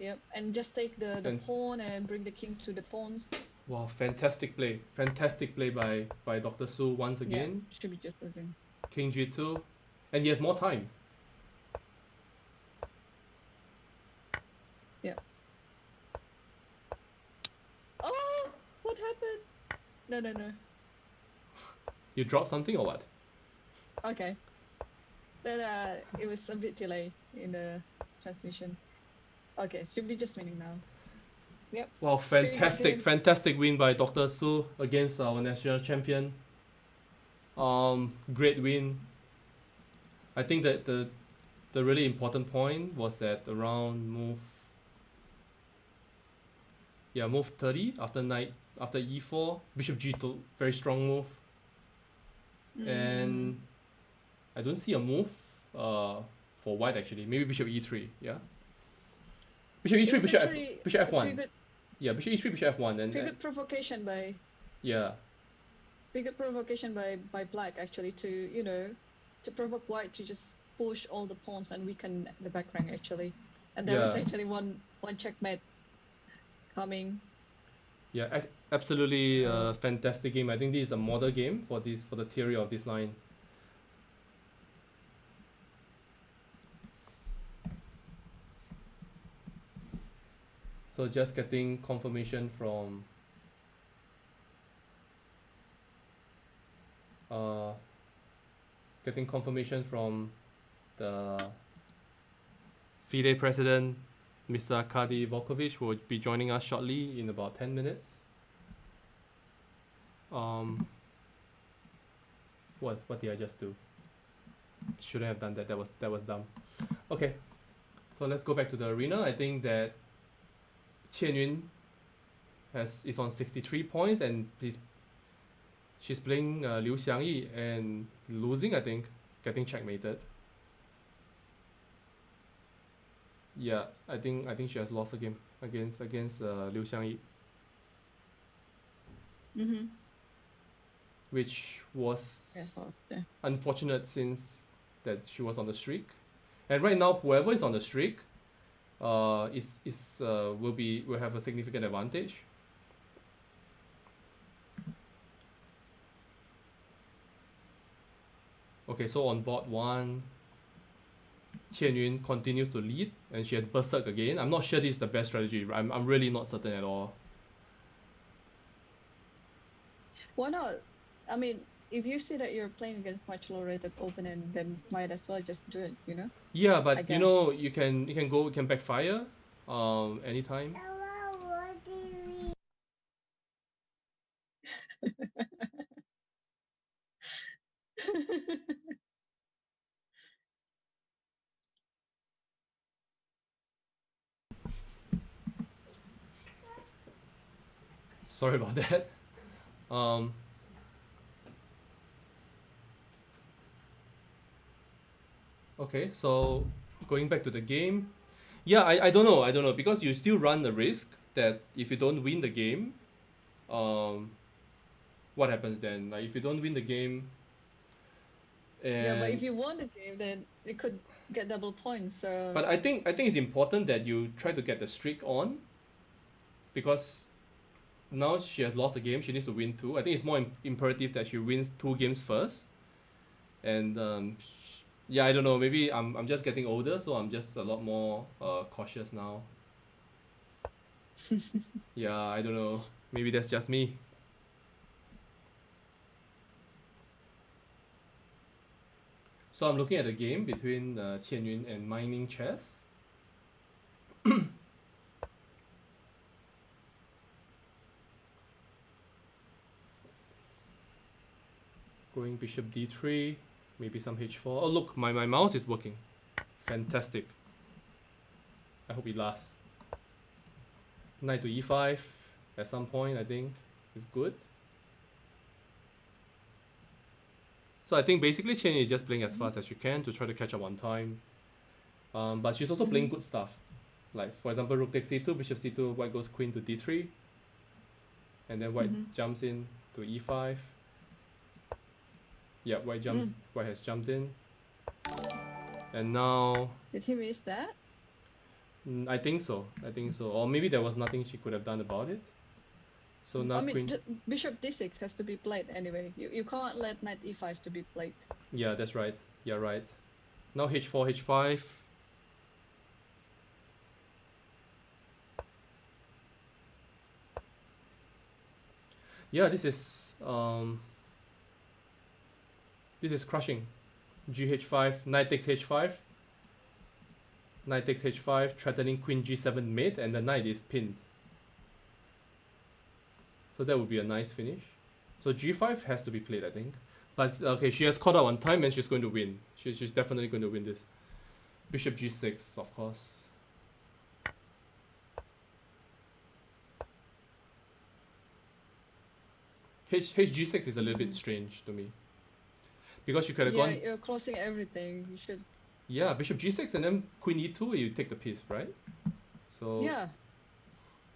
S3: Yep. And just take the
S1: And-
S3: pawn and bring the king to the pawns.
S1: Wow, fantastic play by Dr. Su once again.
S3: Yeah, should be just losing.
S1: King g2, and he has more time.
S3: Oh, what happened? No, no, no.
S1: You dropped something or what?
S3: Okay. Then it was a bit delay in the transmission. Okay, should be just winning now. Yep.
S1: Wow, fantastic,
S3: game.
S1: fantastic win by Dr. Su against our national champion. Great win. I think that the really important point was that around move. Yeah, move 30 after e4, bishop g2, very strong move. And I don't see a move for white actually. Maybe bishop e3, yeah. Bishop
S3: It
S1: e3,
S3: was
S1: bishop
S3: actually
S1: bishop
S3: a
S1: f1. Yeah, bishop e3, bishop f1, and
S3: pretty good provocation by
S1: yeah,
S3: black actually to to provoke white to just push all the pawns and weaken the back rank actually. And there was
S1: Yeah.
S3: actually one checkmate coming.
S1: yeah, absolutely fantastic game. I think this is a model game for the theory of this line. So just getting confirmation from the FIDE president, Mr. Arkady Volkovich, who will be joining us shortly in about 10 minutes. What did I just do? Shouldn't have done that. That was dumb. Okay, so let's go back to the arena. I think that Qian Yun is on 63 points, and she's playing Liu Xiangyi and losing, I think, getting checkmated. Yeah, I think she has lost a game against Liu Xiangyi,
S3: Mm-hmm.
S1: which was
S3: Yes, lost there.
S1: unfortunate since that she was on the streak. And right now, whoever is on the streak, will have a significant advantage. Okay, so on board one, Qian Yun continues to lead, and she has berserk again. I'm not sure this is the best strategy. I'm really not certain at all.
S3: Why not? I mean, if you see that you're playing against much lower rated opponent, then might as well just do it, you know?
S1: Yeah,
S3: I
S1: but you
S3: guess.
S1: know, you can backfire anytime. Sorry about that. Okay, so going back to the game, yeah, I don't know because you still run the risk that if you don't win the game, what happens then? Like if you don't win the game, and
S3: Yeah, but if you won the game, then you could get double points. So
S1: but I think it's important that you try to get the streak on, because now she has lost a game, she needs to win two. I think it's more imperative that she wins 2 games first. And yeah, I don't know, maybe I'm just getting older, so I'm just a lot more cautious now. Yeah, I don't know. Maybe that's just me. So I'm looking at the game between Qian Yun and Mining Chess. Going bishop d3, maybe some h4. Oh look, my mouse is working. Fantastic. I hope it lasts. Knight to e5 at some point, I think, is good. So I think basically Qian Yun is just playing as fast as she can to try to catch up on time. But she's also playing good stuff. Like, for example, rook takes c2, bishop c2, white goes queen to d3. And then white jumps in to e5. Yeah, white has jumped in. And now...
S3: Did he miss that?
S1: I think so. Or maybe there was nothing she could have done about it. So now
S3: I mean,
S1: queen...
S3: bishop d6 has to be played anyway. You can't let knight e5 to be played.
S1: Yeah, that's right. Yeah, right. Now h4, h5. Yeah, this is crushing. Gh5, knight takes h5. Knight takes h5, threatening queen g7 mate, and the knight is pinned. So that would be a nice finish. So g5 has to be played, I think. But okay, she has caught up on time and she's going to win. She's definitely going to win this. Bishop g6, of course. Hg6 is a little bit strange to me. Because you could have gone...
S3: you're closing everything. You should...
S1: Yeah, bishop g6 and then queen e2, you take the piece, right? So...
S3: Yeah.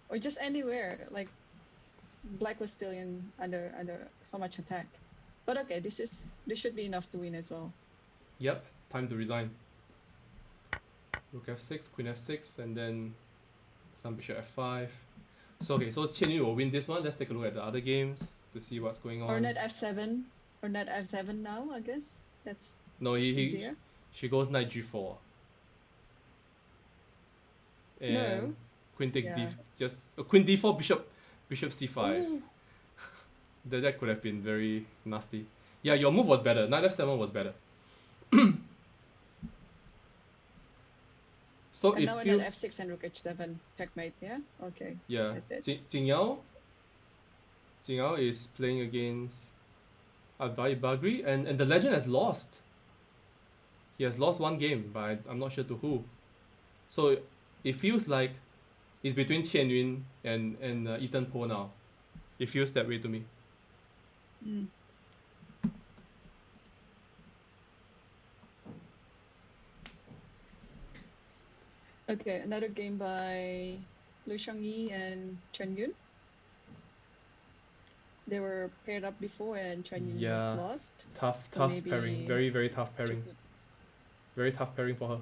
S3: Or just anywhere. Like, black was still under so much attack. But okay, this should be enough to win as well.
S1: Yep, time to resign. Rook f6, queen f6, and then some bishop f5. So okay, so Qian Yun will win this one. Let's take a look at the other games to see what's going on.
S3: Or knight f7. Or knight f7 now, I guess. That's
S1: no,
S3: easier.
S1: She goes knight g4. And
S3: No.
S1: Queen takes
S3: Yeah.
S1: queen d4, bishop c5.
S3: Ooh.
S1: That could have been very nasty. Yeah, your move was better. Knight f7 was better. So
S3: And
S1: it
S3: now
S1: feels...
S3: knight f6 and rook h7. Checkmate, yeah? Okay.
S1: Yeah,
S3: That's it.
S1: Jing Yao is playing against Advai Bagri, and the legend has lost. He has lost one game, but I'm not sure to who. So it feels like it's between Qian Yun and Ethan Po now. It feels that way to me.
S3: Mm. Okay, another game by Liu Shangyi and Chen Yun. They were paired up before and Chen Yun
S1: Yeah.
S3: was lost.
S1: Tough
S3: So
S1: pairing.
S3: maybe-
S1: Very, very tough pairing. Very tough pairing for her.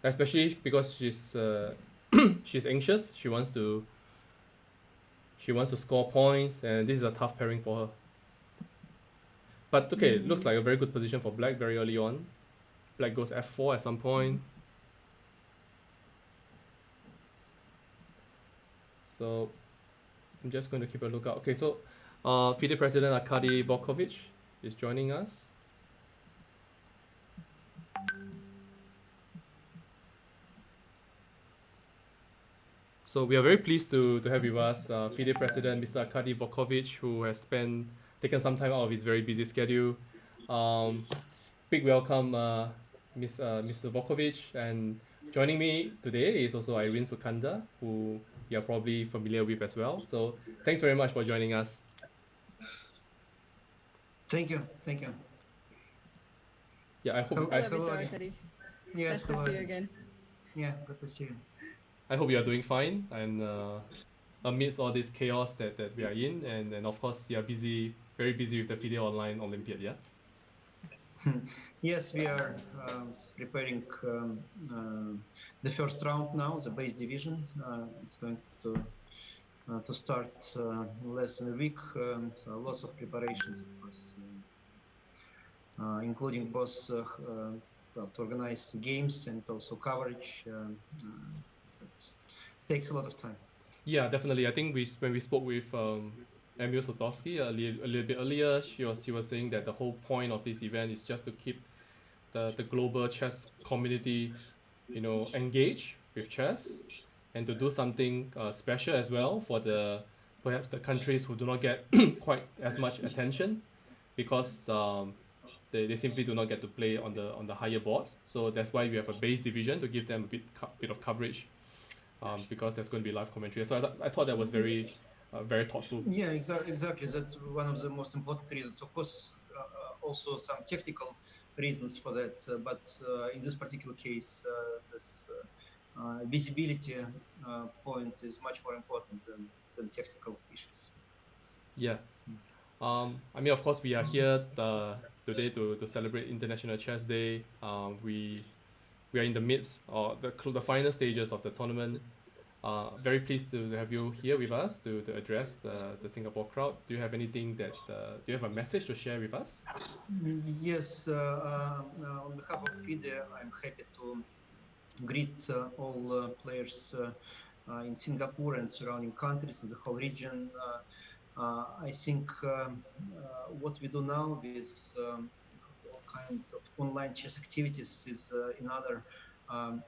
S1: Especially because she's she's anxious. She wants to score points, and this is a tough pairing for her. But okay, it looks like a very good position for black very early on. Black goes f4 at some point. So I'm just going to keep a lookout. Okay, so FIDE President Arkady Volkovich is joining us. So we are very pleased to have with us FIDE President Mr. Arkady Volkovich, who has taken some time out of his very busy schedule. Big welcome, Mr. Volkovich, and joining me today is also Irene Sukanda, who you're probably familiar with as well. So thanks very much for joining us.
S4: Thank you.
S1: Yeah, I hope
S3: Hello,
S4: Hello
S3: Mr.
S4: again.
S3: Arkady.
S4: Yes,
S3: Nice to see you again.
S4: Yeah, good to see you.
S1: I hope you are doing fine, and amidst all this chaos that we are in, and of course you are very busy with the FIDE Online Olympiad, yeah?
S4: Yes, we are preparing the first round now, the base division. It's going to start less than a week, so lots of preparations, of course, including both to organize games and also coverage. It takes a lot of time.
S1: Yeah, definitely. I think when we spoke with Emil Sotowski a little bit earlier, she was saying that the whole point of this event is just to keep the global chess community, engaged with chess, and to do something special as well for perhaps the countries who do not get quite as much attention, because they simply do not get to play on the higher boards. So that's why we have a base division to give them a bit of coverage, because there's going to be live commentary. So I thought that was very thoughtful.
S4: Yeah, exactly. That's one of the most important reasons. Of course, also some technical reasons for that, but in this particular case, this visibility point is much more important than technical issues.
S1: Yeah. I mean, of course, we are here today to celebrate International Chess Day. We are in the midst or the final stages of the tournament. Very pleased to have you here with us to address the Singapore crowd. Do you have anything that do you have a message to share with us?
S4: Yes, on behalf of FIDE, I'm happy to greet all players in Singapore and surrounding countries in the whole region. I think what we do now with all kinds of online chess activities is another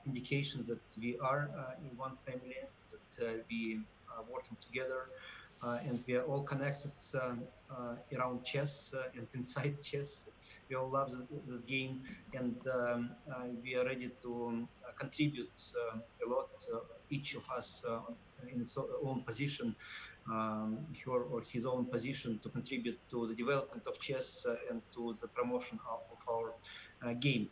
S4: indication that we are in one family, that we are working together, and we are all connected around chess and inside chess. We all love this game, and we are ready to contribute a lot, each of us in its own position, her or his own position, to contribute to the development of chess and to the promotion of our game.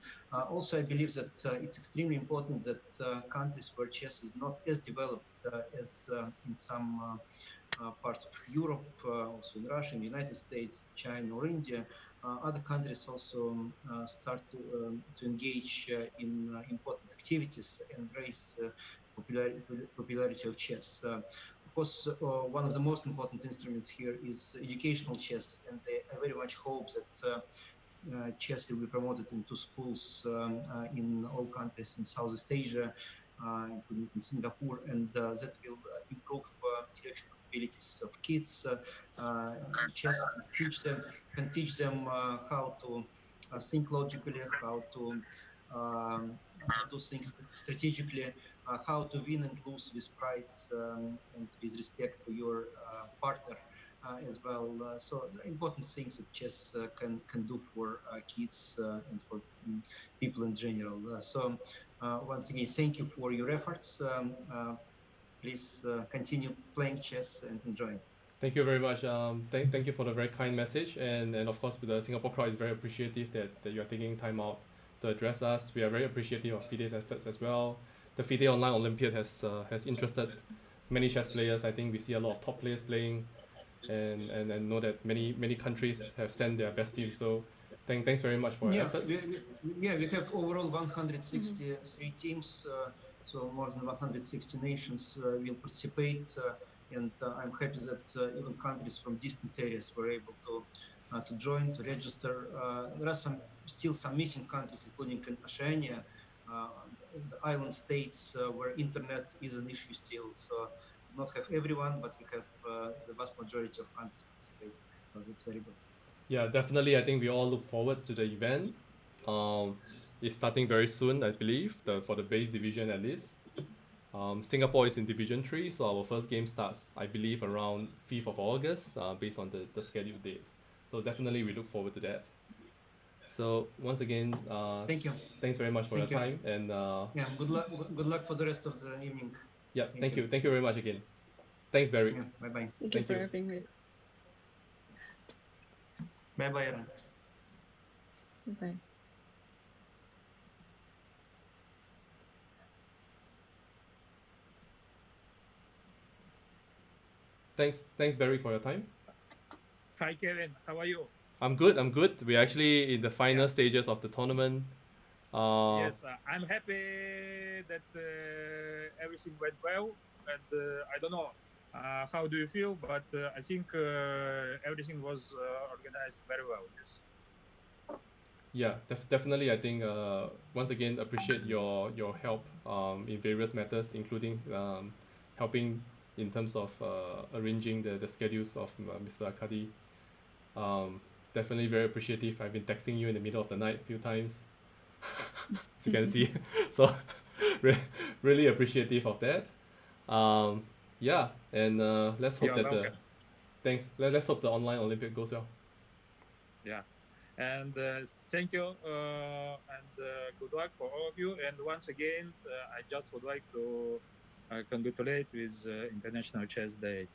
S4: Also, I believe that it's extremely important that countries where chess is not as developed as in some parts of Europe, also in Russia, in the United States, China, or India, other countries also start to engage in important activities and raise popularity of chess. Of course, one of the most important instruments here is educational chess, and I very much hope that chess will be promoted into schools in all countries in Southeast Asia, including in Singapore, and that will improve intellectual capabilities of kids. Chess can teach them how to think logically, how to do things strategically, how to win and lose with pride and with respect to your partner as well. So there are important things that chess can do for kids and for people in general. So once again, thank you for your efforts. Please continue playing chess and enjoying.
S1: Thank you very much. Thank you for the very kind message, and of course, the Singapore crowd is very appreciative that you are taking time out to address us. We are very appreciative of FIDE's efforts as well. The FIDE Online Olympiad has interested many chess players. I think we see a lot of top players playing, and know that many countries have sent their best teams. So thanks very much for your efforts.
S4: We have overall 163 teams, so more than 160 nations will participate, and I'm happy that even countries from distant areas were able to join, to register. There are still some missing countries, including in Oceania, the island states where internet is an issue still. So not have everyone, but we have the vast majority of countries participating. So that's very good.
S1: Yeah, definitely. I think we all look forward to the event. It's starting very soon, I believe, for the base division at least. Singapore is in Division 3, so our first game starts, I believe, around 5th of August, based on the scheduled dates. So definitely we look forward to that. So once again,
S4: thank you.
S1: Thanks very much for your time, and
S4: yeah, good luck for the rest of the evening.
S1: Yeah, thank you very much again. Thanks, Barry.
S4: Yeah, bye bye.
S3: Thank you for having me.
S4: Bye bye, Aaron.
S3: Bye.
S1: Thanks, Barry, for your time.
S5: Hi, Kevin. How are you?
S1: I'm good. We're actually in the final stages of the tournament.
S5: Yes, I'm happy that everything went well, and I don't know how do you feel, but I think everything was organized very well. Yes.
S1: Yeah, definitely. I think once again appreciate your help in various matters, including helping in terms of arranging the schedules of Mr. Arkady. Definitely very appreciative. I've been texting you in the middle of the night a few times, as you can see. So really appreciative of that. Yeah, and let's hope that thanks. Let's hope the online Olympiad goes well.
S5: Yeah. And thank you and good luck for all of you. And once again, I just would like to congratulate with International Chess Day.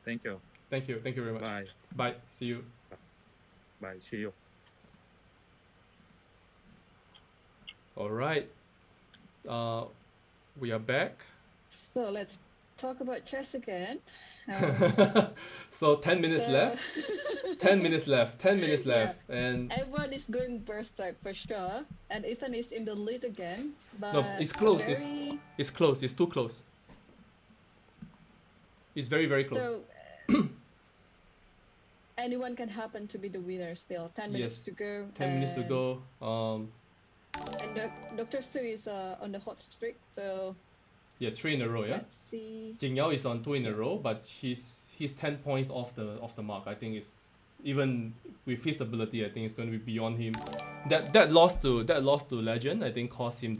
S5: Thank you.
S1: Thank you very much.
S5: Bye.
S1: Bye, see you.
S5: Bye. See you.
S1: All right, we are back.
S3: So let's talk about chess again. Um,
S1: So 10 minutes
S3: so-
S1: left. 10 minutes left. 10 minutes
S3: Yeah.
S1: left. And
S3: Everyone is going berserk for sure, and Ethan is in the lead again. But
S1: it's close, it's-
S3: Very,
S1: it's close. It's too close. It's very, very close.
S3: So anyone can happen to be the winner still. 10 minutes
S1: Yes.
S3: to go.
S1: 10 minutes to
S3: and-
S1: go.
S3: And Dr. Su is on the hot streak, so
S1: Yeah, 3 in a row, yeah?
S3: let's see.
S1: Jing Yao is on 2 in a row, but he's 10 points off the mark. I think it's even with his ability, I think it's going to be beyond him. That loss to Legend, I think cost him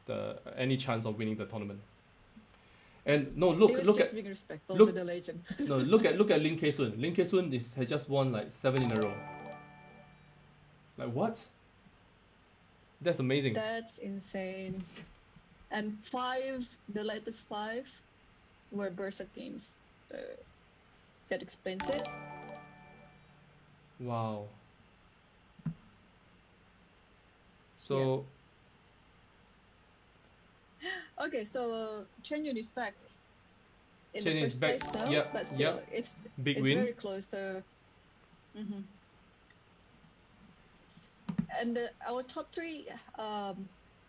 S1: the any chance of winning the tournament. And no,
S3: He
S1: look
S3: was
S1: look
S3: just
S1: at
S3: being respectful
S1: look-
S3: to the legend.
S1: no look at Lin K Sun. Lin K Sun has just won like 7 in a row. Like what? That's amazing.
S3: That's insane. And the latest 5 were Berserk games. So that explains it.
S1: Wow. So
S3: Okay, so Chen Yun is back in
S1: Chen
S3: the
S1: Yun is
S3: first
S1: back.
S3: place now,
S1: Yep,
S3: but still,
S1: yep.
S3: it's
S1: big
S3: it's
S1: win.
S3: very close. So, and our top 3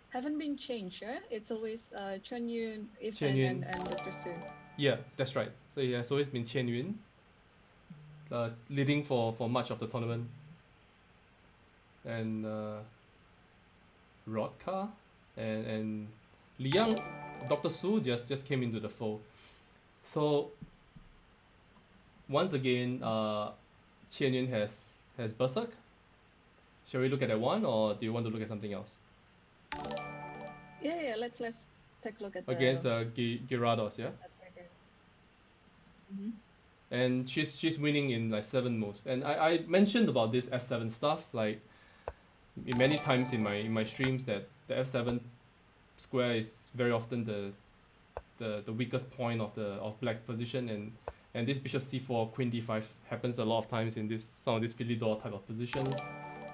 S3: haven't been changed. Yeah? It's always Chen Yun, Ethan,
S1: Yun.
S3: and Dr. Su.
S1: Yeah, that's right. So it has always been Qian Yun, leading for much of the tournament. And Rodka and Liang, Dr. Su just came into the fold. So once again, Qian Yun has Berserk. Shall we look at that one, or do you want to look at something else?
S3: Yeah, let's take a look at
S1: Against
S3: the.
S1: Gyarados, yeah? And she's winning in like 7 moves. And I mentioned about this F7 stuff like many times in my streams that the F7 square is very often the weakest point of black's position, and this bishop c4 queen d5 happens a lot of times in some of these Philidor type of positions.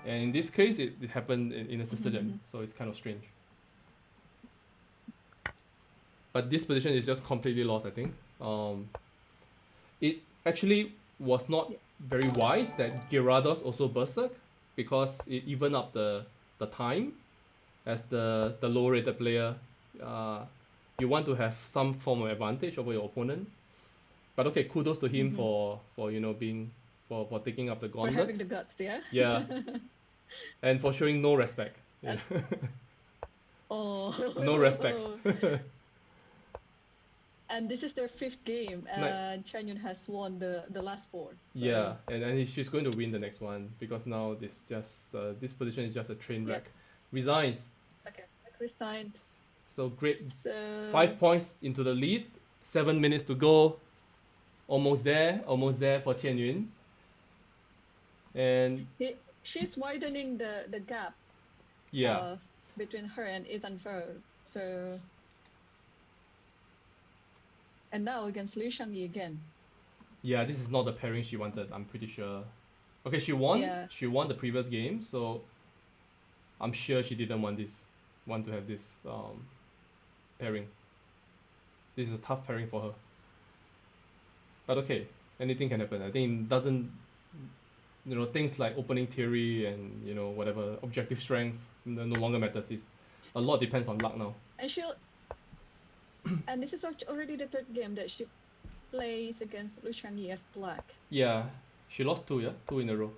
S1: And in this case it happened in a Sicilian, so it's kind of strange. But this position is just completely lost, I think. It actually was not very wise that Gyarados also Berserk, because it evened up the time as the lower rated player. You want to have some form of advantage over your opponent. But okay, kudos to him for being for taking up the
S3: For having
S1: gauntlet.
S3: the guts, yeah.
S1: Yeah. And for showing no respect. Yeah.
S3: Oh.
S1: No respect.
S3: And this is their 5th game, and Chen Yun has won the last 4.
S1: Yeah, and she's going to win the next one, because now this position is just a train
S3: Yeah.
S1: wreck. Resigns.
S3: Okay, Christine.
S1: So great.
S3: So
S1: 5 points into the lead. 7 minutes to go. Almost there for Qian Yun. And
S3: she's widening the gap
S1: yeah,
S3: between her and Ethan Vo. So, and now against Liu Shangyi again.
S1: yeah, this is not the pairing she wanted, I'm pretty sure. Okay, she won.
S3: Yeah.
S1: She won the previous game, so I'm sure she didn't want to have this pairing. This is a tough pairing for her. But okay, anything can happen. I think it doesn't, things like opening theory and whatever objective strength no longer matters. A lot depends on luck now.
S3: And and this is already the 3rd game that she plays against Liu Shangyi as black.
S1: Yeah, she lost 2, yeah, 2 in a row.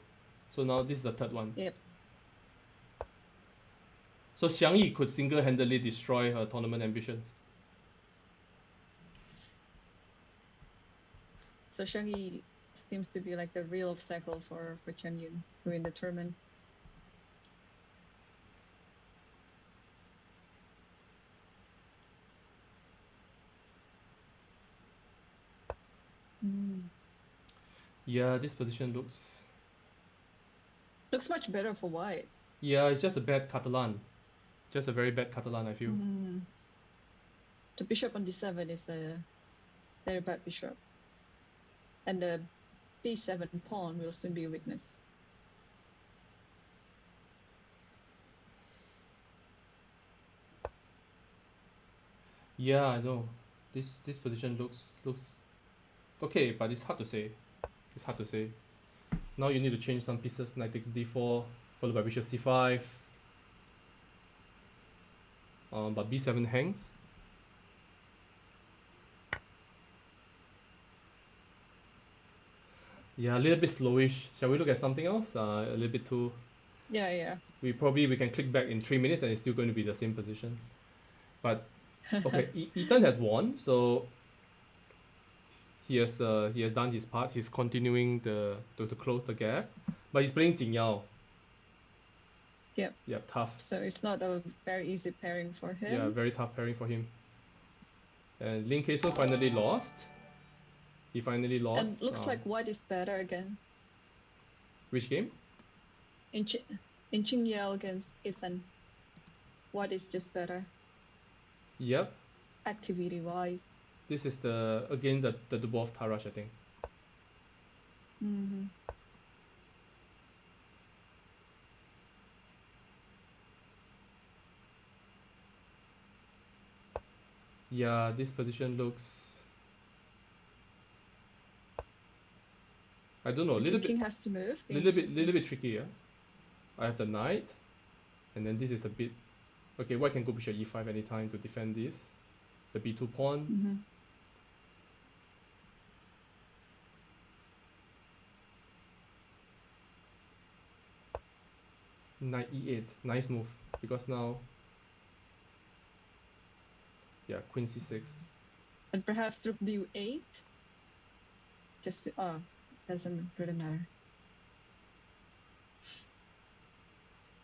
S1: So now this is the 3rd one.
S3: Yep.
S1: So Xiang Yi could single-handedly destroy her tournament ambitions.
S3: So Shangyi seems to be like the real obstacle for Chen Yun to win the tournament.
S1: Yeah, this position looks
S3: Looks much better for white.
S1: Yeah, it's just a bad Catalan. Just a very bad Catalan, I feel.
S3: The bishop on d7 is a very bad bishop. And the b7 pawn will soon be a weakness.
S1: Yeah, I know. This position looks okay, but it's hard to say. It's hard to say. Now you need to change some pieces. Knight takes d4, followed by bishop c5. But b7 hangs. Yeah, a little bit slowish. Shall we look at something else? A little bit too.
S3: Yeah.
S1: We can click back in 3 minutes and it's still going to be the same position. But okay, Ethan has won, so he has done his part. He's continuing to close the gap, but he's playing Jing Yao. Yep, tough.
S3: So it's not a very easy pairing for him.
S1: Yeah, very tough pairing for him. And Lin Keisun finally lost. He finally lost.
S3: And looks like white is better again.
S1: Which game?
S3: In Jing Yao against Ethan, white is just better
S1: Yep.
S3: activity wise.
S1: This is the Dubov Tarrasch, I think. Yeah, this position looks. I don't know,
S3: The king has to move.
S1: little bit tricky. Yeah, I have the knight, and then this is a bit. Okay, white can go bishop e5 anytime to defend this. The b2 pawn. Knight e8, nice move, because now. Yeah, queen c6.
S3: And perhaps rook d8. Just to doesn't really matter.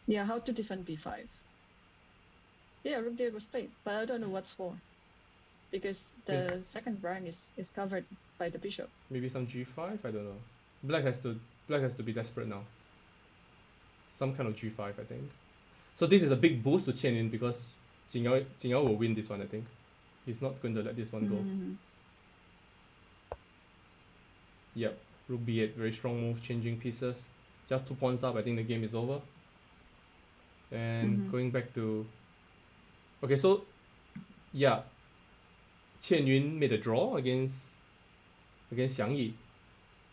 S3: Yeah, how to defend b5. Yeah, rook d8 was played, but I don't know what's for. Because the second rank is covered by the bishop.
S1: Maybe some g5, I don't know. Black has to be desperate now. Some kind of g5, I think. So this is a big boost to Qian Yun because Jing Yao will win this one, I think. He's not going to let this one go. Yep, rook b8, very strong move, changing pieces. Just 2 pawns up, I think the game is over. And going back to... Okay, so... Yeah. Qian Yun made a draw against Xiang Yi.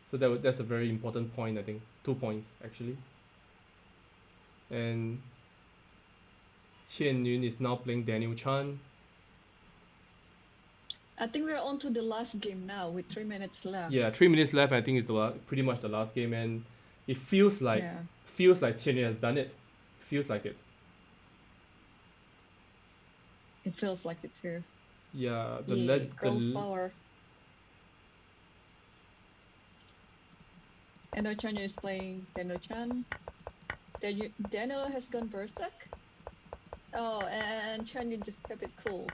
S1: So that's a very important point, I think. 2 points, actually. And Qian Yun is now playing Daniel Chan.
S3: I think we're on to the last game now with 3 minutes left.
S1: Yeah, 3 minutes left. I think is pretty much the last game, and it feels like Qian Yun has done it. Feels like it.
S3: It feels like it too.
S1: Yeah,
S3: girls power. And Ochanyo is playing Daniel Chan. Daniel has gone berserk. Oh, and Chan just kept it cool.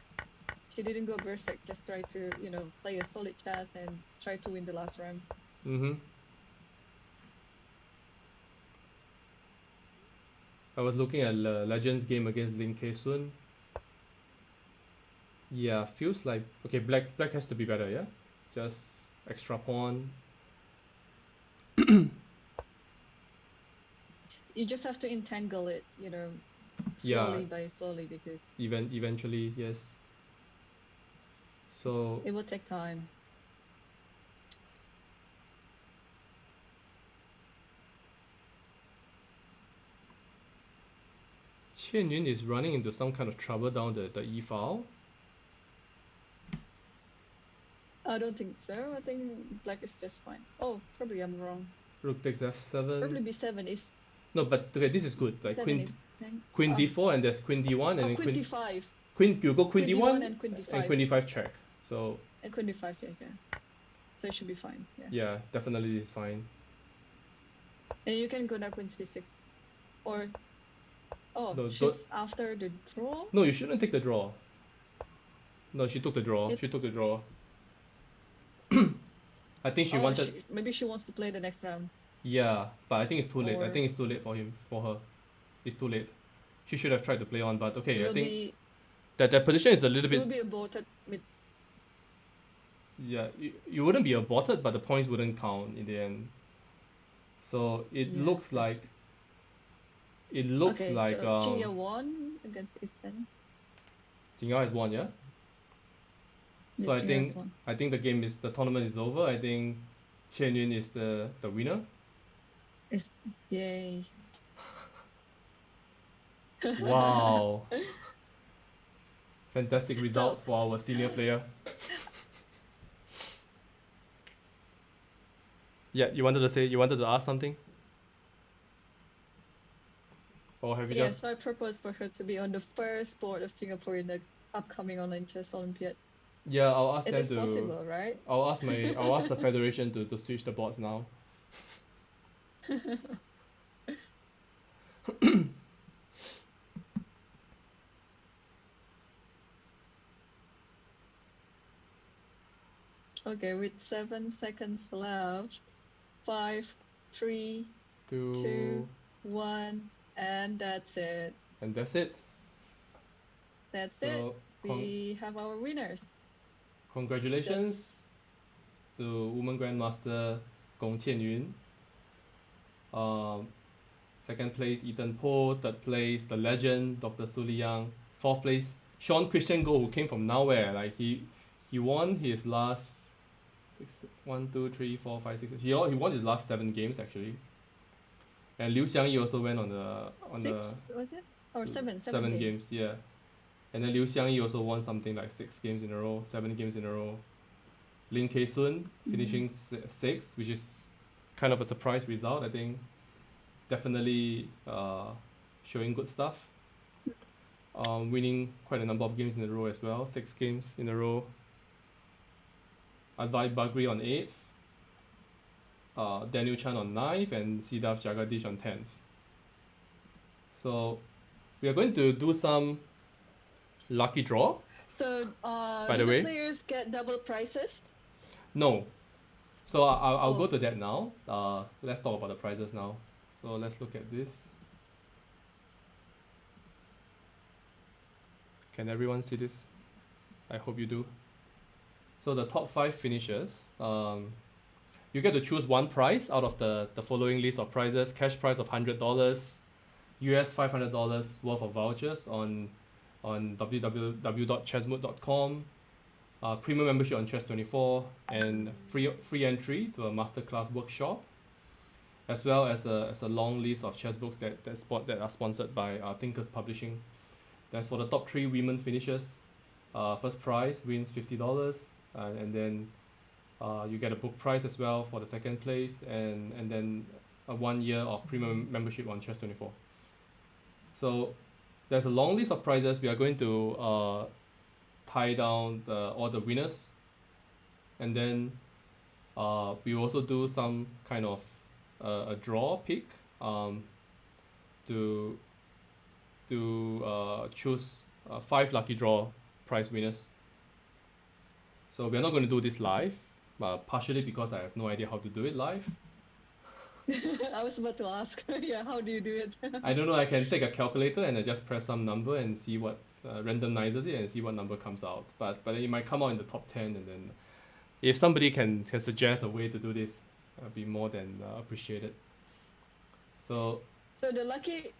S3: She didn't go berserk, just try to, play a solid chess and try to win the last round.
S1: I was looking at Legends game against Lin Keisun. Yeah, feels like okay. Black has to be better. Yeah, just extra pawn.
S3: You just have to entangle it, slowly by slowly because
S1: eventually, yes. So
S3: it will take time.
S1: Qian Yun is running into some kind of trouble down the e file.
S3: I don't think so. I think black is just fine. Oh, probably I'm wrong.
S1: Rook takes f7.
S3: Probably b7 is.
S1: No, but okay, this is good. Like queen d4 and there's queen d1 and then
S3: queen d5.
S1: You go queen d1
S3: and queen d5.
S1: And queen d5 check. So.
S3: And queen d5, yeah. So it should be fine. Yeah.
S1: Yeah, definitely it's fine.
S3: And you can go now queen c6, or. Oh,
S1: no,
S3: she's after the draw.
S1: No, you shouldn't take the draw. No, she took the draw. She took the draw. I think she wanted.
S3: Maybe she wants to play the next round.
S1: Yeah, but I think it's too late. I
S3: Or
S1: think it's too late for her. It's too late. She should have tried to play on, but
S3: it
S1: okay, I
S3: will
S1: think
S3: be
S1: that position is a little
S3: it will
S1: bit.
S3: be aborted mid.
S1: Yeah, you wouldn't be aborted, but the points wouldn't count in the end. So it
S3: Yeah,
S1: looks
S3: that's
S1: like it looks
S3: okay.
S1: like
S3: So Jingya won against Ethan.
S1: Jingao has won, yeah. So
S3: Yeah, Jingya's won.
S1: I think the tournament is over. I think Qian Yun is the winner.
S3: It's yay.
S1: Wow. Fantastic result for our senior player. Yeah, you wanted to ask something? Or have you
S3: Yes,
S1: just
S3: so I propose for her to be on the first board of Singapore in the upcoming online chess Olympiad.
S1: Yeah, I'll ask
S3: It
S1: them
S3: is
S1: to
S3: possible, right?
S1: I'll ask the federation to switch the boards now.
S3: Okay, with 7 seconds left. 5, 3, 2,
S1: To
S3: 1, and that's it.
S1: and that's it.
S3: That's it.
S1: So
S3: We have our winners.
S1: congratulations to Women Grandmaster Gong Qianyun. Second place Ethan Po, third place the legend Dr. Suli Yang, fourth place Sean Christian Goh, who came from nowhere. Like he won his last 1, 2, 3, 4, 5, 6. He won his last 7 games actually. And Liu Xiangyi also went on the
S3: 6, was it? Or 7?
S1: 7 games, yeah. And then Liu Xiangyi also won something like 6 games in a row, 7 games in a row. Lin Kei Sun finishing 6, which is kind of a surprise result. I think definitely showing good stuff. Winning quite a number of games in a row as well, 6 games in a row. Advai Bagri on 8th, Daniel Chan on 9th, and Siddharth Jagadish on 10th. So we are going to do some lucky draw.
S3: So,
S1: By
S3: do
S1: the way,
S3: players get double prizes?
S1: no. So I'll go
S3: Oh.
S1: to that now. Let's talk about the prizes now. So let's look at this. Can everyone see this? I hope you do. So the top 5 finishers, you get to choose one prize out of the following list of prizes: cash prize of $100, US $500 worth of vouchers on www.chessmood.com, premium membership on Chess24, and free entry to a masterclass workshop, as well as a long list of chess books that are sponsored by Thinkers Publishing. That's for the top 3 women finishers. First prize wins $50, and then you get a book prize as well for the second place, and then a 1 year of premium membership on Chess24. So there's a long list of prizes. We are going to tie down all the winners, and then we also do some kind of a draw pick to choose 5 lucky draw prize winners. So we're not going to do this live, partially because I have no idea how to do it live.
S3: I was about to ask. Yeah, how do you do it?
S1: I don't know. I can take a calculator and I just press some number and see what randomizes it and see what number comes out. But it might come out in the top 10, and then if somebody can suggest a way to do this, I'll be more than appreciated. So
S3: So the lucky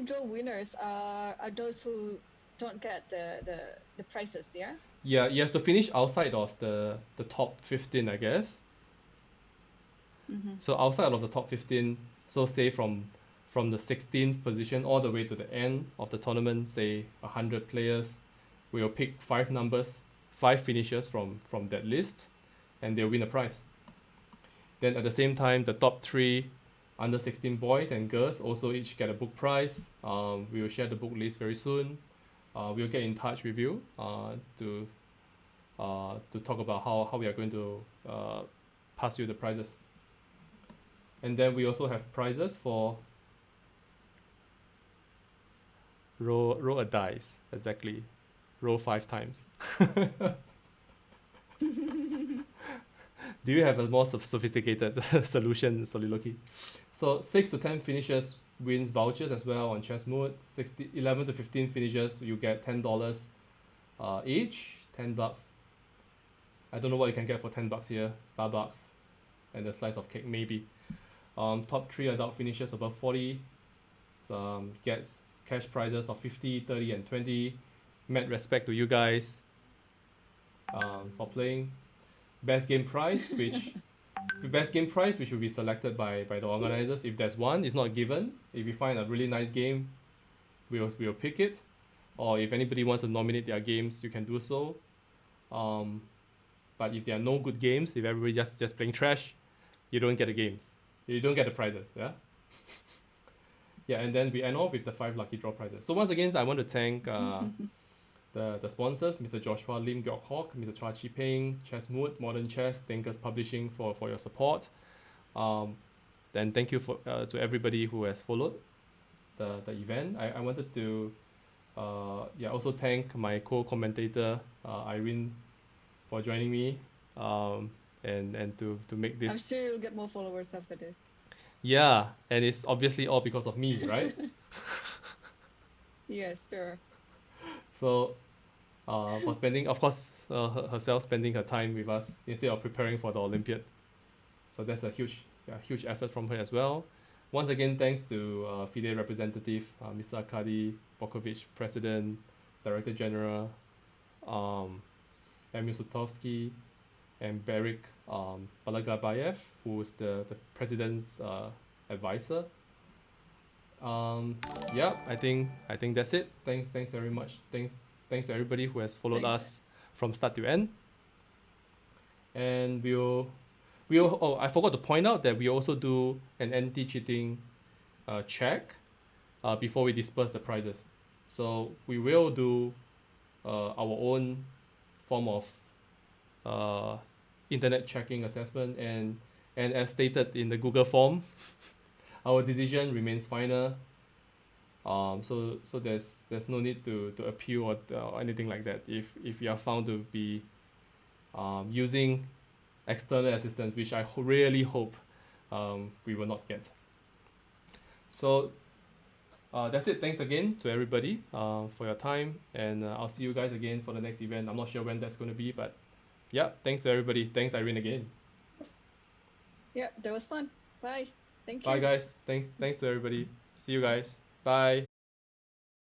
S3: draw winners are those who don't get the prizes, yeah?
S1: yeah, you have to finish outside of the top 15, I guess.
S3: Mm-hmm.
S1: So outside of the top 15, so say from the 16th position all the way to the end of the tournament, say 100 players, we'll pick 5 numbers, 5 finishers from that list, and they'll win a prize. Then at the same time, the top 3 under 16 boys and girls also each get a book prize. We will share the book list very soon. We'll get in touch with you to talk about how we are going to pass you the prizes. And then we also have prizes for roll a dice, exactly. Roll 5 times. Do you have a more sophisticated solution, Soliloquy? So 6 to 10 finishes wins vouchers as well on Chessmood. 11 to 15 finishes, you get $10 each, $10. I don't know what you can get for $10 here. Starbucks and a slice of cake maybe. Top 3 adult finishes above 40 gets cash prizes of 50, 30 and 20. Mad respect to you guys for playing. Best game prize which will be selected by the organizers. If there's one, it's not given. If we find a really nice game, we'll pick it. Or if anybody wants to nominate their games, you can do so. But if there are no good games, if everybody just playing trash, you don't get the games. You don't get the prizes, yeah? Yeah, and then we end off with the 5 lucky draw prizes. So once again, I want to thank the sponsors, Mr. Joshua Lim Gyok Hawk, Mr. Chua Chi Peng, Chessmood, Modern Chess, Thinkers Publishing for your support. Then thank you to everybody who has followed the event. I wanted to also thank my co-commentator Irene for joining me and to make this.
S3: I'm sure you'll get more followers after this.
S1: Yeah, and it's obviously all because of me, right?
S3: Yes, sure.
S1: So, for spending, of course, herself spending her time with us instead of preparing for the Olympiad. So that's a huge effort from her as well. Once again, thanks to FIDE representative, Mr. Arkady Bokovic, President, Director General, Emil Sutovsky, and Berik Balagabayev, who's the President's advisor. I think that's it. Thanks very much. Thanks to everybody who has followed us from start to end. And I forgot to point out that we also do an anti-cheating check before we disperse the prizes. So we will do our own form of internet checking assessment, and as stated in the Google form, our decision remains final. So there's no need to appeal or anything like that if you are found to be using external assistance, which I really hope we will not get. So that's it. Thanks again to everybody for your time, and I'll see you guys again for the next event. I'm not sure when that's going to be, but yeah, thanks to everybody. Thanks, Irene, again.
S3: Yeah, that was fun. Bye. Thank you.
S1: Bye, guys. Thanks to everybody. See you guys. Bye.